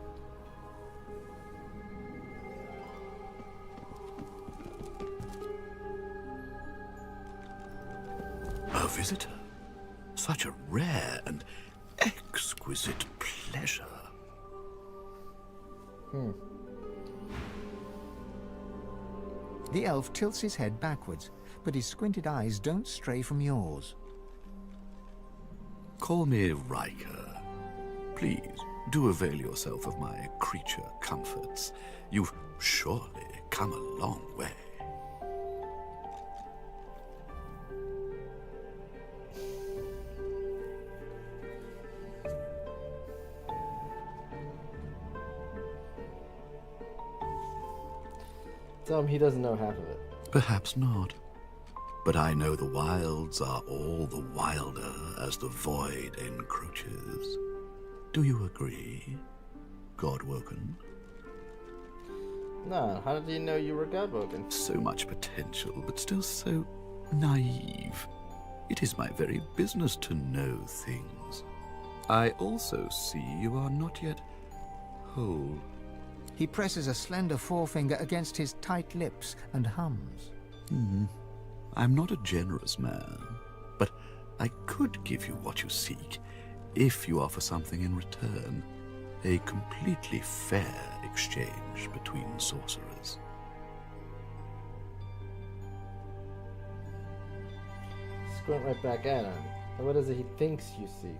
A visitor? Such a rare and exquisite pleasure. The elf tilts his head backwards, but his squinted eyes don't stray from yours. Call me Riker. Please, do avail yourself of my creature comforts. You've surely come a long way. Tell him he doesn't know half of it. Perhaps not. But I know the wilds are all the wilder as the void encroaches. Do you agree, Godwoken? No, how did you know you were Godwoken? So much potential, but still so naive. It is my very business to know things. I also see you are not yet whole. He presses a slender forefinger against his tight lips and hums. I'm not a generous man, but I could give you what you seek, if you offer something in return. A completely fair exchange between sorcerers. Squint right back at him. What is it he thinks you seek?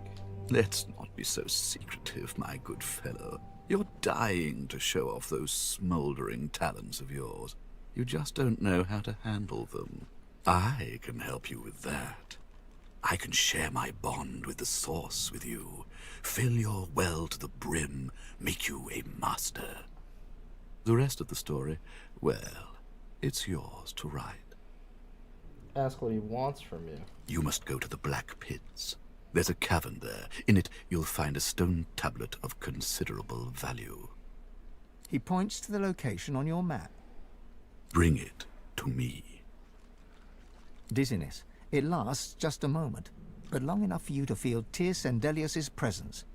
Let's not be so secretive, my good fellow. You're dying to show off those smoldering talents of yours. You just don't know how to handle them. I can help you with that. I can share my bond with the Source with you, fill your well to the brim, make you a master. The rest of the story, well, it's yours to write. Ask what he wants from you. You must go to the Black Pits. There's a cavern there. In it, you'll find a stone tablet of considerable value. He points to the location on your map. Bring it to me. Dizziness. It lasts just a moment, but long enough for you to feel Tyr Sendelius's presence.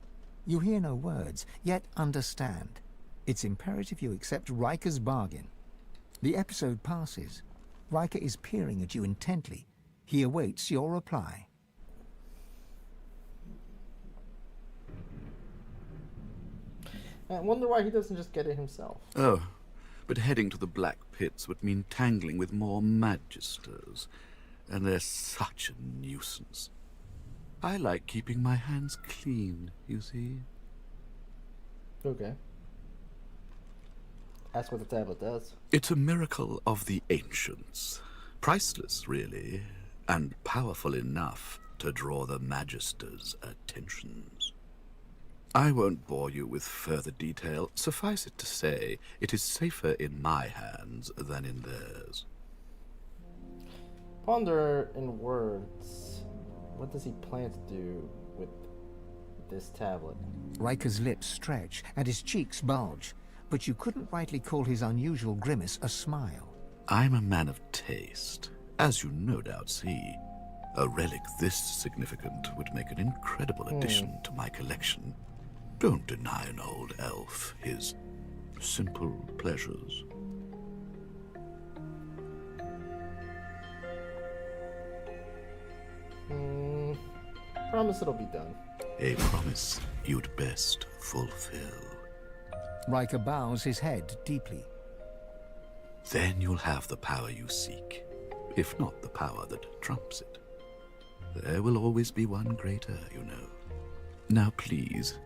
You hear no words, yet understand. It's imperative you accept Riker's bargain. The episode passes. Riker is peering at you intently. He awaits your reply. I wonder why he doesn't just get it himself. Oh, but heading to the Black Pits would mean tangling with more magisters, and they're such a nuisance. I like keeping my hands clean, you see. Okay. Ask what the tablet does. It's a miracle of the ancients. Priceless, really, and powerful enough to draw the magisters' attentions. I won't bore you with further detail. Suffice it to say, it is safer in my hands than in theirs. Ponder in words. What does he plan to do with this tablet? Riker's lips stretch and his cheeks bulge, but you couldn't rightly call his unusual grimace a smile. I'm a man of taste, as you no doubt see. A relic this significant would make an incredible addition to my collection. Don't deny an old elf his simple pleasures. Promise it'll be done. A promise you'd best fulfill. Riker bows his head deeply. Then you'll have the power you seek, if not the power that trumps it. There will always be one greater, you know. Now please,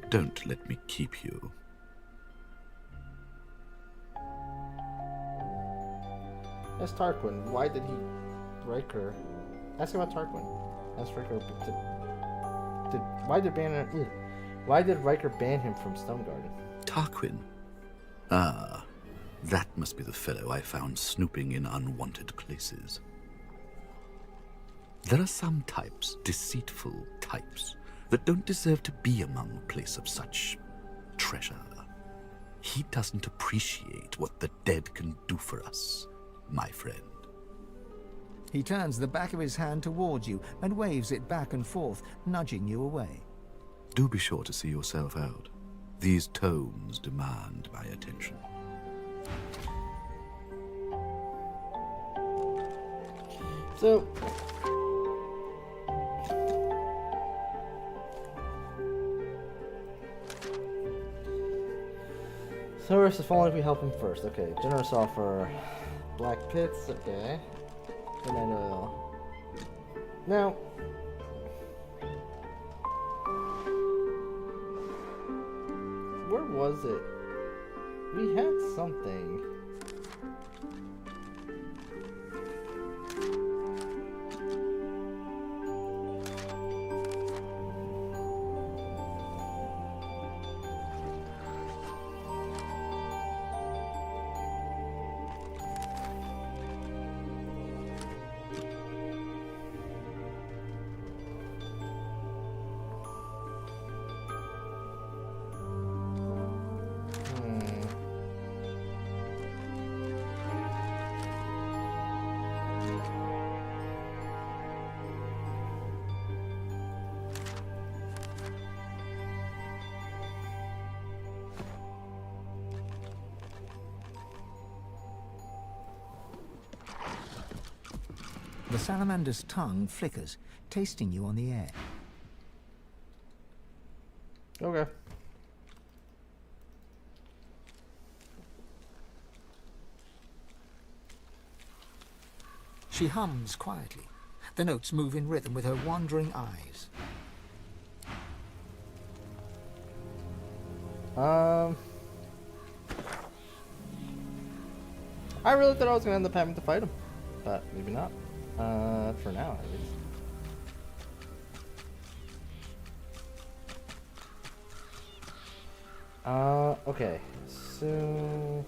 don't let me keep you. Ask Tarquin. Why did he... Riker... Ask about Tarquin. Ask Riker... Why did Riker ban him from Stone Garden? Tarquin? Ah, that must be the fellow I found snooping in unwanted places. There are some types, deceitful types, that don't deserve to be among a place of such treasure. He doesn't appreciate what the dead can do for us, my friend. He turns the back of his hand towards you and waves it back and forth, nudging you away. Do be sure to see yourself out. These tomes demand my attention. So... Source is falling if we help him first. Okay, generous offer. Black Pits, okay. Midnight Oil. Now... Where was it? We had something. The salamander's tongue flickers, tasting you on the air. Okay. She hums quietly. The notes move in rhythm with her wandering eyes. I really thought I was gonna end up having to fight him, but maybe not. For now, at least. Okay, so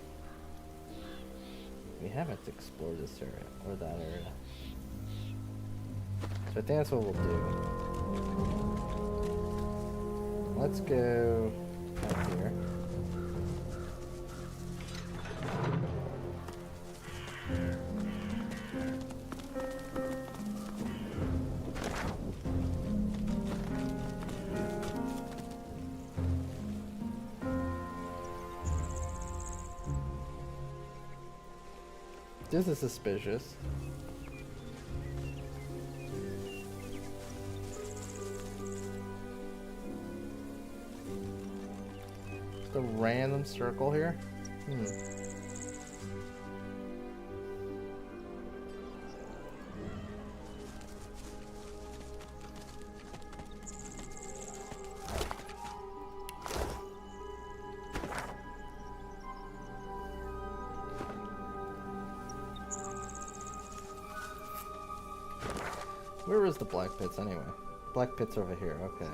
we haven't explored this area or that area, so I think that's what we'll do. Let's go out here. This is suspicious. The random circle here? Where is the black pits anyway? Black pits over here, okay.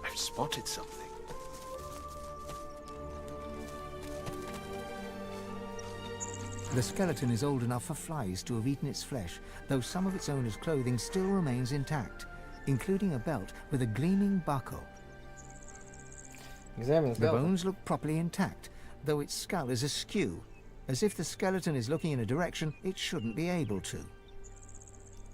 I've spotted something. The skeleton is old enough for flies to have eaten its flesh, though some of its owner's clothing still remains intact, including a belt with a gleaming buckle. Examine the skeleton. The bones look properly intact, though its skull is askew, as if the skeleton is looking in a direction it shouldn't be able to.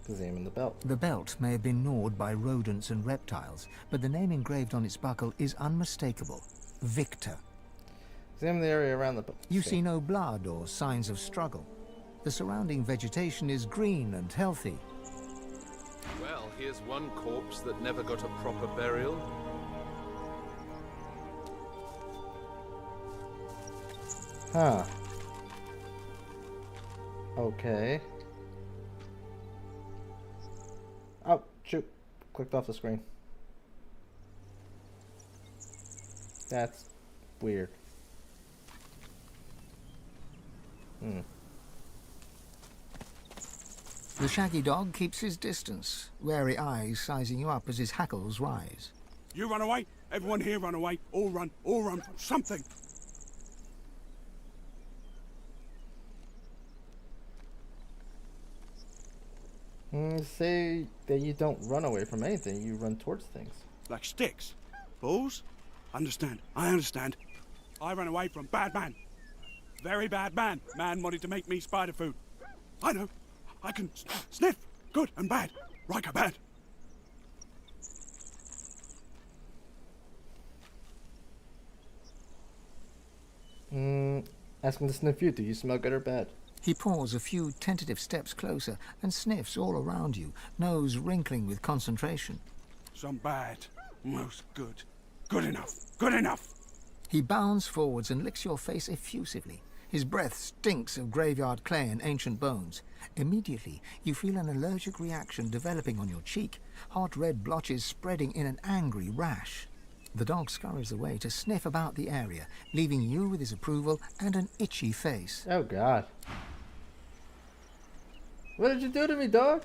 Examine the belt. The belt may have been gnawed by rodents and reptiles, but the name engraved on its buckle is unmistakable. Victor. Examine the area around the belt. You see no blood or signs of struggle. The surrounding vegetation is green and healthy. Well, here's one corpse that never got a proper burial. Huh. Okay. Oh, shoot. Clicked off the screen. That's weird. The shaggy dog keeps his distance, wary eyes sizing you up as his hackles rise. You run away, everyone here run away, all run from something. Say that you don't run away from anything, you run towards things. Like sticks, balls? Understand, I understand. I ran away from bad man. Very bad man. Man wanted to make me spider food. I know. I can sniff good and bad. Riker bad. Ask him to sniff you. Do you smell good or bad? He paws a few tentative steps closer and sniffs all around you, nose wrinkling with concentration. Some bad. Most good. Good enough. Good enough. He bounds forwards and licks your face effusively. His breath stinks of graveyard clay and ancient bones. Immediately, you feel an allergic reaction developing on your cheek, hot red blotches spreading in an angry rash. The dog scurries away to sniff about the area, leaving you with his approval and an itchy face. Oh, God. What did you do to me, dog?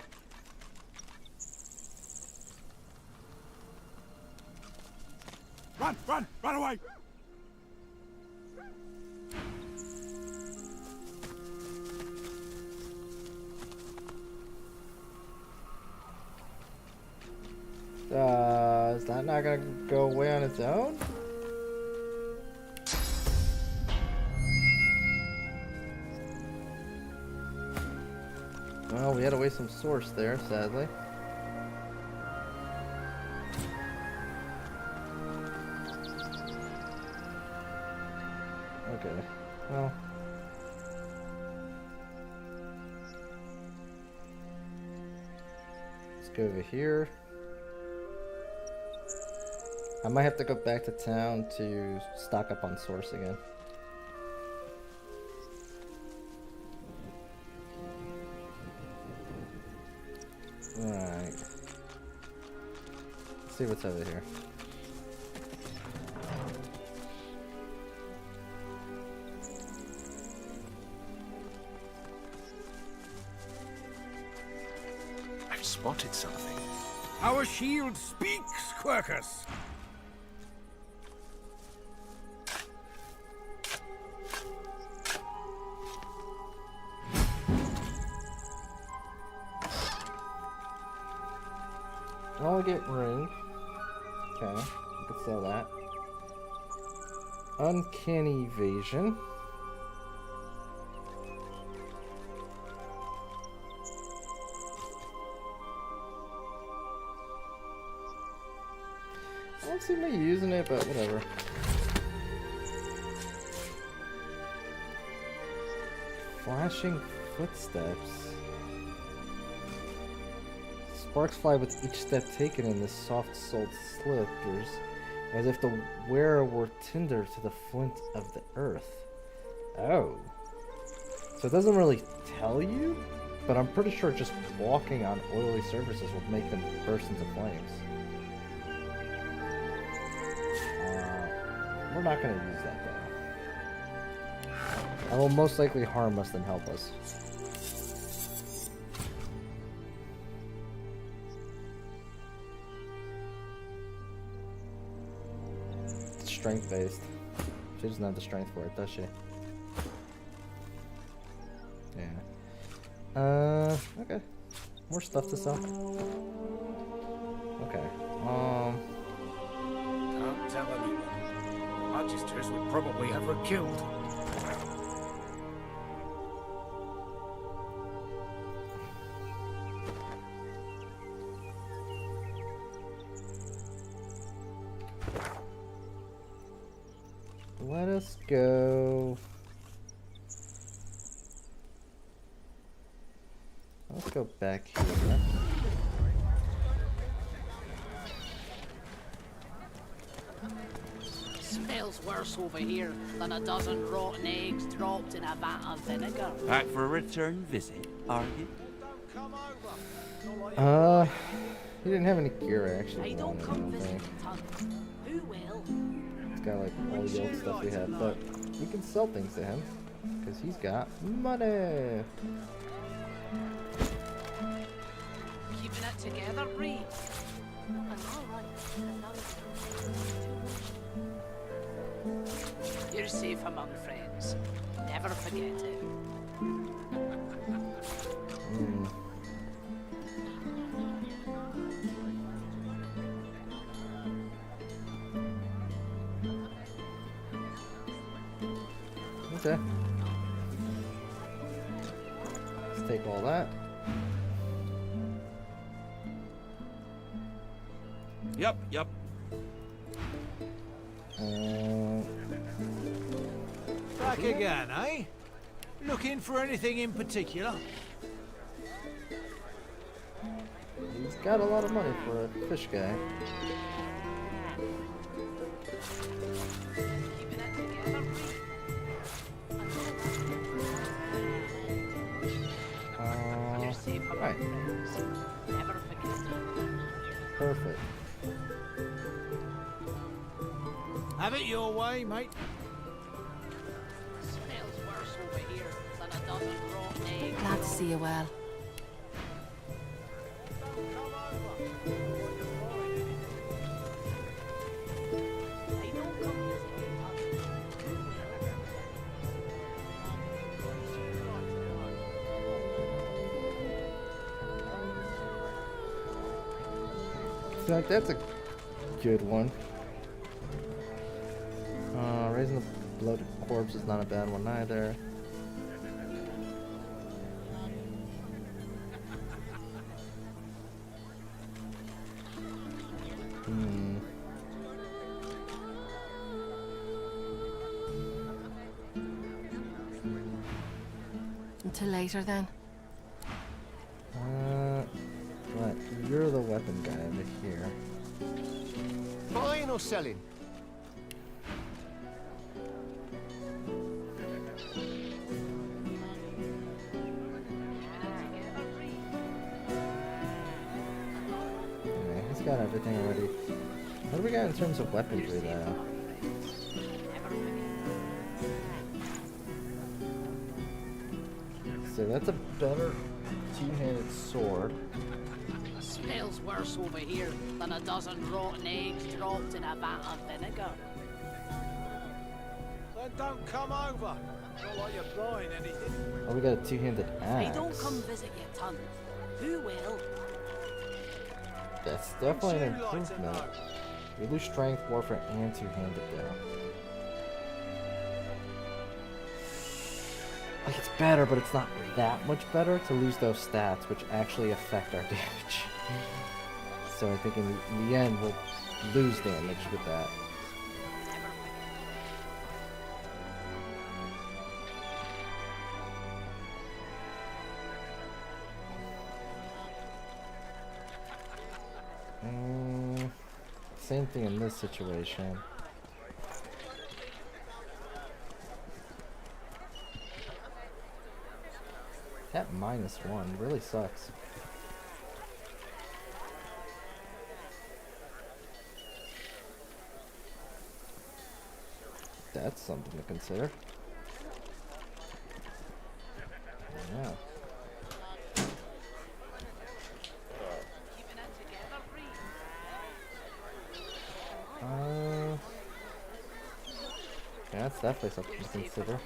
Run away! Is that not gonna go away on its own? Well, we had to waste some source there, sadly. Okay, well. Let's go over here. I might have to go back to town to stock up on source again. Alright. Let's see what's over here. I've spotted something. Our shield speaks, Quercus. I'll get ring. Okay, I can sell that. Uncanny evasion. I don't see me using it, but whatever. Flashing footsteps. Sparks fly with each step taken in the soft-soled slippers, as if the wearer were tinder to the flint of the earth. Oh. So it doesn't really tell you, but I'm pretty sure just walking on oily surfaces would make them burst into flames. We're not going to use that though. That will most likely harm us than help us. Strength based. She doesn't have the strength for it, does she? Yeah. Okay. More stuff to sell. Okay. Can't tell anyone. Magisters would probably have her killed. Let us go. Let's go back here. Smells worse over here than a dozen rotten eggs dropped in a vat of vinegar. Back for a return visit, are you? He didn't have any gear actually. I don't come visit tons. Who will? He's got like all the old stuff we have, but we can sell things to him because he's got money. Keeping it together, Bree. I'm all right. You're safe among friends. Never forget it. Okay. Let's take all that. Yep. Back again, eh? Looking for anything in particular? He's got a lot of money for a fish guy. Right. Never forget it. Perfect. Have it your way, mate. Smells worse over here than a dozen rotten eggs. Glad to see you well. feel like that's a good one. Raising the bloated corpse is not a bad one either. Until later, then. Right, you're the weapon guy over here. Buying or selling? Yeah, he's got everything already. What do we got in terms of weaponry, though? So that's a better two-handed sword. Smells worse over here than a dozen rotten eggs dropped in a vat of vinegar. Then don't come over. Not like you're buying anything. Oh, we got a two-handed If they axe. don't come visit your ton, who will? That's definitely an Would you like to improvement. know? We lose strength, warfare, and two-handed though. Like, it's better, but it's not that much better to lose those stats, which actually affect our damage. So I think in the end, we'll lose damage with that. Same thing in this situation. That -1 really sucks. That's something to consider. Yeah. Yeah, that's definitely something to consider.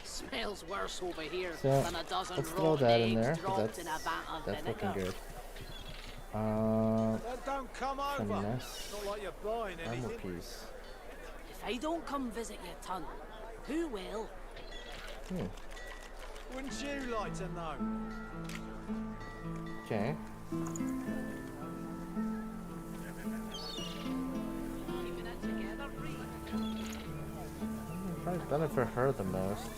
Smells worse over here So than a dozen let's throw rotten that in eggs there, 'cause dropped in a vat of that's vinegar. looking good. Then don't come over. Finesse. Not like you're buying Armor anything. piece. If they don't come visit your ton, who will? Wouldn't you like to know? Okay. Probably benefit her the most.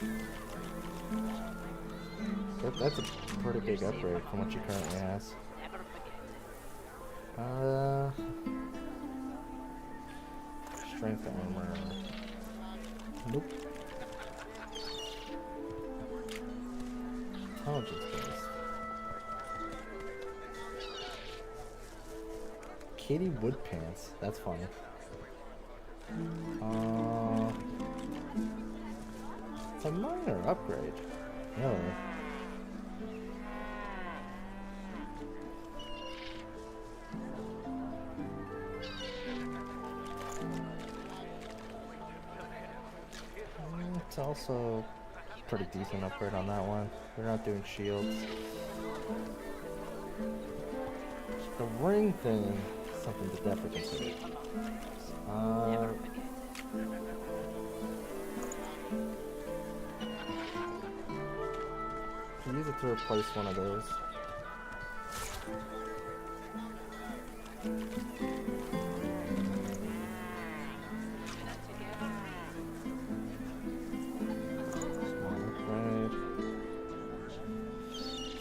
That's a pretty big upgrade from what she currently has. Strength armor. Nope. Intelligence based. Katie Wood pants. That's funny. It's a minor upgrade. Really. It's also a pretty decent upgrade on that one. They're not doing shields. The ring thing is something to definitely consider. Can use it to replace one of those.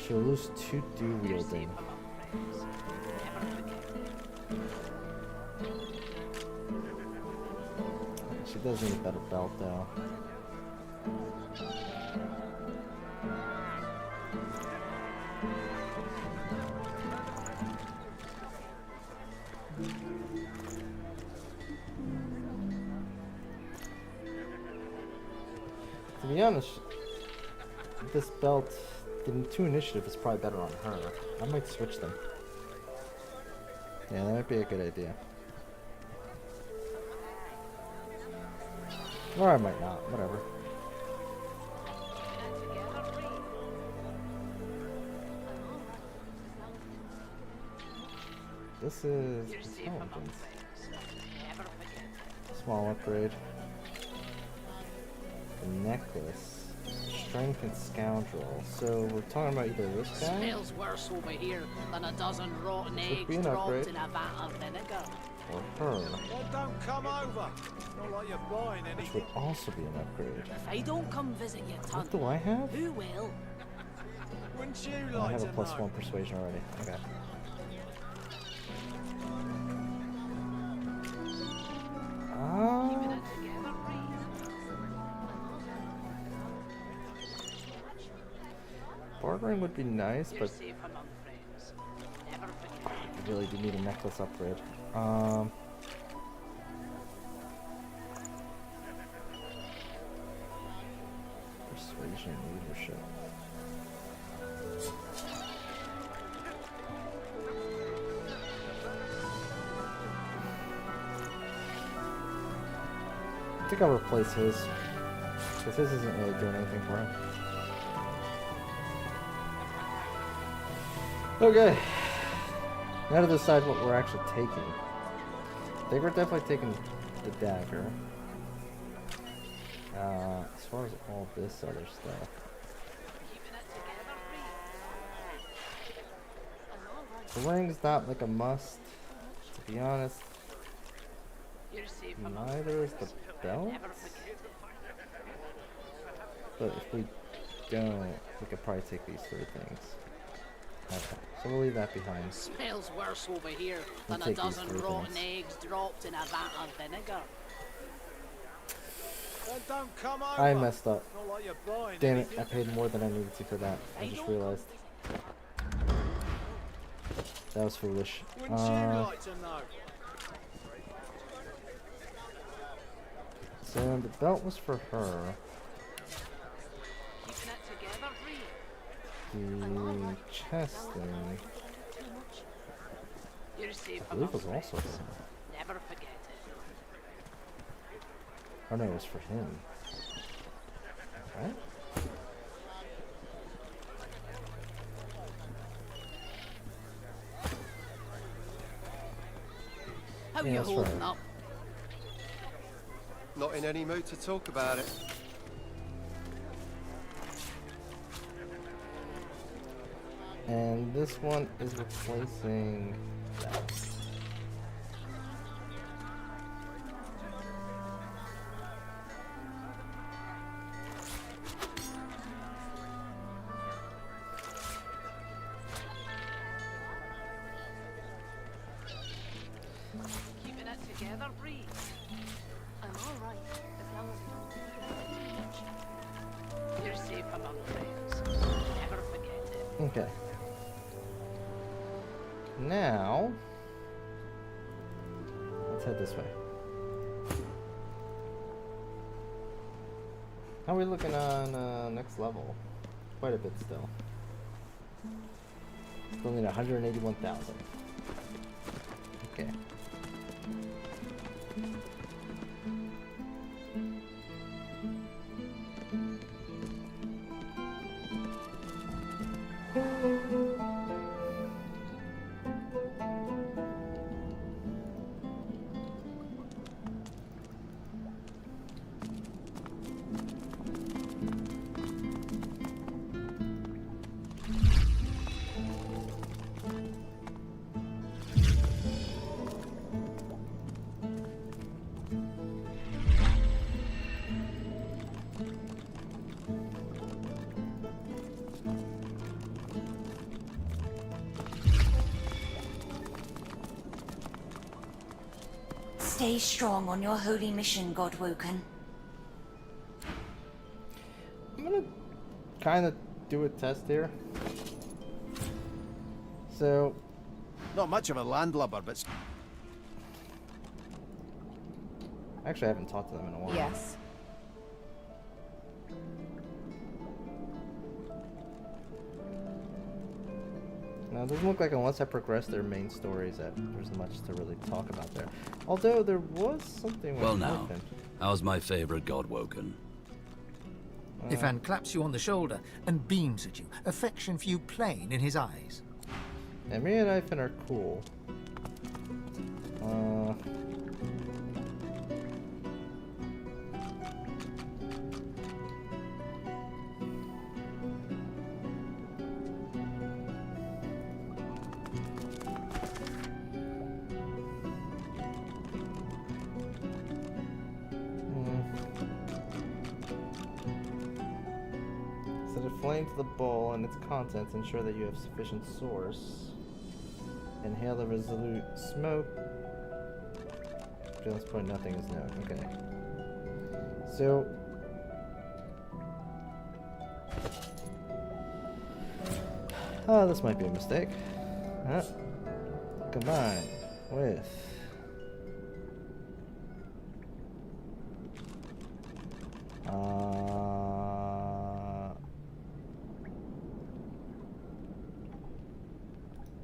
She'll lose 2 dual wielding. She does need a better belt though. To be honest, this belt, the 2 initiative is probably better on her. I might switch them. Yeah, that might be a good idea. Or I might not, whatever. This is intelligence. Small upgrade. The necklace. Strength and scoundrel. So we're talking about either this guy. Smells worse over here than a dozen rotten Could eggs be an dropped upgrade. in a vat of vinegar. Or her. Well, don't come over. Not like you're buying Which anything. would also be an upgrade. If I don't come visit you, ton, What do I have? who will? Wouldn't you I like have a to plus know? 1 persuasion already. Okay. Bartering would be nice, but I really do need a necklace upgrade. Persuasion, leadership. I think I'll replace his, because his isn't really doing anything for him. Okay, now to decide what we're actually taking. I think we're definitely taking the dagger. As far as all this other stuff. The ring's not like a must, to be honest. Neither is the belt. But if we don't, we could probably take these 3 things. Okay, so we'll leave that behind. Smells worse over here We'll than a take these dozen 3 rotten things. eggs dropped in a vat of vinegar. Well, don't come over. I messed up. Not like you're buying Damn it, anything. I paid more than I needed to for that. I just realized. That was foolish. Wouldn't you like to know? So the belt was for her. The chest thing, You're safe I believe, among was also friends. for him. Never forget it. Oh no, it was for him. Right? How Yeah, you that's holding right. up? Not in any mood to talk about it. And this one is replacing that. Keeping it together, Bree. I'm all right, as long as you don't think about it. You're safe among friends. Never forget it. Okay. Now, let's head this way. How are we looking on next level? Quite a bit still. Still need 181,000. Okay. Stay strong on your holy mission, Godwoken. I'm gonna kind of do a test here. So, Not much of a landlubber, but actually, I haven't talked to them in a while. Yes. Now, it doesn't look like unless I progress their main stories that there's much to really talk about there. Although there was something. Well now, how's my favorite god woken? Ifan claps you on the shoulder and beams at you, affection for you plain in his eyes. And me and Ifan are cool. Set a flame to the bowl and its contents. Ensure that you have sufficient source. Inhale the resolute smoke. To this point, nothing is known. Okay. So. Oh, this might be a mistake. Combine with.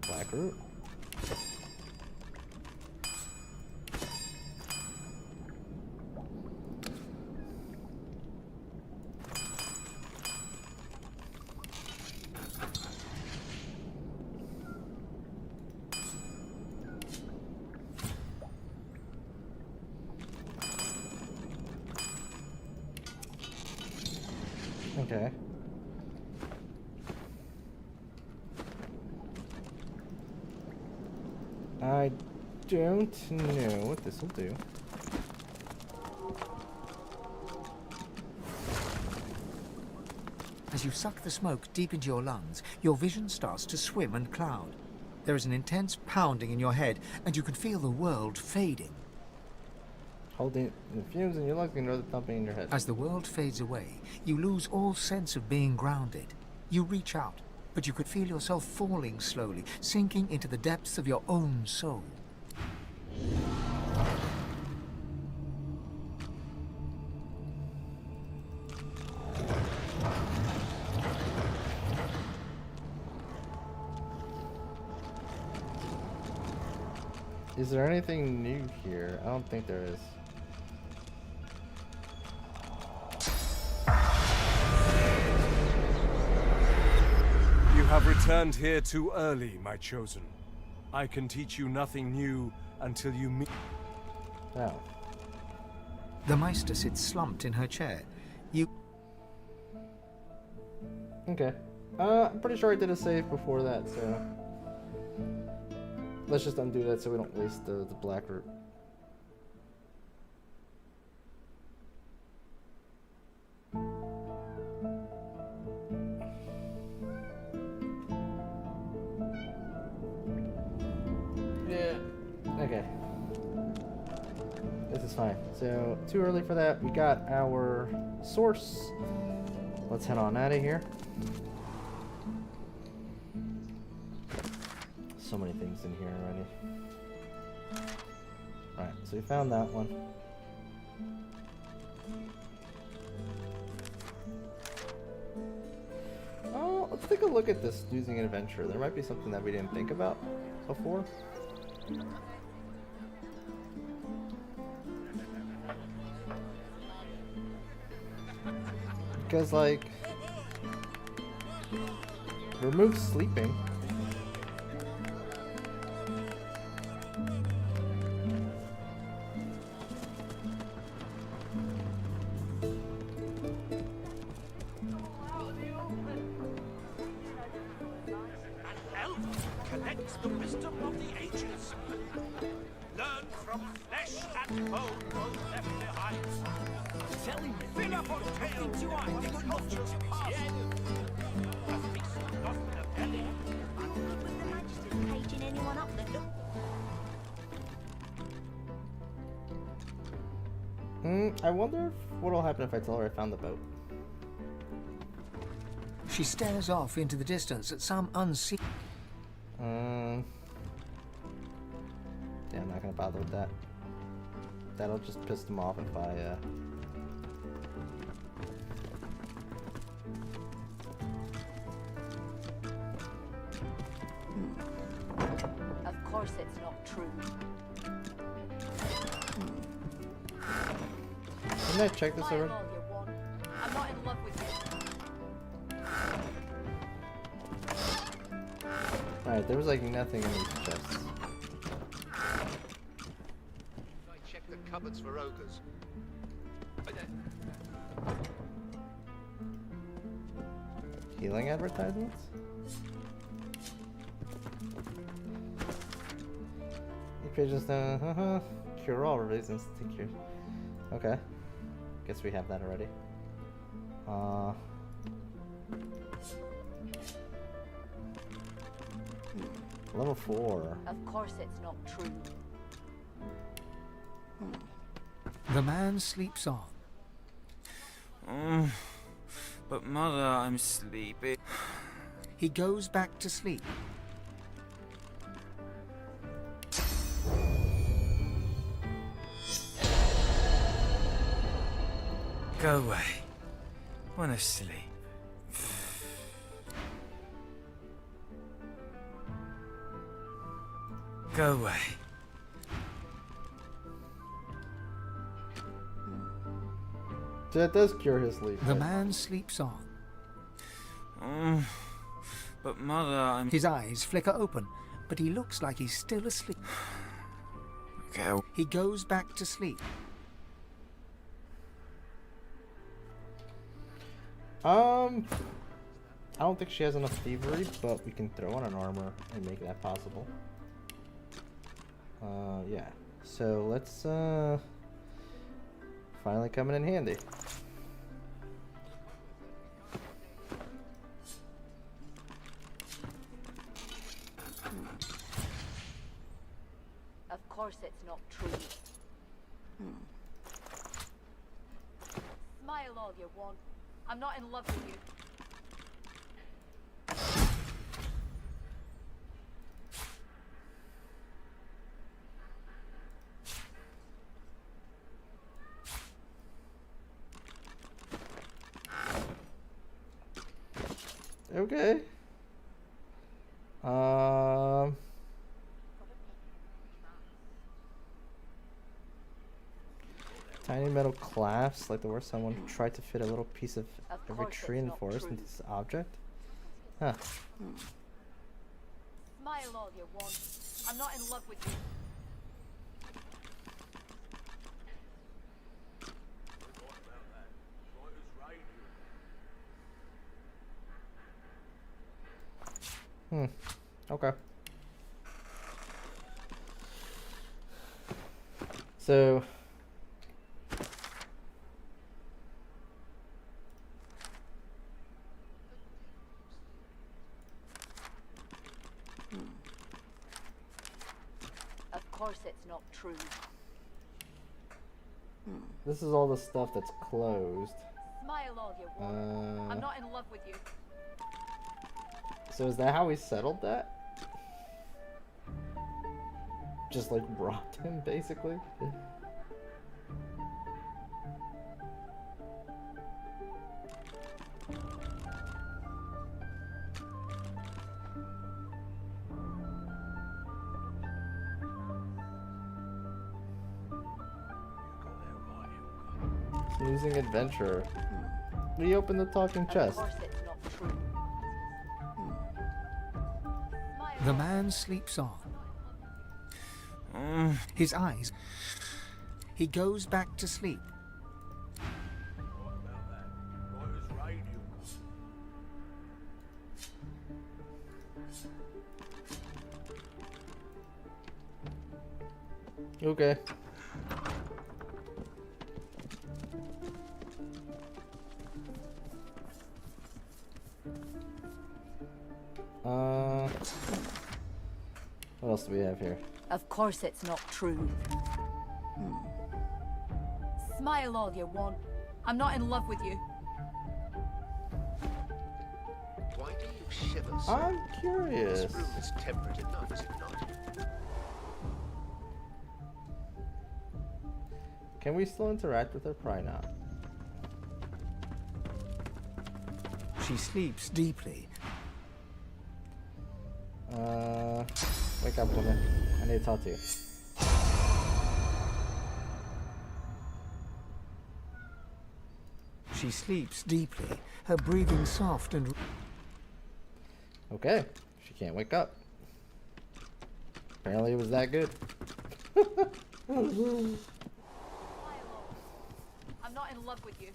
Black root. Okay. I don't know what this will do. As you suck the smoke deep into your lungs, your vision starts to swim and cloud. There is an intense pounding in your head, and you can feel the world fading. Holding the fumes in your lungs and the thumping in your head. As the world fades away, you lose all sense of being grounded. You reach out, but you could feel yourself falling slowly, sinking into the depths of your own soul. Is there anything new here? I don't think there is. You have returned here too early, my chosen. I can teach you nothing new until you meet. Oh. The Meister sits slumped in her chair. You. Okay. I'm pretty sure I did a save before that, so. Let's just undo that so we don't waste the black root. Yeah. Okay. This is fine. So, too early for that. We got our source. Let's head on out of here. So many things in here already. Alright, so we found that one. Oh, let's take a look at this using an adventure. There might be something that we didn't think about before. Because, like, remove sleeping. Connects the wisdom of the ages. Learn from flesh and bone both left behind. Telling me, fill up on tales you are, they got nothing to pass. A feast not in a belly. I'm good with the Majesty's paging anyone up that look. I wonder what'll happen if I tell her I found the boat. She stares off into the distance at some unseen. Yeah, I'm not gonna bother with that. That'll just piss them off if I, course it's not true. Didn't I check this Smile already? all you want. I'm not in love with you. Alright, there was like nothing in these chests. I check the cupboards for ogres. Healing advertisements? You pages cure all reasons to cure. Okay. Guess we have that already. Level 4. Of course it's not true. The man sleeps on. But Mother, I'm sleepy. He goes back to sleep. Go away. Wanna sleep. Go away. That does cure his sleep. The man sleeps on. But Mother, I'm... His eyes flicker open, but he looks like he's still asleep. Okay. He goes back to sleep. I don't think she has enough thievery, but we can throw on an armor and make that possible. Yeah. So let's finally coming in handy. Of course it's not true. Smile all you want. I'm not in love with you. Okay. Tiny metal clasps, like the where someone tried to fit a little piece of every tree in the forest into this object. Huh. Smile all you want. I'm not in love with you. Okay. So Of course it's not true. this is all the stuff that's closed. Smile all you want. I'm not in love with you. So is that how we settled that? Just like robbed him, basically? Losing adventure. We opened the talking chest. Of course it's not true. The man sleeps on. His eyes. He goes back to sleep. Okay. What else do we have here? Of course it's not true. Smile all you want. I'm not in love with you. Why do you shiver so? I'm curious. This room is temperate enough, is it not? Can we still interact with her? Probably not. She sleeps deeply. Wake up, woman. I need to talk to you. She sleeps deeply, her breathing soft and... Okay, she can't wake up. Apparently it was that good. I'm not in love with you.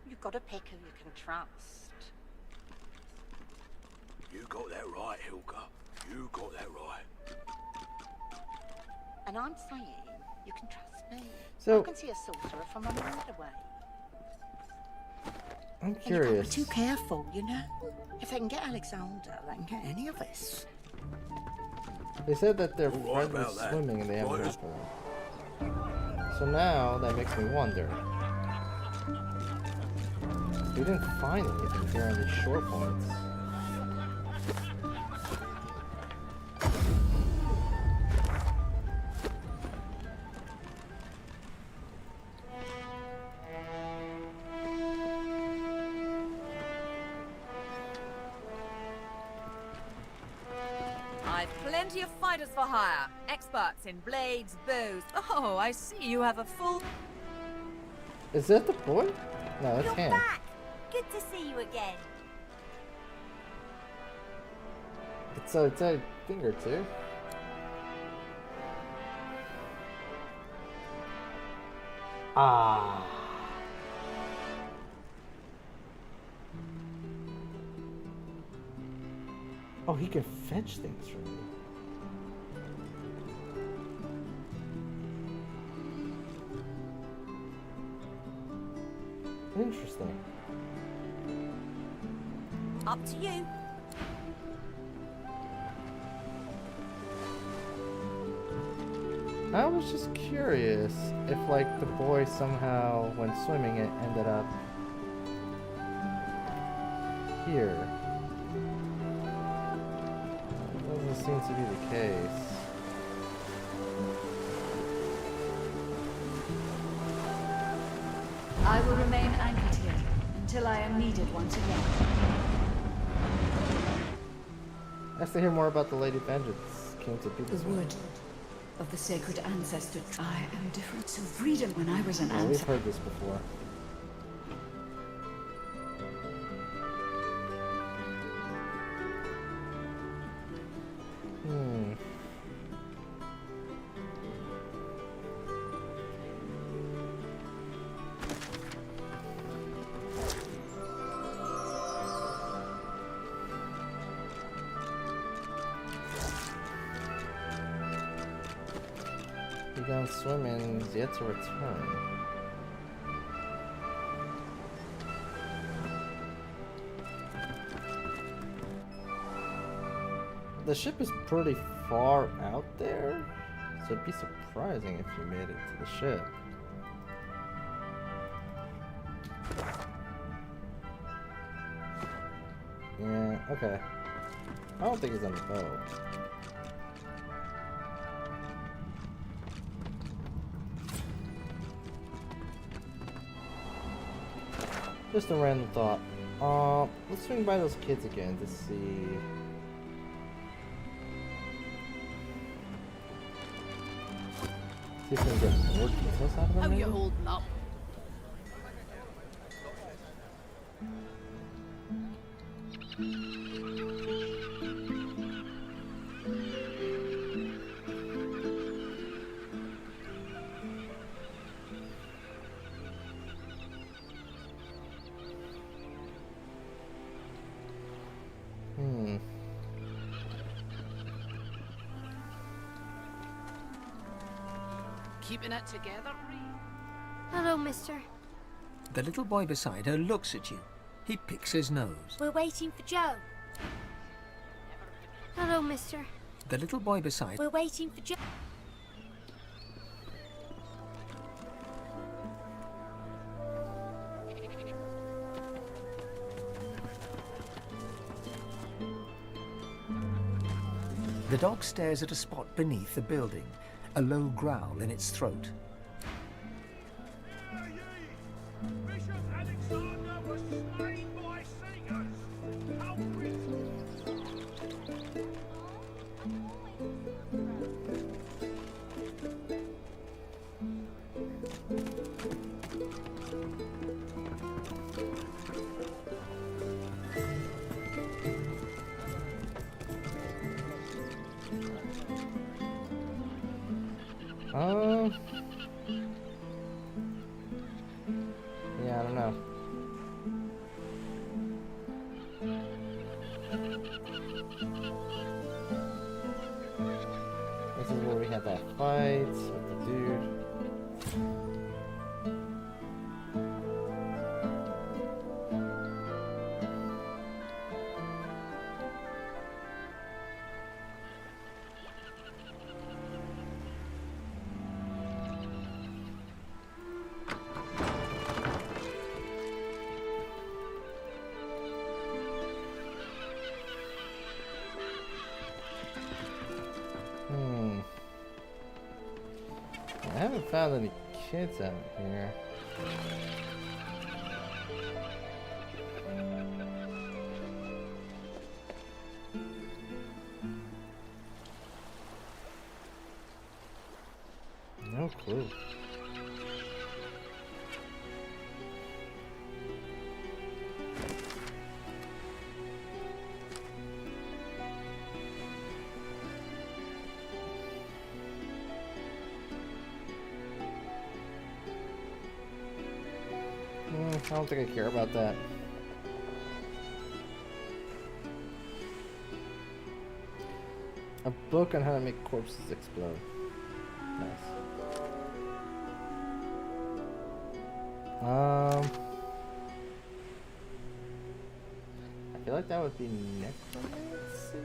You've got to pick who you can trust. You got that right, Hilka. You got that right. And I'm saying you can trust me. So- I can see a sorcerer from a mile away. I'm And you curious. can't be too careful, you know? If they can get Alexander, they can get any of us. They said that their Right friend about was that. swimming and they haven't Right. heard from her. So now that makes me wonder. We didn't find anything here on these shore points. I've plenty of fighters for hire. Experts in blades, bows. Oh, I see you have a full... Is that the boy? No, that's You're Ham. back. Good to see you again. It's a thing or two. Ah. Oh, he can fetch things from me. Interesting. Up to you. I was just curious if, like, the boy somehow, when swimming it, ended up here. Doesn't seem to be the case. I will remain anchored here until I am needed once again. Nice to hear more about the Lady Vengeance came to be this The way. wood of the sacred ancestor. I am different to freedom when I was an Oh, we've ancestor. heard this before. Hmm. He gone swimming, he's yet to return. The ship is pretty far out there, so it'd be surprising if you made it to the ship. Yeah, okay. I don't think he's on the boat. Just a random thought. Let's swing by those kids again to see. See if we can get more details out of them. How you maybe? holding up? Hmm. Keeping it together, Ree? Hello, mister. The little boy beside her looks at you. He picks his nose. We're waiting for Joe. Hello, mister. The little boy beside... We're waiting for Joe. The dog stares at a spot beneath the building, a low growl in its throat. Bishop Alexander was slain by singers. How Yeah, I don't know. This is where we had that fight with the dude. I haven't found any kids out here. No clue. I don't think I care about that. A book on how to make corpses explode. Nice. I feel like that would be necromancy.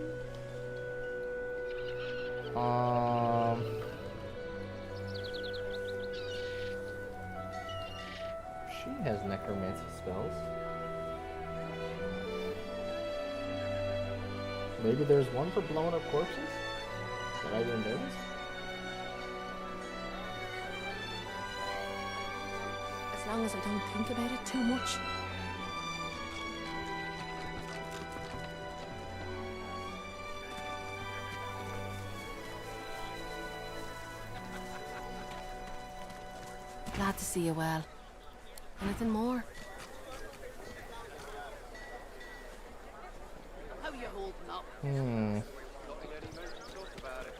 She has necromancy spells. Maybe there's one for blowing up corpses that I didn't notice. As long as I don't think about it too much. Glad to see you well. Anything more? How you holding up? Hmm. Not in any mood to talk about it.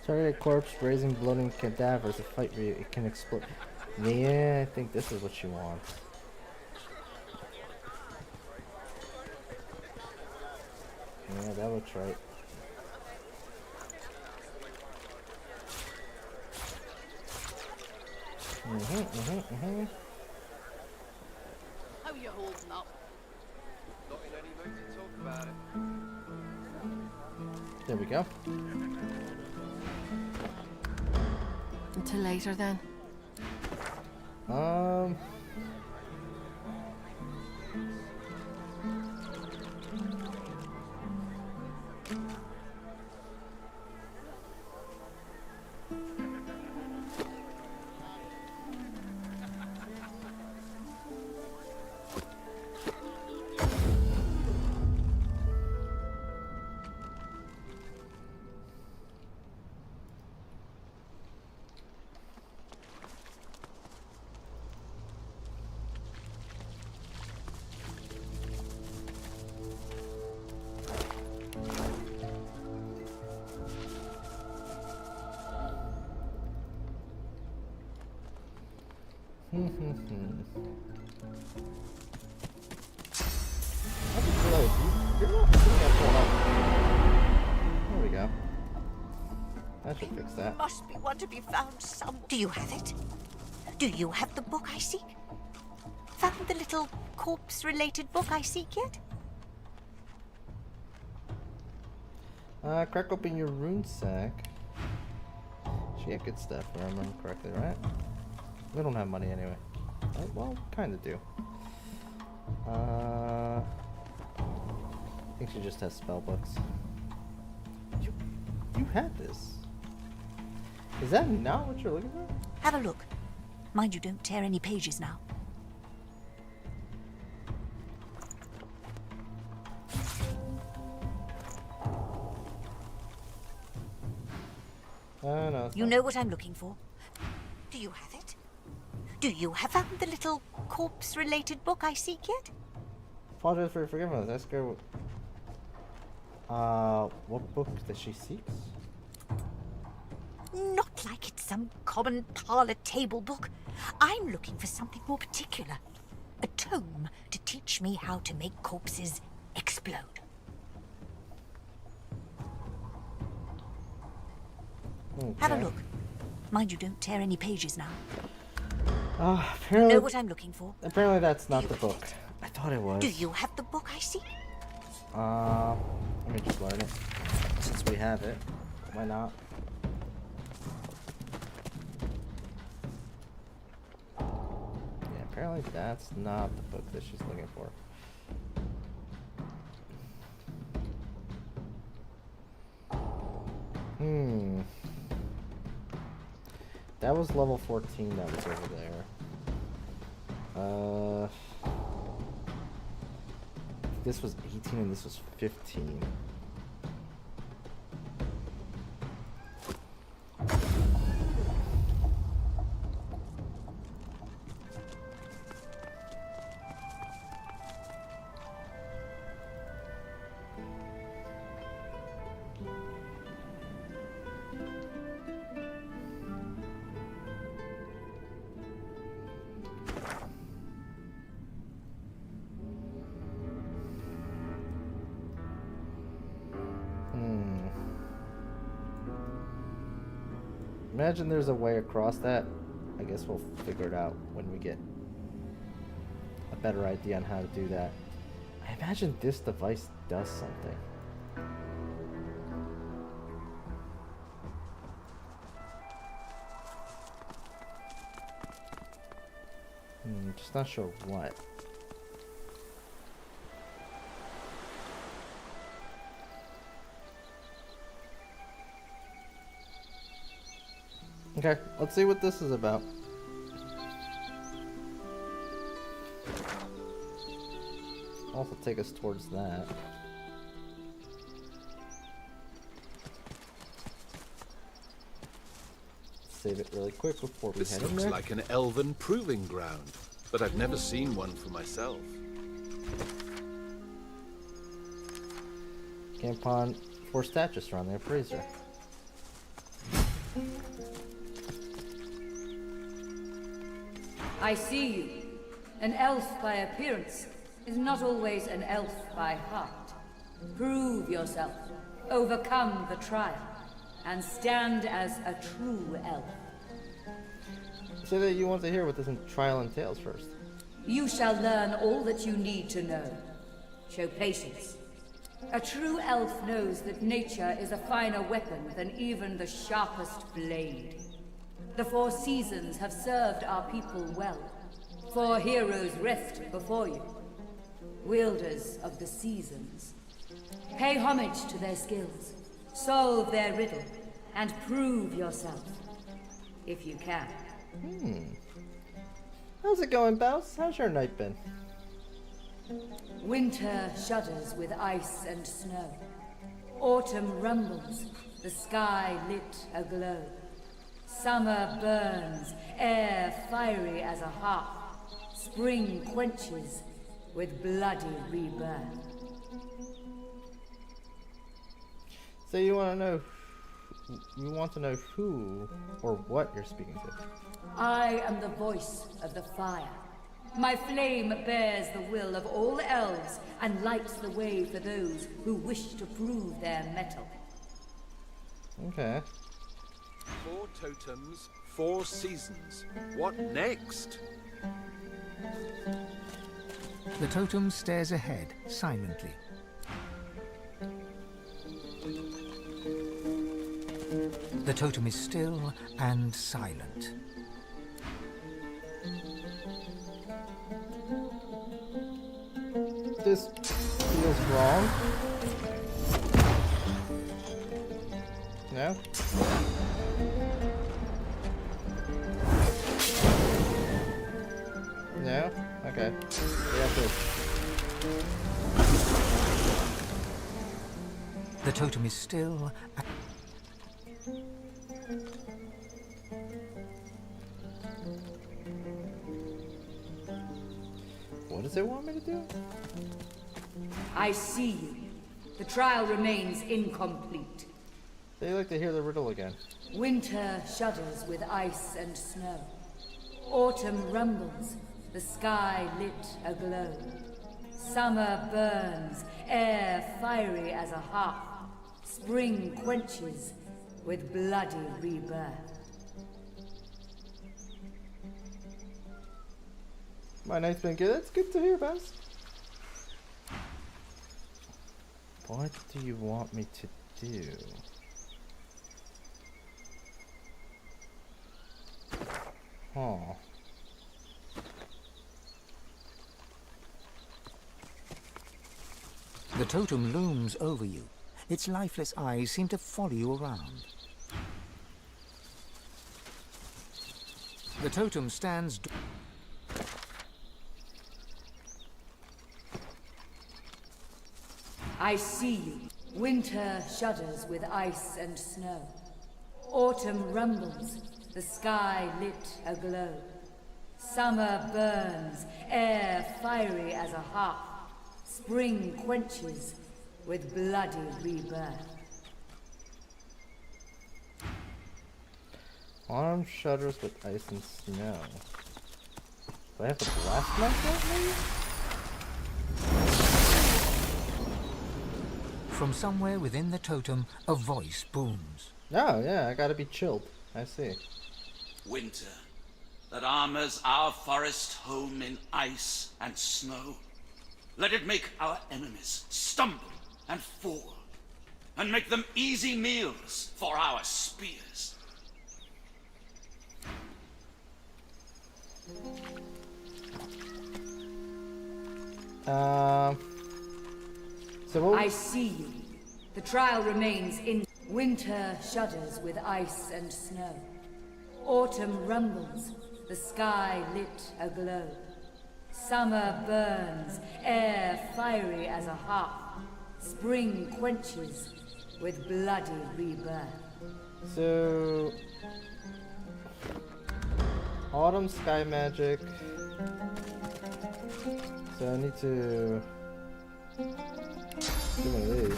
Target a corpse, raising bloating cadavers. A fight for you, it can explode. Yeah, I think this is what she wants. Yeah, that looks right. How you holding up? Not in any mood to talk about it. There we go. Until later then. There we go. That should fix that. Must be one to be found somewhere. Do you have it? Do you have the book I seek? Found the little corpse-related book I seek yet? Crack open your rune sack. She had good stuff, if I remember correctly, right? We don't have money anyway. Well, kind of do. I think she just has spell books. You had this. Is that not what you're looking for? Have a look. Mind you don't tear any pages now. No. You know what I'm looking for. Do you have it? Do you have found the little corpse-related book I seek yet? Apologize for your forgiveness. Ask her. What book does she seek? Not like it's some common parlor table book. I'm looking for something more particular. A tome to teach me how to make corpses explode. Okay. Have a look. Mind you don't tear any pages now. Apparently, You know what I'm looking for. Apparently that's not the book. I thought it was. Do you have the book I seek? Let me just learn it. Since we have it. Why not? Yeah, apparently that's not the book that she's looking for. That was level 14 that was over there. This was 18 and this was 15. Imagine there's a way across that. I guess we'll figure it out when we get a better idea on how to do that. I imagine this device does something. Just not sure what. Okay, let's see what this is about. Also take us towards that. Save it really quick before we This head in looks there. like an elven proving ground, but I've never seen one for myself. Came upon 4 statues around the appraiser. I see you. An elf by appearance is not always an elf by heart. Prove yourself, overcome the trial, and stand as a true elf. Say that you want to hear what this trial entails first. You shall learn all that you need to know. Show patience. A true elf knows that nature is a finer weapon than even the sharpest blade. The 4 seasons have served our people well. 4 heroes rest before you. Wielders of the seasons. Pay homage to their skills. Solve their riddle. And prove yourself. If you can. How's it going, Bouse? How's your night been? Winter shudders with ice and snow. Autumn rumbles, the sky lit aglow. Summer burns, air fiery as a hearth. Spring quenches with bloody rebirth. So you want to know who or what you're speaking to. I am the voice of the fire. My flame bears the will of all elves and lights the way for those who wish to prove their mettle. Okay. 4 totems, 4 seasons. What next? The totem stares ahead, silently. The totem is still and silent. This feels wrong. No? Okay. Yeah, good. The totem is still... What does it want me to do? I see you. The trial remains incomplete. They like to hear the riddle again. Winter shudders with ice and snow. Autumn rumbles, the sky lit aglow. Summer burns, air fiery as a hearth. Spring quenches with bloody rebirth. My night's been good. That's good to hear, Bess. What do you want me to do? Huh. The totem looms over you. Its lifeless eyes seem to follow you around. The totem stands... I see you. Winter shudders with ice and snow. Autumn rumbles, the sky lit aglow. Summer burns, air fiery as a hearth. Spring quenches with bloody rebirth. Autumn shudders with ice and snow. Do I have to blast myself, maybe? From somewhere within the totem, a voice booms. Oh, yeah, I gotta be chilled. I see. Winter, that armors our forest home in ice and snow. Let it make our enemies stumble and fall, and make them easy meals for our spears. So what... I see you. The trial remains in... Winter shudders with ice and snow. Autumn rumbles, the sky lit aglow. Summer burns, air fiery as a hearth. Spring quenches with bloody rebirth. So... Autumn sky magic. So I need to... do one of these.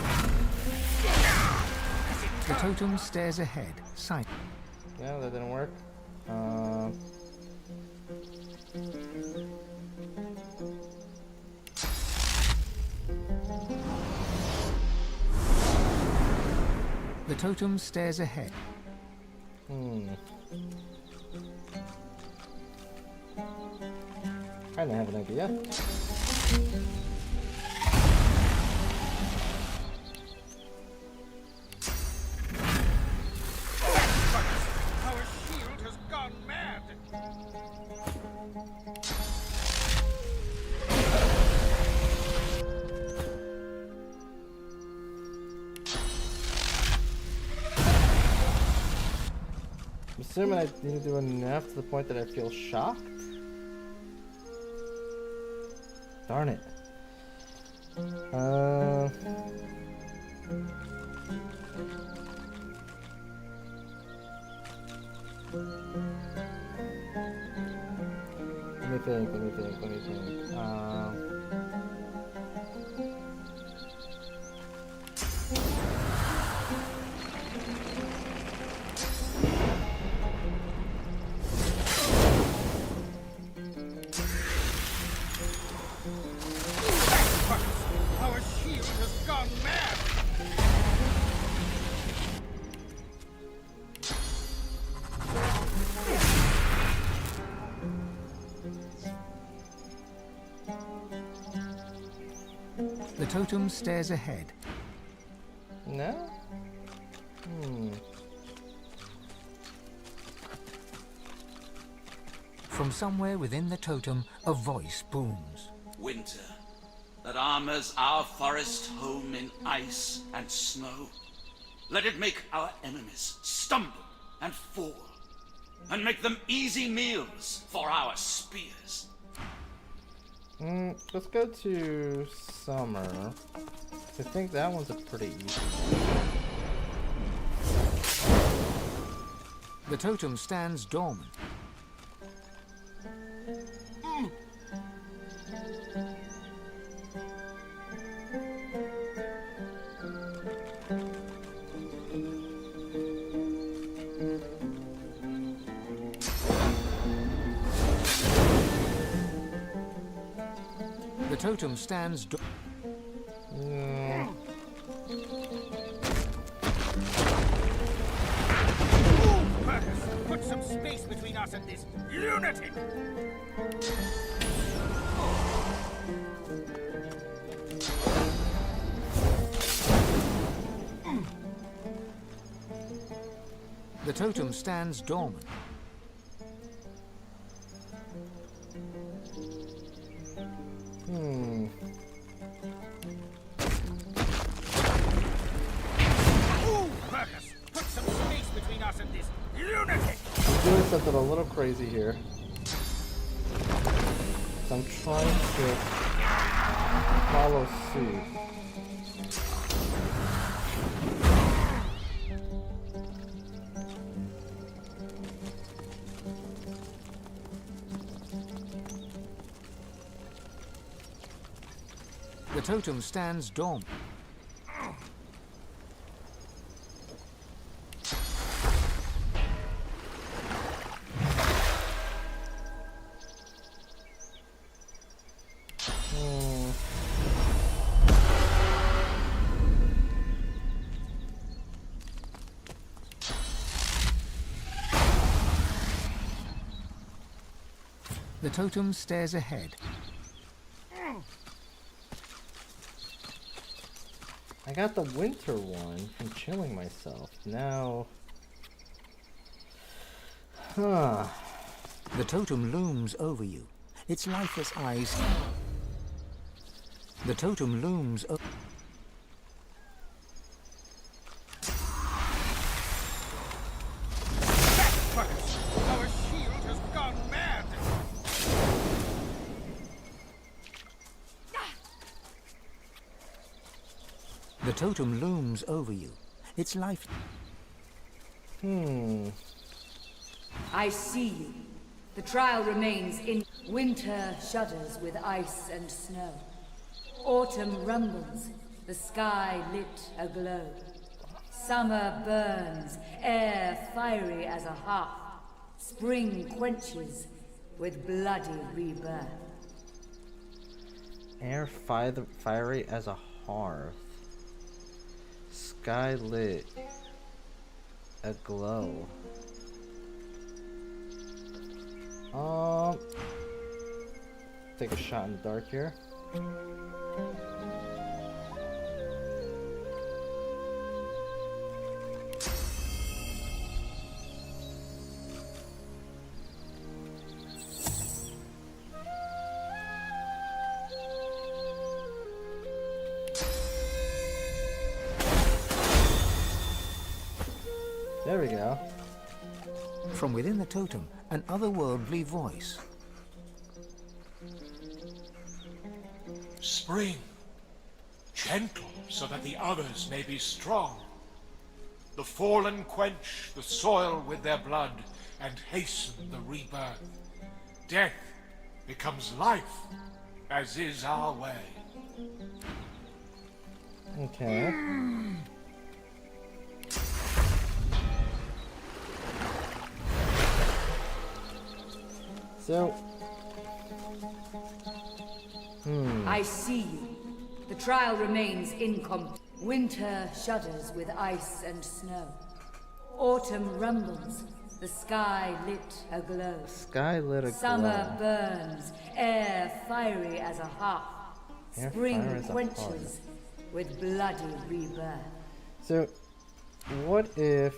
The totem stares ahead, silent. Yeah, that didn't work. The totem stares ahead. Kinda have an idea. Our shield has gone mad! I'm assuming I need to do enough to the point that I feel shocked? Darn it. Let me think. Our shield has gone mad! The totem stares ahead. No? From somewhere within the totem, a voice booms. Winter, that armors our forest home in ice and snow. Let it make our enemies stumble and fall, and make them easy meals for our spears. Let's go to summer. I think that one's a pretty easy one. The totem stands dormant. The totem stands Put some space between us and this lunatic! The totem stands dormant. Marcus, put some space between us and this lunatic! I'm doing something a little crazy here. So I'm trying to follow suit. The totem stands dormant. The totem stares ahead. I got the winter one from chilling myself. Now... Huh. The totem looms over you. Its lifeless eyes... The totem looms over... Our shield has gone mad! The totem looms over you. Its life... I see you. The trial remains in... Winter shudders with ice and snow. Autumn rumbles, the sky lit aglow. Summer burns, air fiery as a hearth. Spring quenches with bloody rebirth. Air fiery as a hearth. Sky lit aglow. Take a shot in the dark here. There we go. From within the totem, an otherworldly voice. Spring, gentle so that the others may be strong. The fallen quench the soil with their blood and hasten the rebirth. Death becomes life, as is our way. Okay. So, I see you. The trial remains incomplete. Winter shudders with ice and snow. Autumn rumbles, the sky lit aglow. Sky lit aglow. Summer burns, air fiery as a hearth. Air Spring fire as a quenches hearth. with bloody rebirth. So, what if...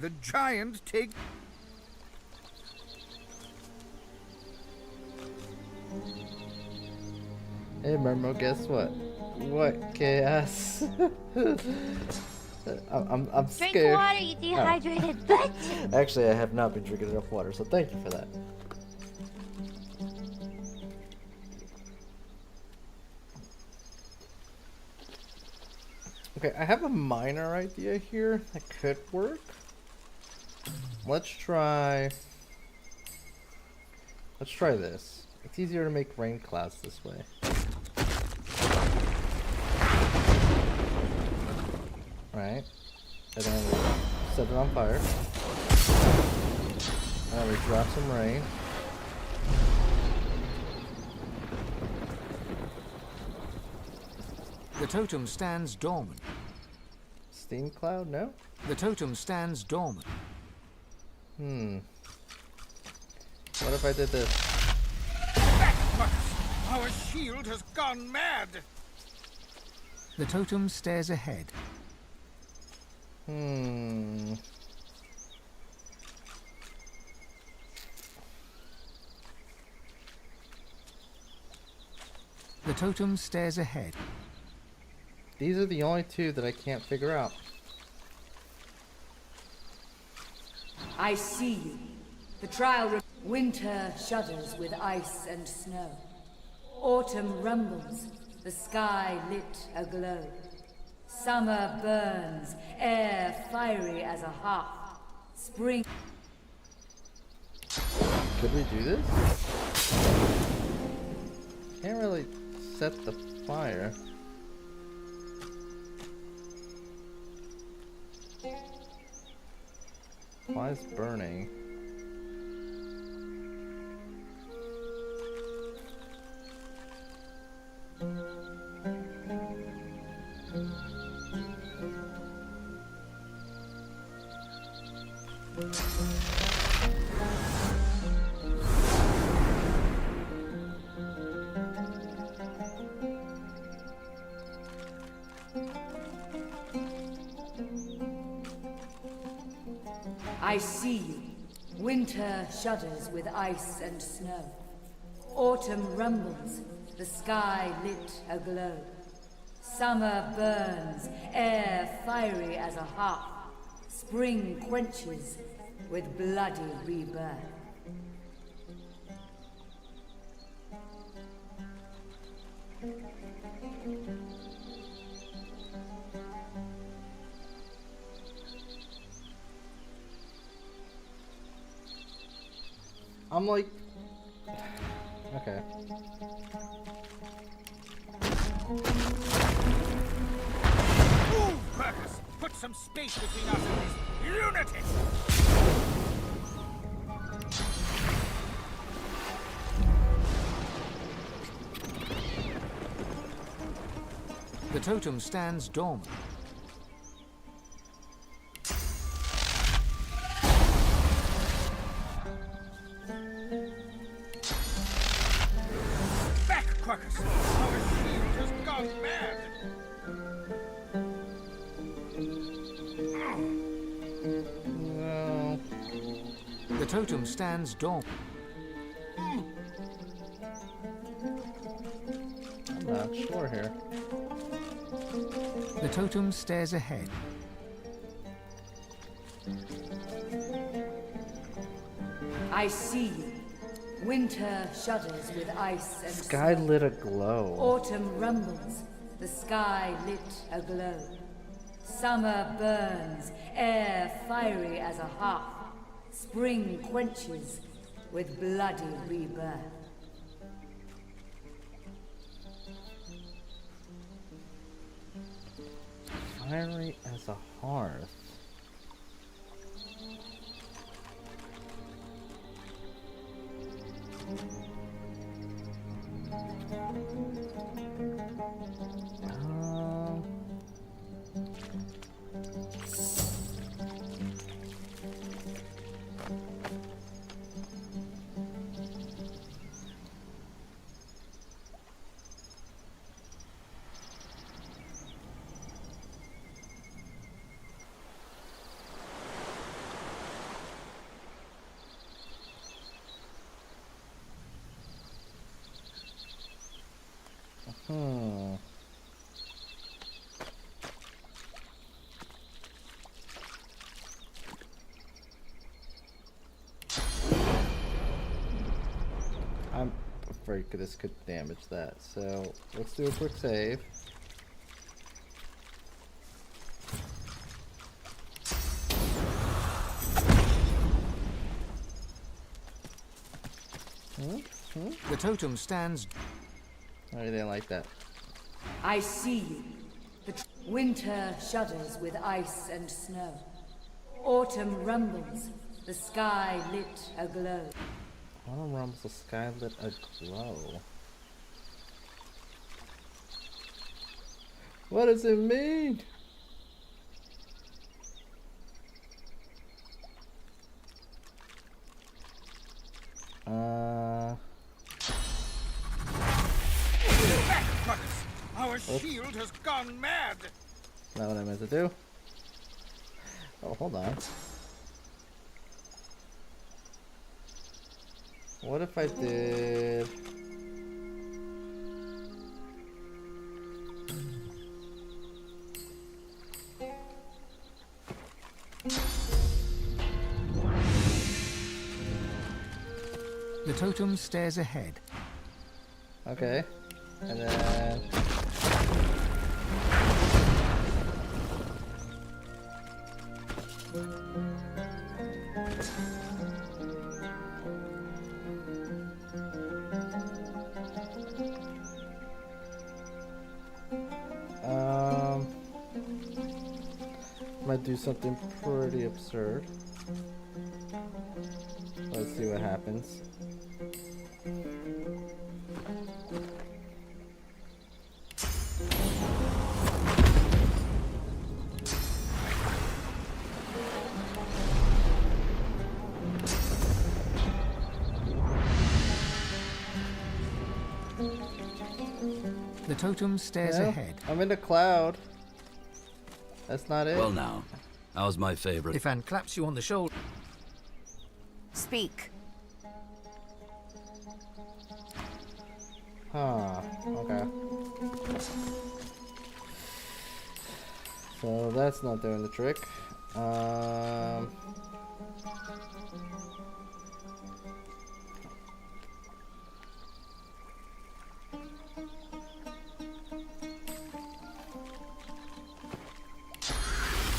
the giant take... Hey Mermo, guess what? What chaos? I'm scared. Drink water, you dehydrated bitch. Actually, I have not been drinking enough water, so thank you for that. Okay, I have a minor idea here that could work. Let's try this. It's easier to make rain clouds this way. Right? And then we set it on fire. And then we drop some rain. The totem stands dormant. Steam cloud? No? The totem stands dormant. What if I did this? Our shield has gone mad! The totem stares ahead. The totem stares ahead. These are the only two that I can't figure out. I see you. The trial. Winter shudders with ice and snow. Autumn rumbles, the sky lit aglow. Summer burns, air fiery as a hearth. Spring. Could we do this? Can't really set the fire. Why is burning? I see you. Winter shudders with ice and snow. Autumn rumbles, the sky lit aglow. Summer burns, air fiery as a hearth. Spring quenches with bloody rebirth. I'm like... Okay. Move, Marcus! Put some space between us and these lunatics! The totem stands dormant. Back, Quackus! Our shield has gone mad! No. The totem stands dormant. I'm not sure here. The totem stares ahead. I see you. Winter shudders with ice and Sky snow. lit aglow. Autumn rumbles, the sky lit aglow. Summer burns, air fiery as a hearth. Spring quenches with bloody rebirth. Fiery as a hearth. Hmm. I'm afraid this could damage that, so let's do a quick save. The totem stands. I didn't like that. I see you. Winter shudders with ice and snow. Autumn rumbles, the sky lit aglow. Autumn rumbles, the sky lit aglow. What does it mean? Our shield has gone mad! Not what I meant to do. Oh, hold on. What if I did... The totem stares ahead. Okay. And then... Might do something pretty absurd. Let's see what happens. The totem stares ahead. I'm in the cloud. That's not it. Well now, how's my favorite? Ifan claps you on the shoulder. Speak. Huh. Okay. So that's not doing the trick.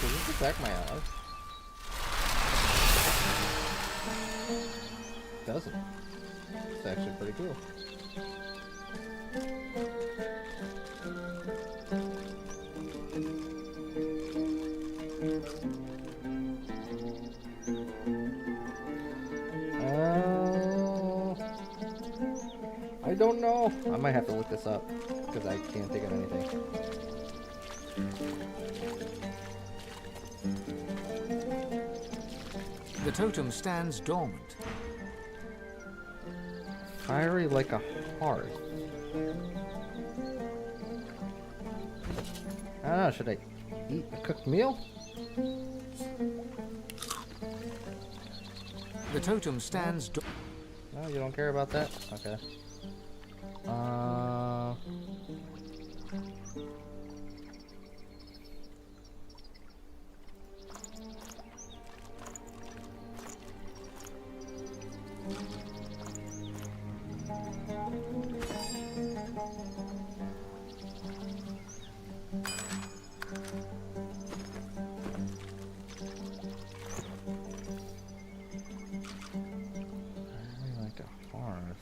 Does this attack my allies? Doesn't. It's actually pretty cool. I don't know. I might have to look this up because I can't think of anything. The totem stands dormant. Fiery like a hearth. I don't know, should I eat a cooked meal? The totem stands No, you don't care about that? Okay. Like a hearth.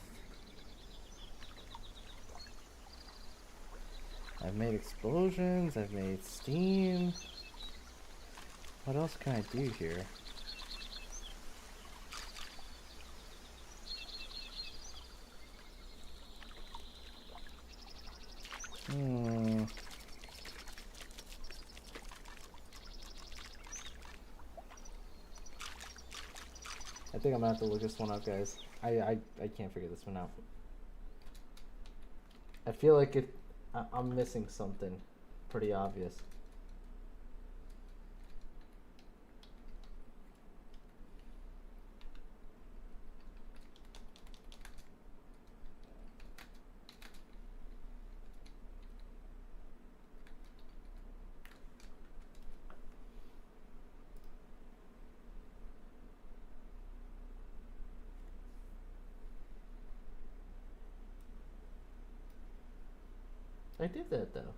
I've made explosions, I've made steam. What else can I do here? I think I'm gonna have to look this one up, guys. I can't figure this one out. I feel like I'm missing something pretty obvious. I did that though.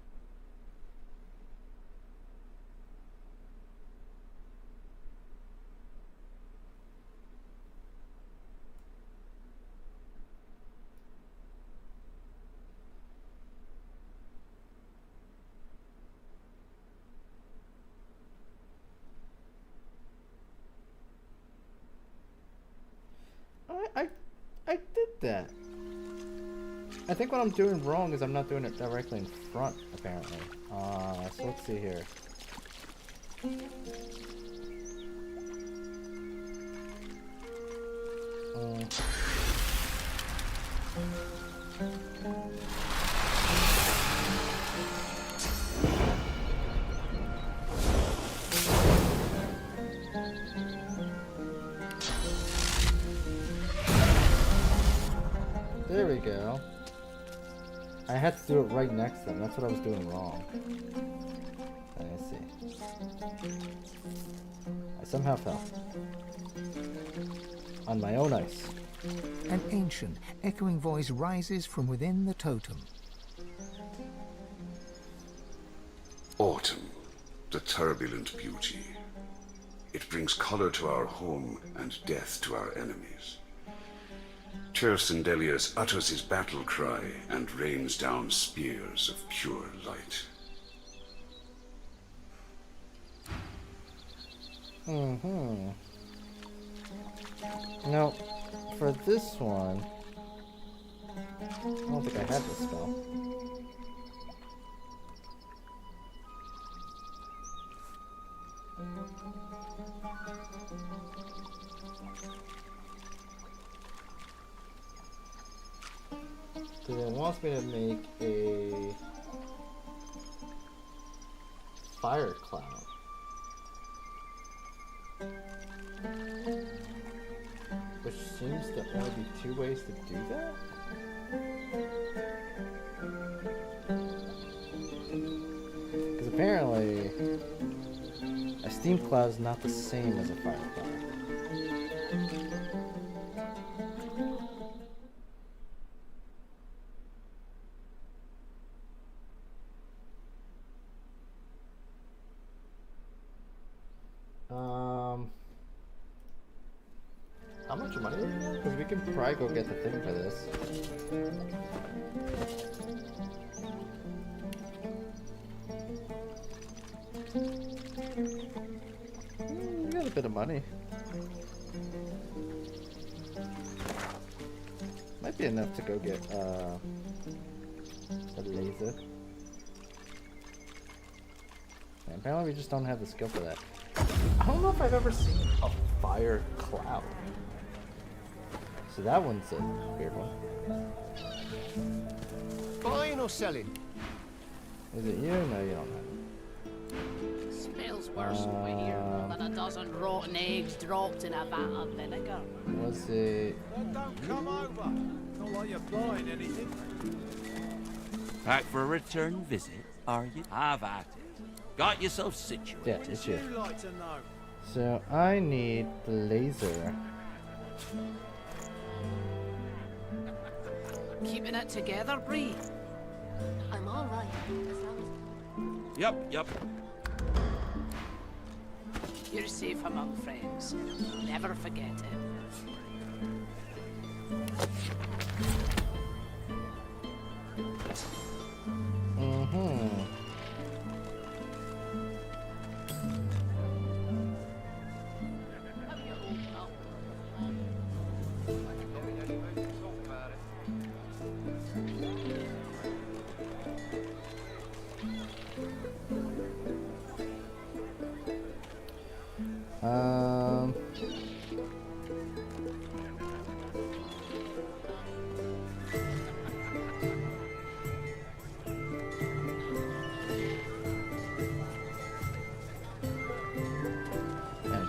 I did that. I think what I'm doing wrong is I'm not doing it directly in front, apparently. So let's see here. There we go. I had to do it right next to them. That's what I was doing wrong. Let me see. I somehow fell. On my own ice. An ancient, echoing voice rises from within the totem. Autumn, the turbulent beauty. It brings color to our home and death to our enemies. Tersendelius utters his battle cry and rains down spears of pure light. No, for this one, I don't think I have this spell. Because it wants me to make a fire cloud. Which seems to only be 2 ways to do that? Because apparently a steam cloud is not the same as a fire cloud. How much money do we have? Because we can probably go get the thing for this. We got a bit of money. Might be enough to go get a laser. And apparently we just don't have the skill for that. I don't know if I've ever seen a fire cloud. So that one's a weird one. Buying or selling? Is it you? No, you don't have it. Smells worse over here than a dozen rotten eggs dropped in a vat of vinegar. Was it? Don't come over. Not like you're buying anything. Back for a return visit, are you? Have at it. Got yourself situated. Yeah, it's you. Like to know. So I need the laser. Keeping it together, Bree? I'm all right. As long as... Yep. You're safe among friends. Never forget it.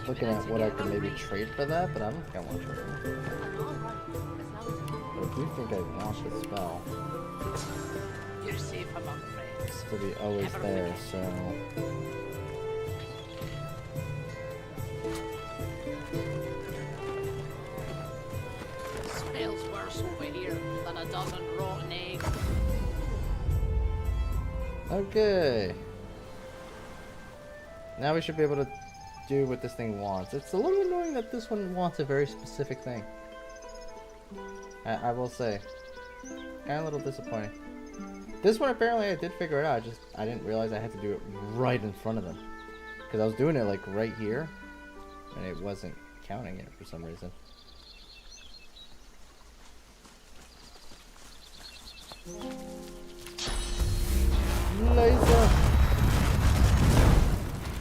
Looking at what I could maybe trade for that, but I don't think I want to trade it. But I do think I want the spell You're safe among friends. to be always there, so... Smells worse over here than a dozen rotten eggs. Okay. Now we should be able to do what this thing wants. It's a little annoying that this one wants a very specific thing. I will say. Kind of a little disappointing. This one apparently I did figure it out. I didn't realize I had to do it right in front of them. Because I was doing it like right here. And it wasn't counting it for some reason. Laser!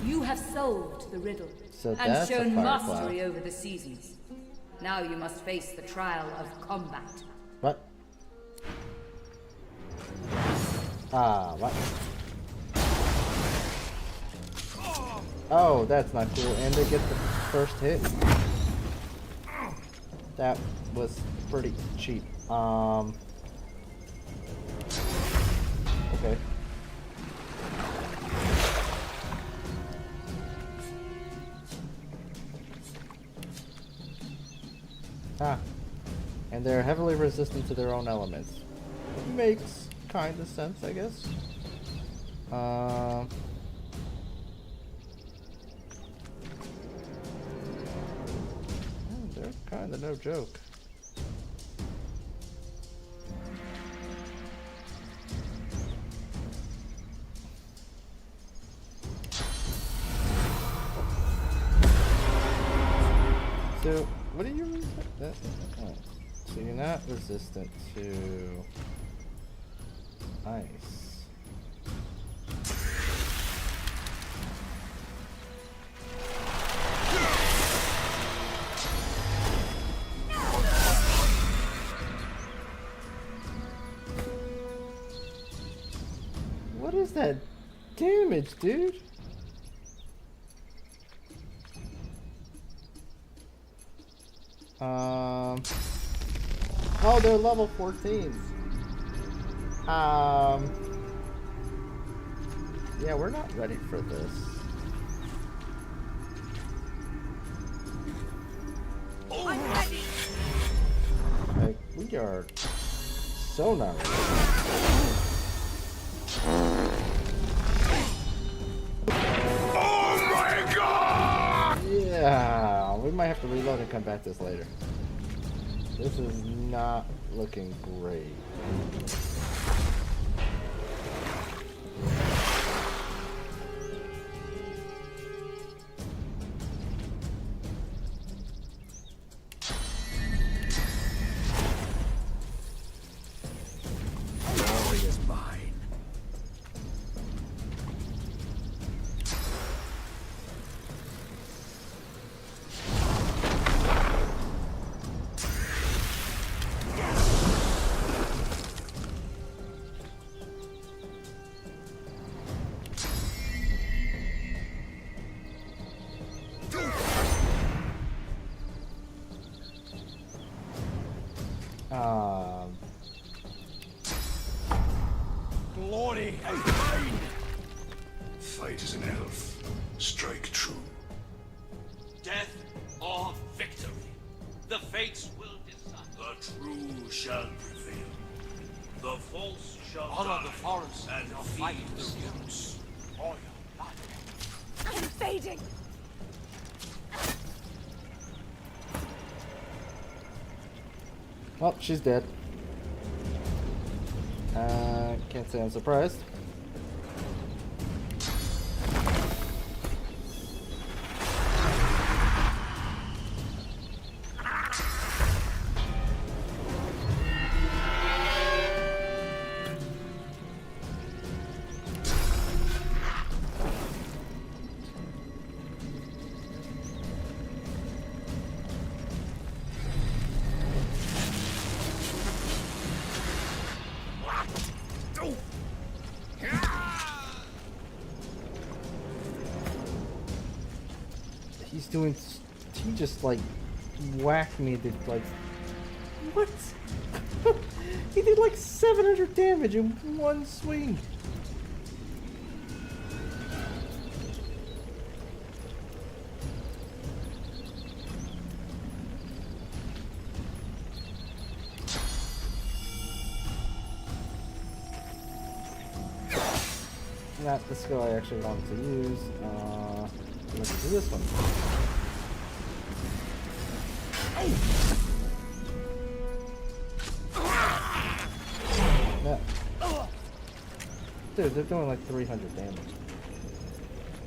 You have solved the riddle So and that's a shown firefly. mastery over the seasons. Now you must face the trial of combat. What? What? Oh, that's not cool. And they get the first hit. That was pretty cheap. Okay. And they're heavily resistant to their own elements. Makes kind of sense, I guess. They're kind of no joke. So, what do you mean? Oh. So you're not resistant to ice. What is that damage, dude? Oh, they're level 14s. Yeah, we're not ready for this. I'm ready. Like, we are so not ready. Oh my god! Yeah, we might have to reload and come back to this later. This is not looking great. Glory is mine. Glory is mine! Fight as an elf. Strike true. Death or victory. The fates will decide. The true shall prevail. The false shall Honor die. the forest and your feed fight the roots. or your blood. I'm fading. Well, she's dead. Can't say I'm surprised. He's doing. He just like whacked me. Did like what? He did like 700 damage in one swing. not the skill I actually wanted to use. Let's do this one. No. Dude, they're doing like 300 damage.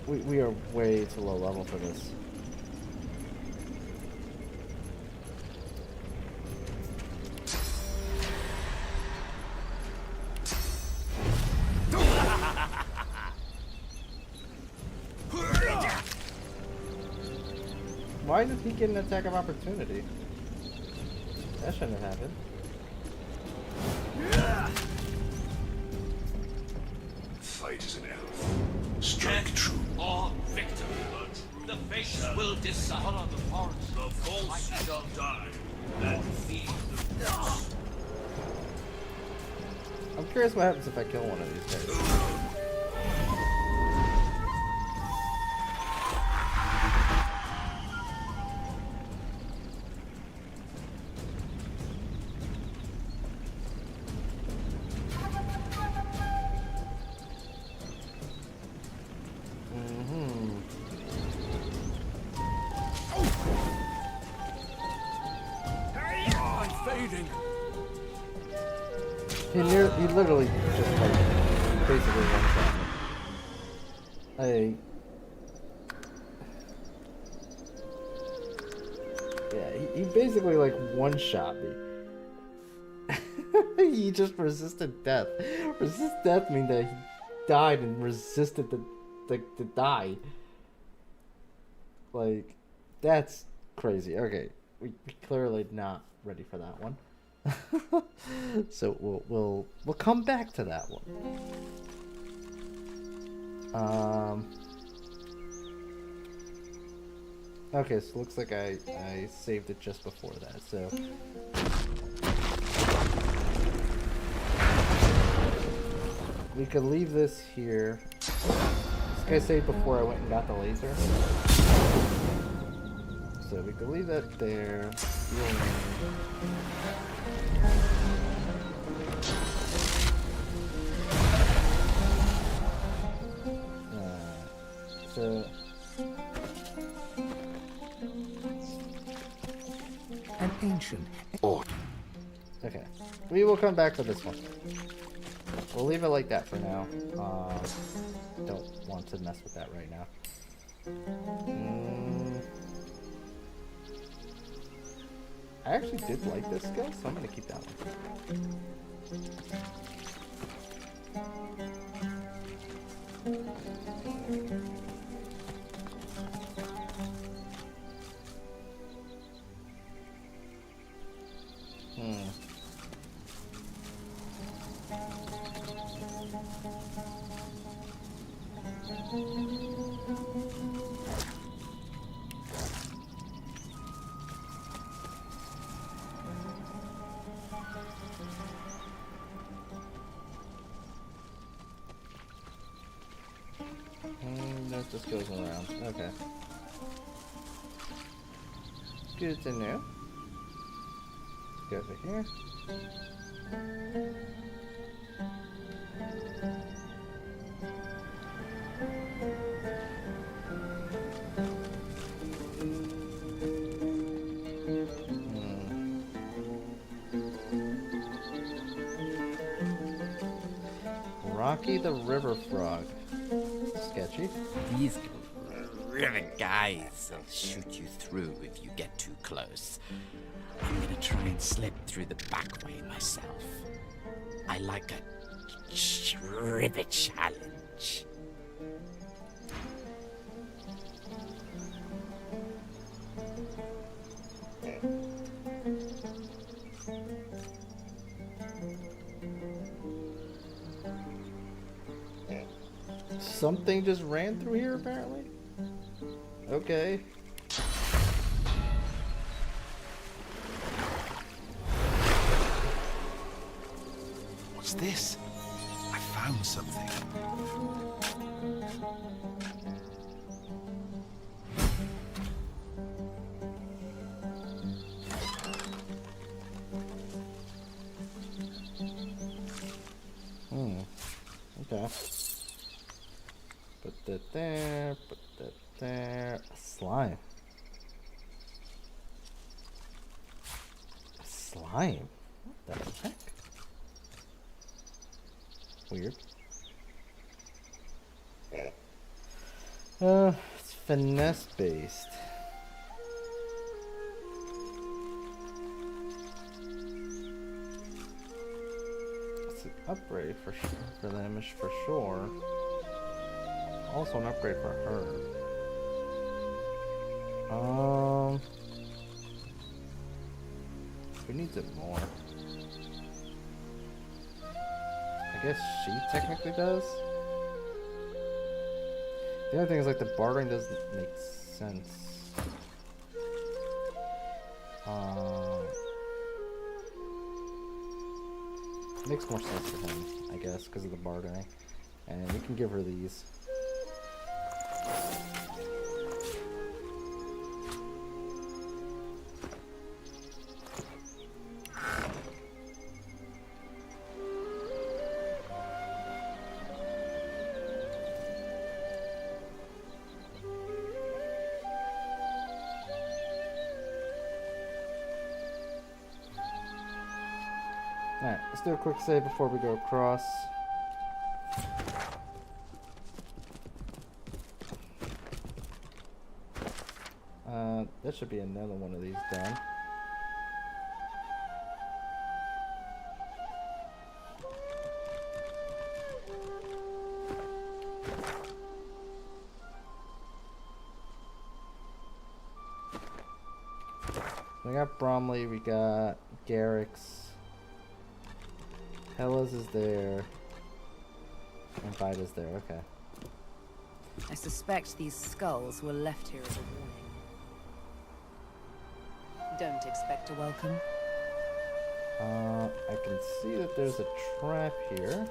We are way too low level for this. Why did he get an attack of opportunity? That shouldn't have happened. Fight is an elf. Strike true. Or victor. The fates will decide. On the forest. The false shall die. And feed the roots. I'm curious what happens if I kill one of these guys. He literally just like basically one-shot me. Yeah, he basically like one-shot me. He just resisted death. Resist death means that he died and resisted the die. Like, that's crazy. Okay, we clearly not ready for that one. So we'll come back to that one. Okay, so looks like I saved it just before that. So we could leave this here. This guy saved before I went and got the laser. So we could leave that there. So an ancient. Oh. Okay, we will come back to this one. We'll leave it like that for now. Don't want to mess with that right now. I actually did like this skill, so I'm gonna keep that one. That just goes around. Okay. Good to know. Go over here. Rocky the River Frog. Sketchy. These river guys will shoot you through if you get too close. I'm gonna try and slip through the back way myself. I like a river challenge. Something just ran through here, apparently. Okay. What's this? I found something. Okay. that there, put that there. A slime. A slime? What the heck? Weird. It's finesse based. It's an upgrade for them for sure. Also an upgrade for her. Who needs it more? I guess she technically does. The other thing is, like, the bartering doesn't make sense. Makes more sense for him, I guess, because of the bartering. And we can give her these. Alright, let's do a quick save before we go across. That should be another one of these done. We got Bromley, we got Garrick's. Hella's is there. And Vida's there, okay. I suspect these skulls were left here as a warning. Don't expect a welcome. I can see that there's a trap here.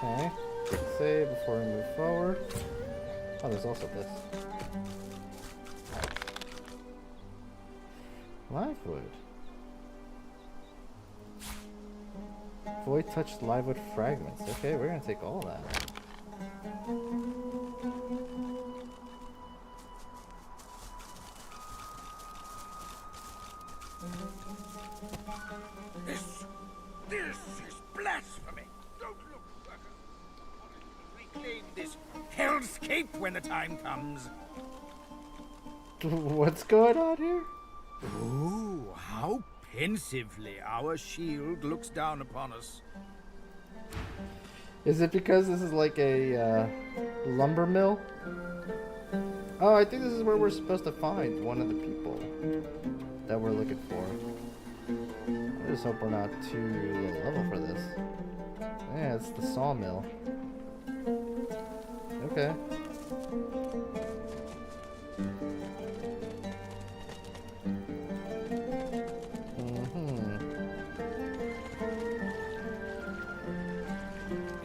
Okay, quick save before we move forward. Oh, there's also this. Livewood. Void touched livewood fragments. Okay, we're gonna take all that. This is blasphemy! Don't look, worker. Reclaim this hellscape when the time comes. What's going on here? Ooh, how pensively our shield looks down upon us. Is it because this is like a lumber mill? Oh, I think this is where we're supposed to find one of the people that we're looking for. I just hope we're not too low level for this. Yeah, it's the sawmill. Okay.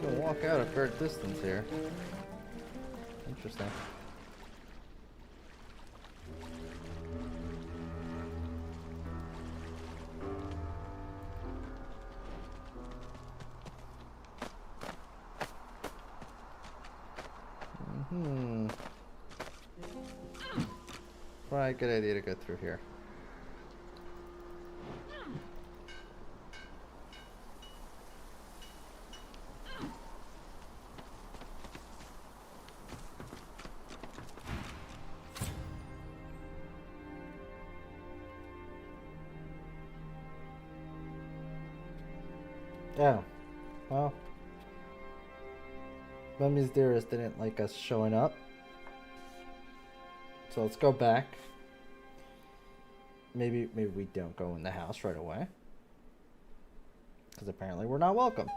Gonna walk out a fair distance here. Interesting. Probably a good idea to go through here. Oh, well, Mummy's Dearest didn't like us showing up, so let's go back. Maybe we don't go in the house right away, because apparently we're not welcome.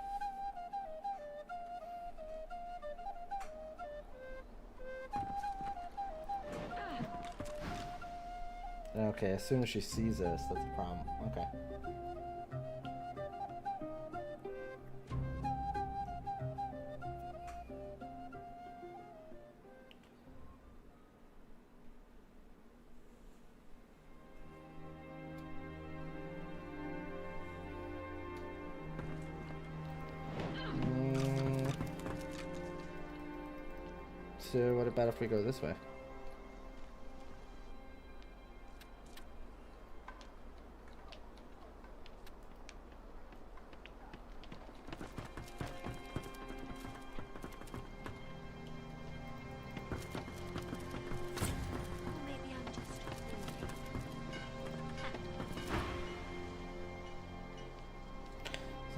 Okay, as soon as she sees us, that's the problem. Okay. So what about if we go this way?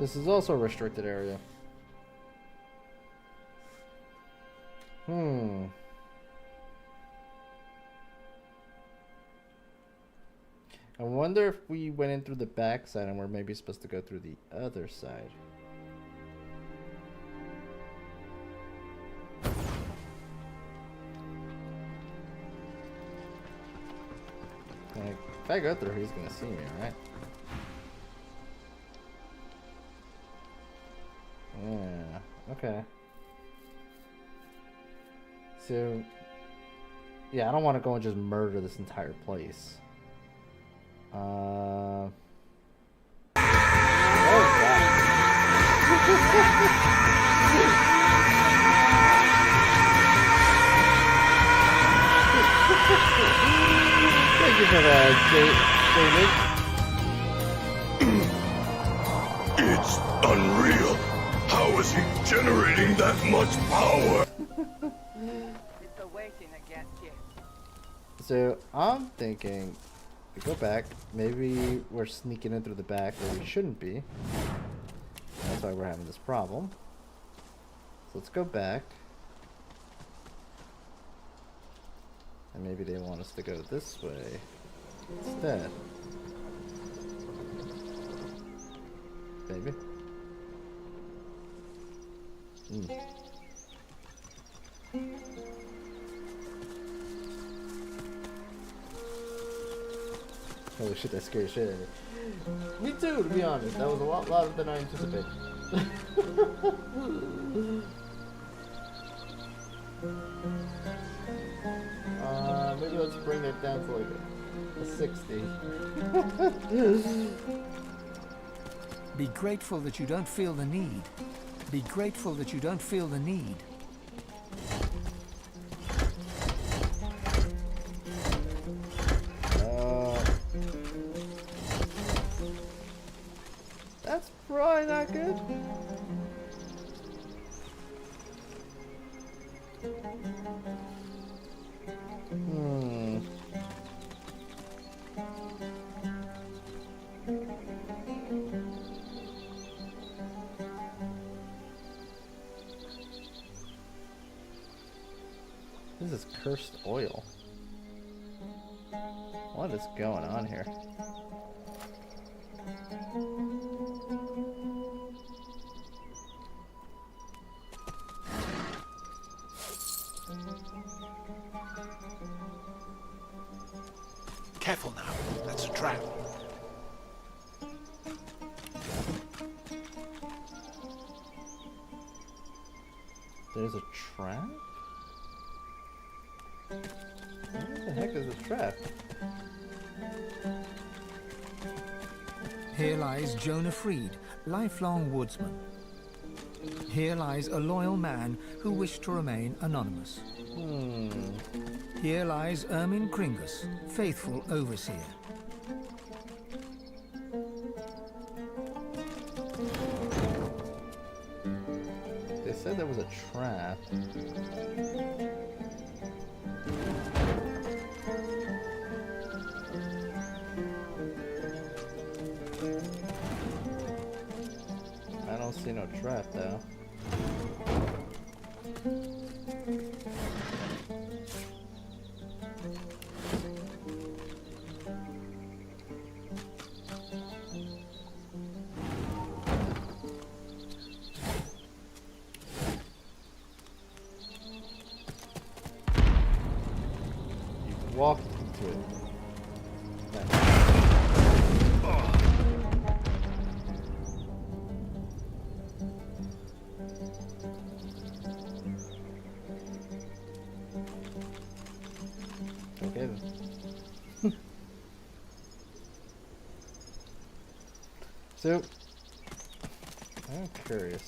This is also a restricted area. I wonder if we went in through the back side and we're maybe supposed to go through the other side. Like, if I go through, he's gonna see me, right? Yeah, okay. So, yeah, I don't want to go and just murder this entire place. Oh, God. Thank you for that, David. It's unreal. How is he generating that much power? It's the waiting that gets you. So I'm thinking we go back. Maybe we're sneaking in through the back where we shouldn't be. That's why we're having this problem. So let's go back. And maybe they want us to go this way instead. Maybe. Holy shit, that scared shit out of me. Me too, to be honest. That was a lot louder than I anticipated. Maybe let's bring that down to like a 60. Be grateful that you don't feel the need. Be grateful that you don't feel the need. That's probably not good. This is cursed oil. What is going on here? Careful now, that's a trap. There's a trap? What the heck is a trap? Here lies Jonah Freed, lifelong woodsman. Here lies a loyal man who wished to remain anonymous. Here lies Ermin Kringus, faithful overseer. They said there was a trap. I don't see no trap though. You walked into it. Okay then. So, I'm curious.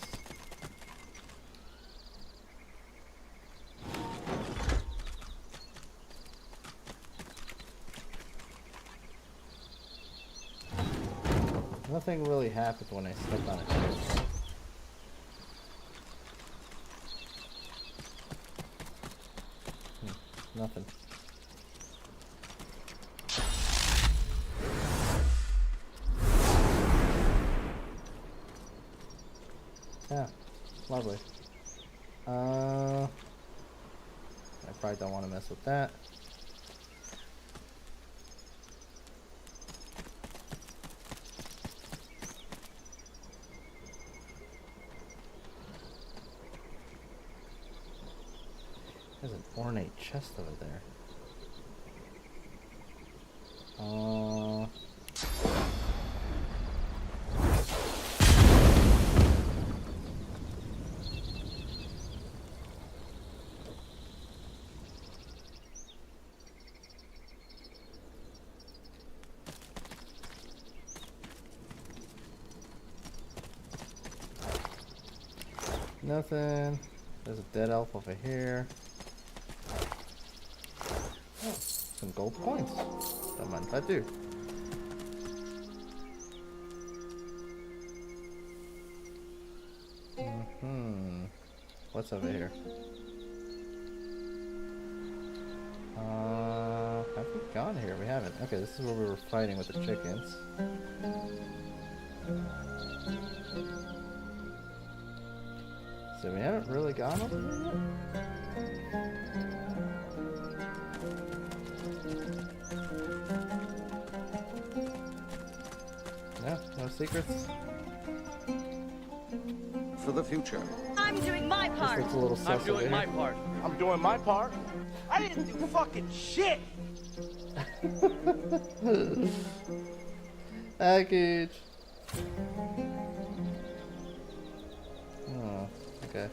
Nothing really happened when I stepped on it. Nothing. Yeah, lovely. I probably don't want to mess with that. There's an ornate chest over there. Nothing. There's a dead elf over here. Oh, some gold coins. Don't mind if I do. What's over here? Have we gone here? We haven't. Okay, this is where we were fighting with the chickens. So we haven't really gone over here yet? No, no secrets. For the future. I'm doing my part. This looks a little sus I'm doing my part. I'm doing my part. I didn't do fucking shit. Package. Oh, okay.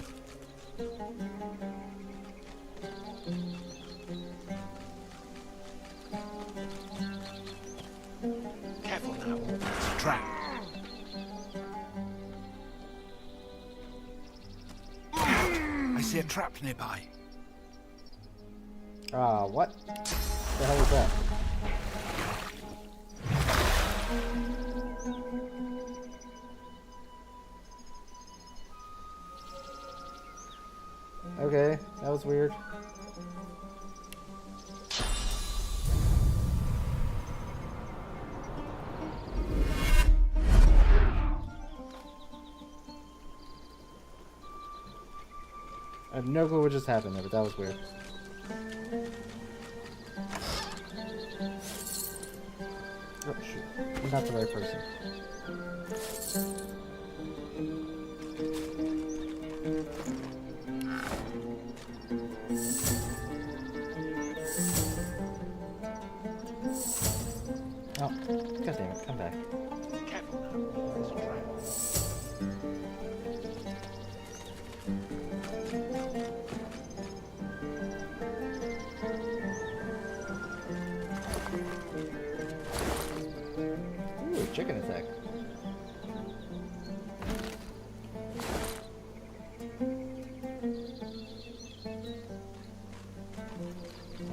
Careful now. It's a trap. I see a trap nearby. What? The hell is that? Okay, that was weird. I have no clue what just happened there, but that was weird. Oh shoot, I'm not the right person. Oh, god damn it, come back. Careful now. It's a trap. Ooh, chicken attack.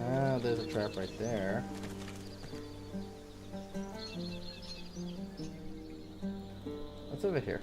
Ah, there's a trap right there. What's over here?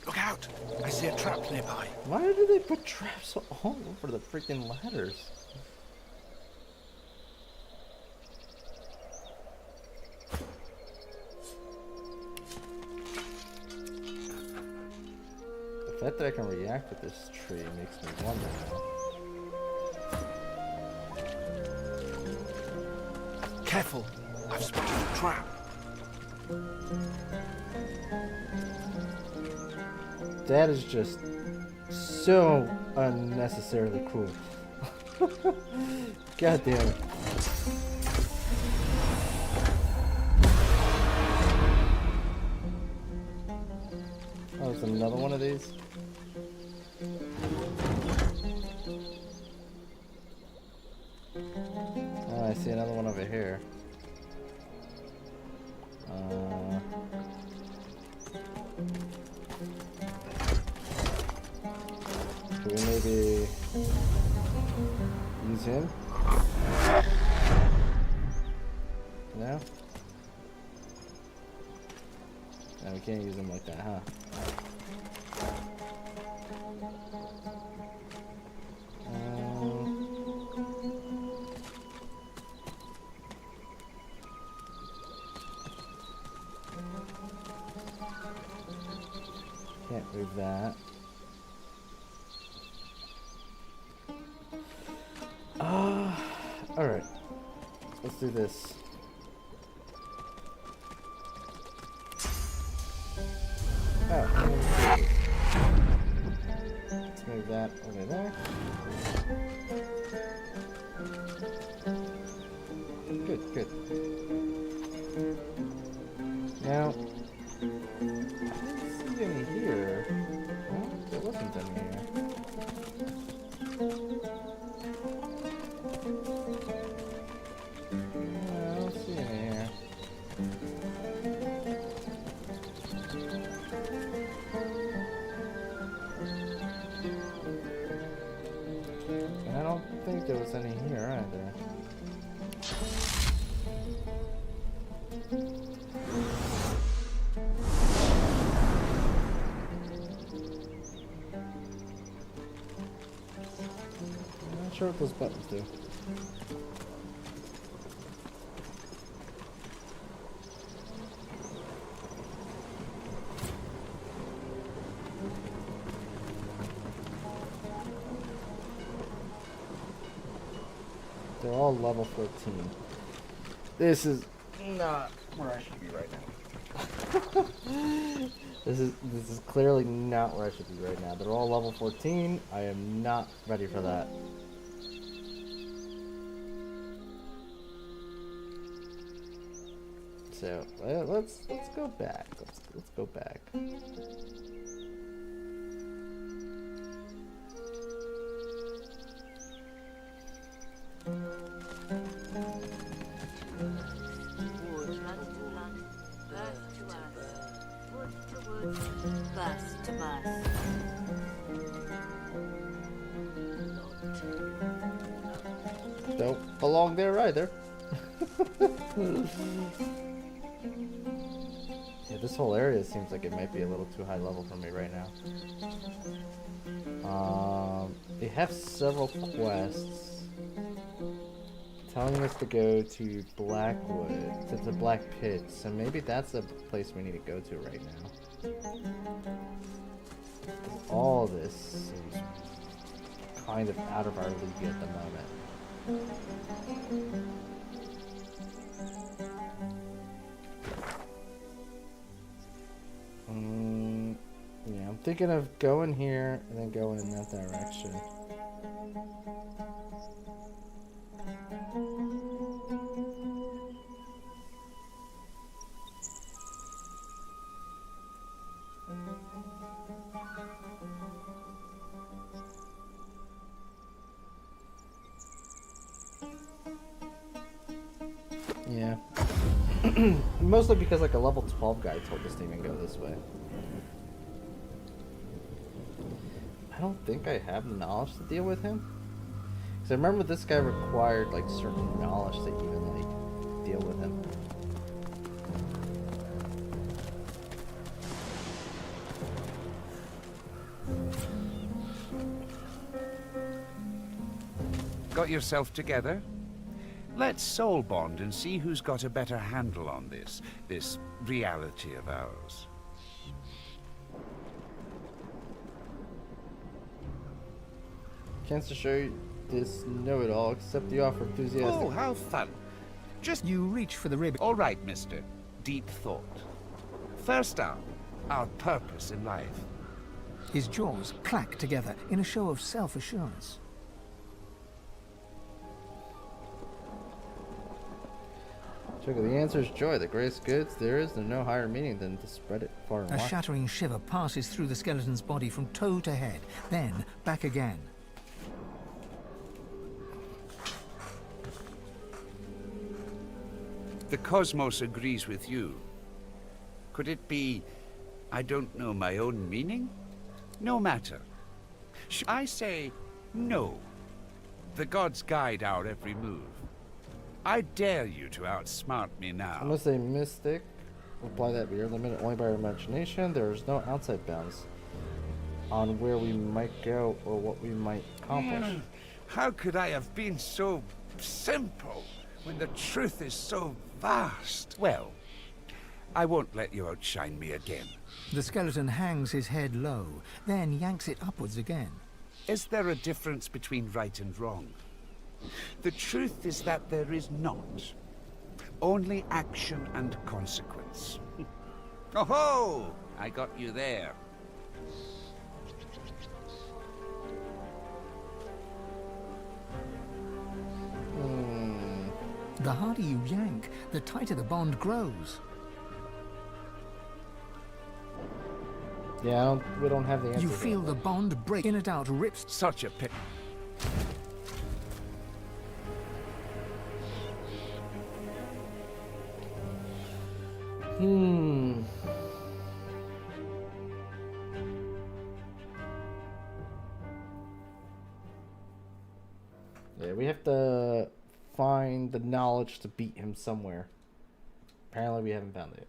Look out! I see a trap nearby. Why do they put traps all over the freaking ladders? The fact that I can react with this tree makes me wonder now. Careful! I've spotted a trap. That is just so unnecessarily cruel. God damn it. Oh, there's another one of these. Oh, I see another one over here. Should we maybe use him? No? No, we can't use him like that, huh? Can't move that. Alright. Let's do this. Oh, let's move that over there. Good, good. Now, I didn't see any here. Well, there wasn't any here. I don't see any here. And I don't think there was any here either. I'm not sure what those buttons do. They're all level 14. This is not where I should be right now. This is clearly not where I should be right now. They're all level 14. I am not ready for that. So let's go back. Let's go back. Don't belong there either. Yeah, this whole area seems like it might be a little too high level for me right now. They have several quests telling us to go to Blackwood, to the Black Pit, so maybe that's the place we need to go to right now. All this seems kind of out of our league at the moment. Yeah, I'm thinking of going here and then going in that direction. Yeah. Mostly because like a level 12 guy told us to even go this way. I don't think I have the knowledge to deal with him. Because I remember this guy required like certain knowledge to even like deal with him. Got yourself together? Let's soul bond and see who's got a better handle on this reality of ours. Chance to show you this know-it-all, accept the offer enthusiastic. Oh, how fun. Just you reach for the ribbon. All right, mister. Deep thought. First up, our purpose in life. His jaws clack together in a show of self-assurance. Sugar, the answer is joy. The greatest goods there is no higher meaning than to spread it far and A wide. shattering shiver passes through the skeleton's body from toe to head, then back again. The cosmos agrees with you. Could it be, I don't know my own meaning? No matter. I say no. The gods guide our every move. I dare you to outsmart me now. I'm gonna say mystic. Apply that we are limited only by our imagination. There is no outside bounds on where we might go or what we might accomplish. How could I have been so simple when the truth is so vast? Well, I won't let you outshine me again. The skeleton hangs his head low, then yanks it upwards again. Is there a difference between right and wrong? The truth is that there is not. Only action and consequence. Oh-ho! I got you there. The harder you yank, the tighter the bond grows. Yeah, we don't have the answer. You feel the bond break. In it out rips. Such a pit. Yeah, we have to find the knowledge to beat him somewhere. Apparently we haven't found it.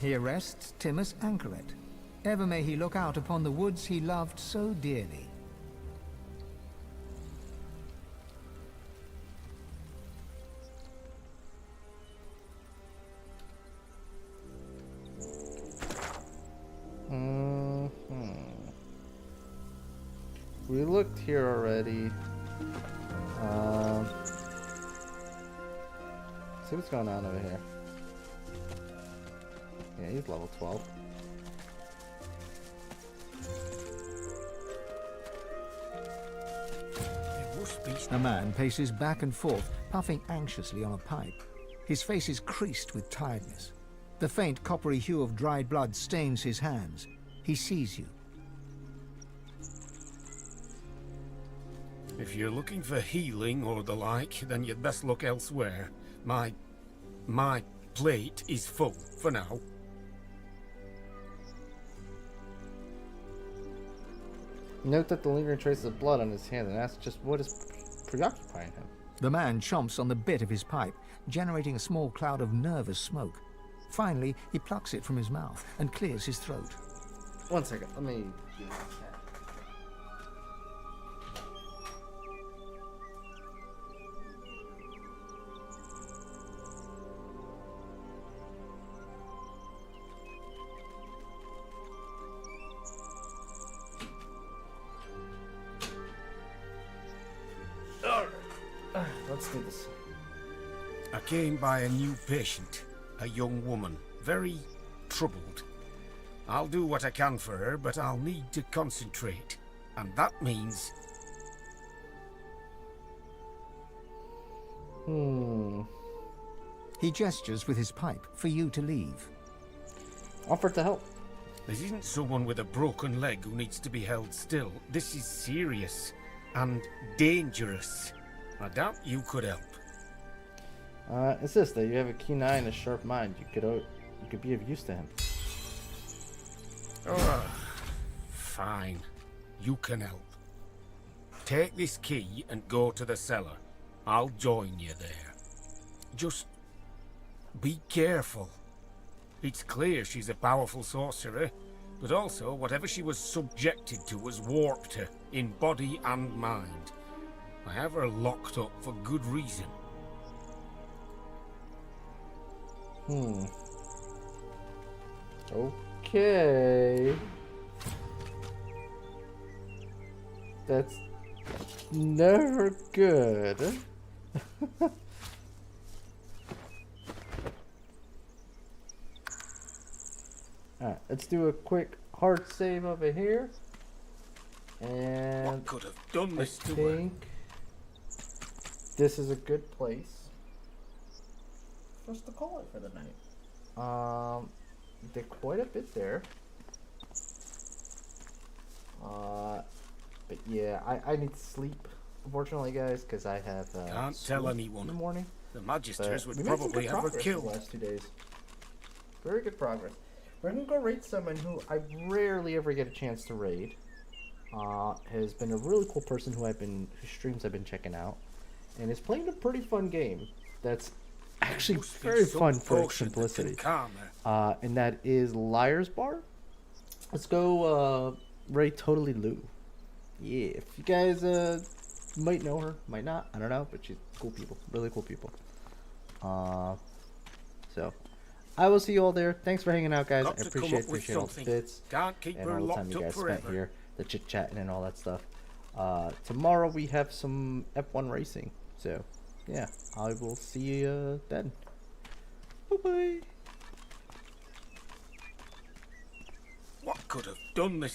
Here rests Timus Anchoret. Ever may he look out upon the woods he loved so dearly. We looked here already. See what's going on over here. Yeah, he's level 12. A man paces back and forth, puffing anxiously on a pipe. His face is creased with tiredness. The faint coppery hue of dried blood stains his hands. He sees you. If you're looking for healing or the like, then you'd best look elsewhere. My plate is full for now. Note that the lingering traces of blood on his hand and ask just what is preoccupying him. The man chomps on the bit of his pipe, generating a small cloud of nervous smoke. Finally, he plucks it from his mouth and clears his throat. 1 second, let me... Let's do this. I came by a new patient, a young woman, very troubled. I'll do what I can for her, but I'll need to concentrate. And that means... He gestures with his pipe for you to leave. Offer to help. This isn't someone with a broken leg who needs to be held still. This is serious and dangerous. I doubt you could help. It's this, that you have a keen eye and a sharp mind. You could be of use to him. Fine. You can help. Take this key and go to the cellar. I'll join you there. Just be careful. It's clear she's a powerful sorcerer, but also whatever she was subjected to has warped her in body and mind. I have her locked up for good reason. Okay. That's never good. Alright, let's do a quick hard save over here. And What could have done this I to think this is a good place for us to call it for the night. Did quite a bit there. But yeah, I need to sleep, unfortunately, guys, because I have Can't school tell anyone. in the morning. The Magisters But would we made some probably good have her progress killed. the last 2 days. Very good progress. We're gonna go raid someone who I rarely ever get a chance to raid. Has been a really cool person whose streams I've been checking out, and is playing a pretty fun game. That's actually very fun for its simplicity. And that is Liar's Bar. Let's go raid Totally Lou. Yeah, if you guys might know her, might not, I don't know, but she's cool people, really cool people. So I will see you all there. Thanks for hanging out, guys. I appreciate all the bits and all the time you guys spent here, the chit chatting and all that stuff. Tomorrow we have some F1 racing, so yeah, I will see you then. Bye bye. What could have done this?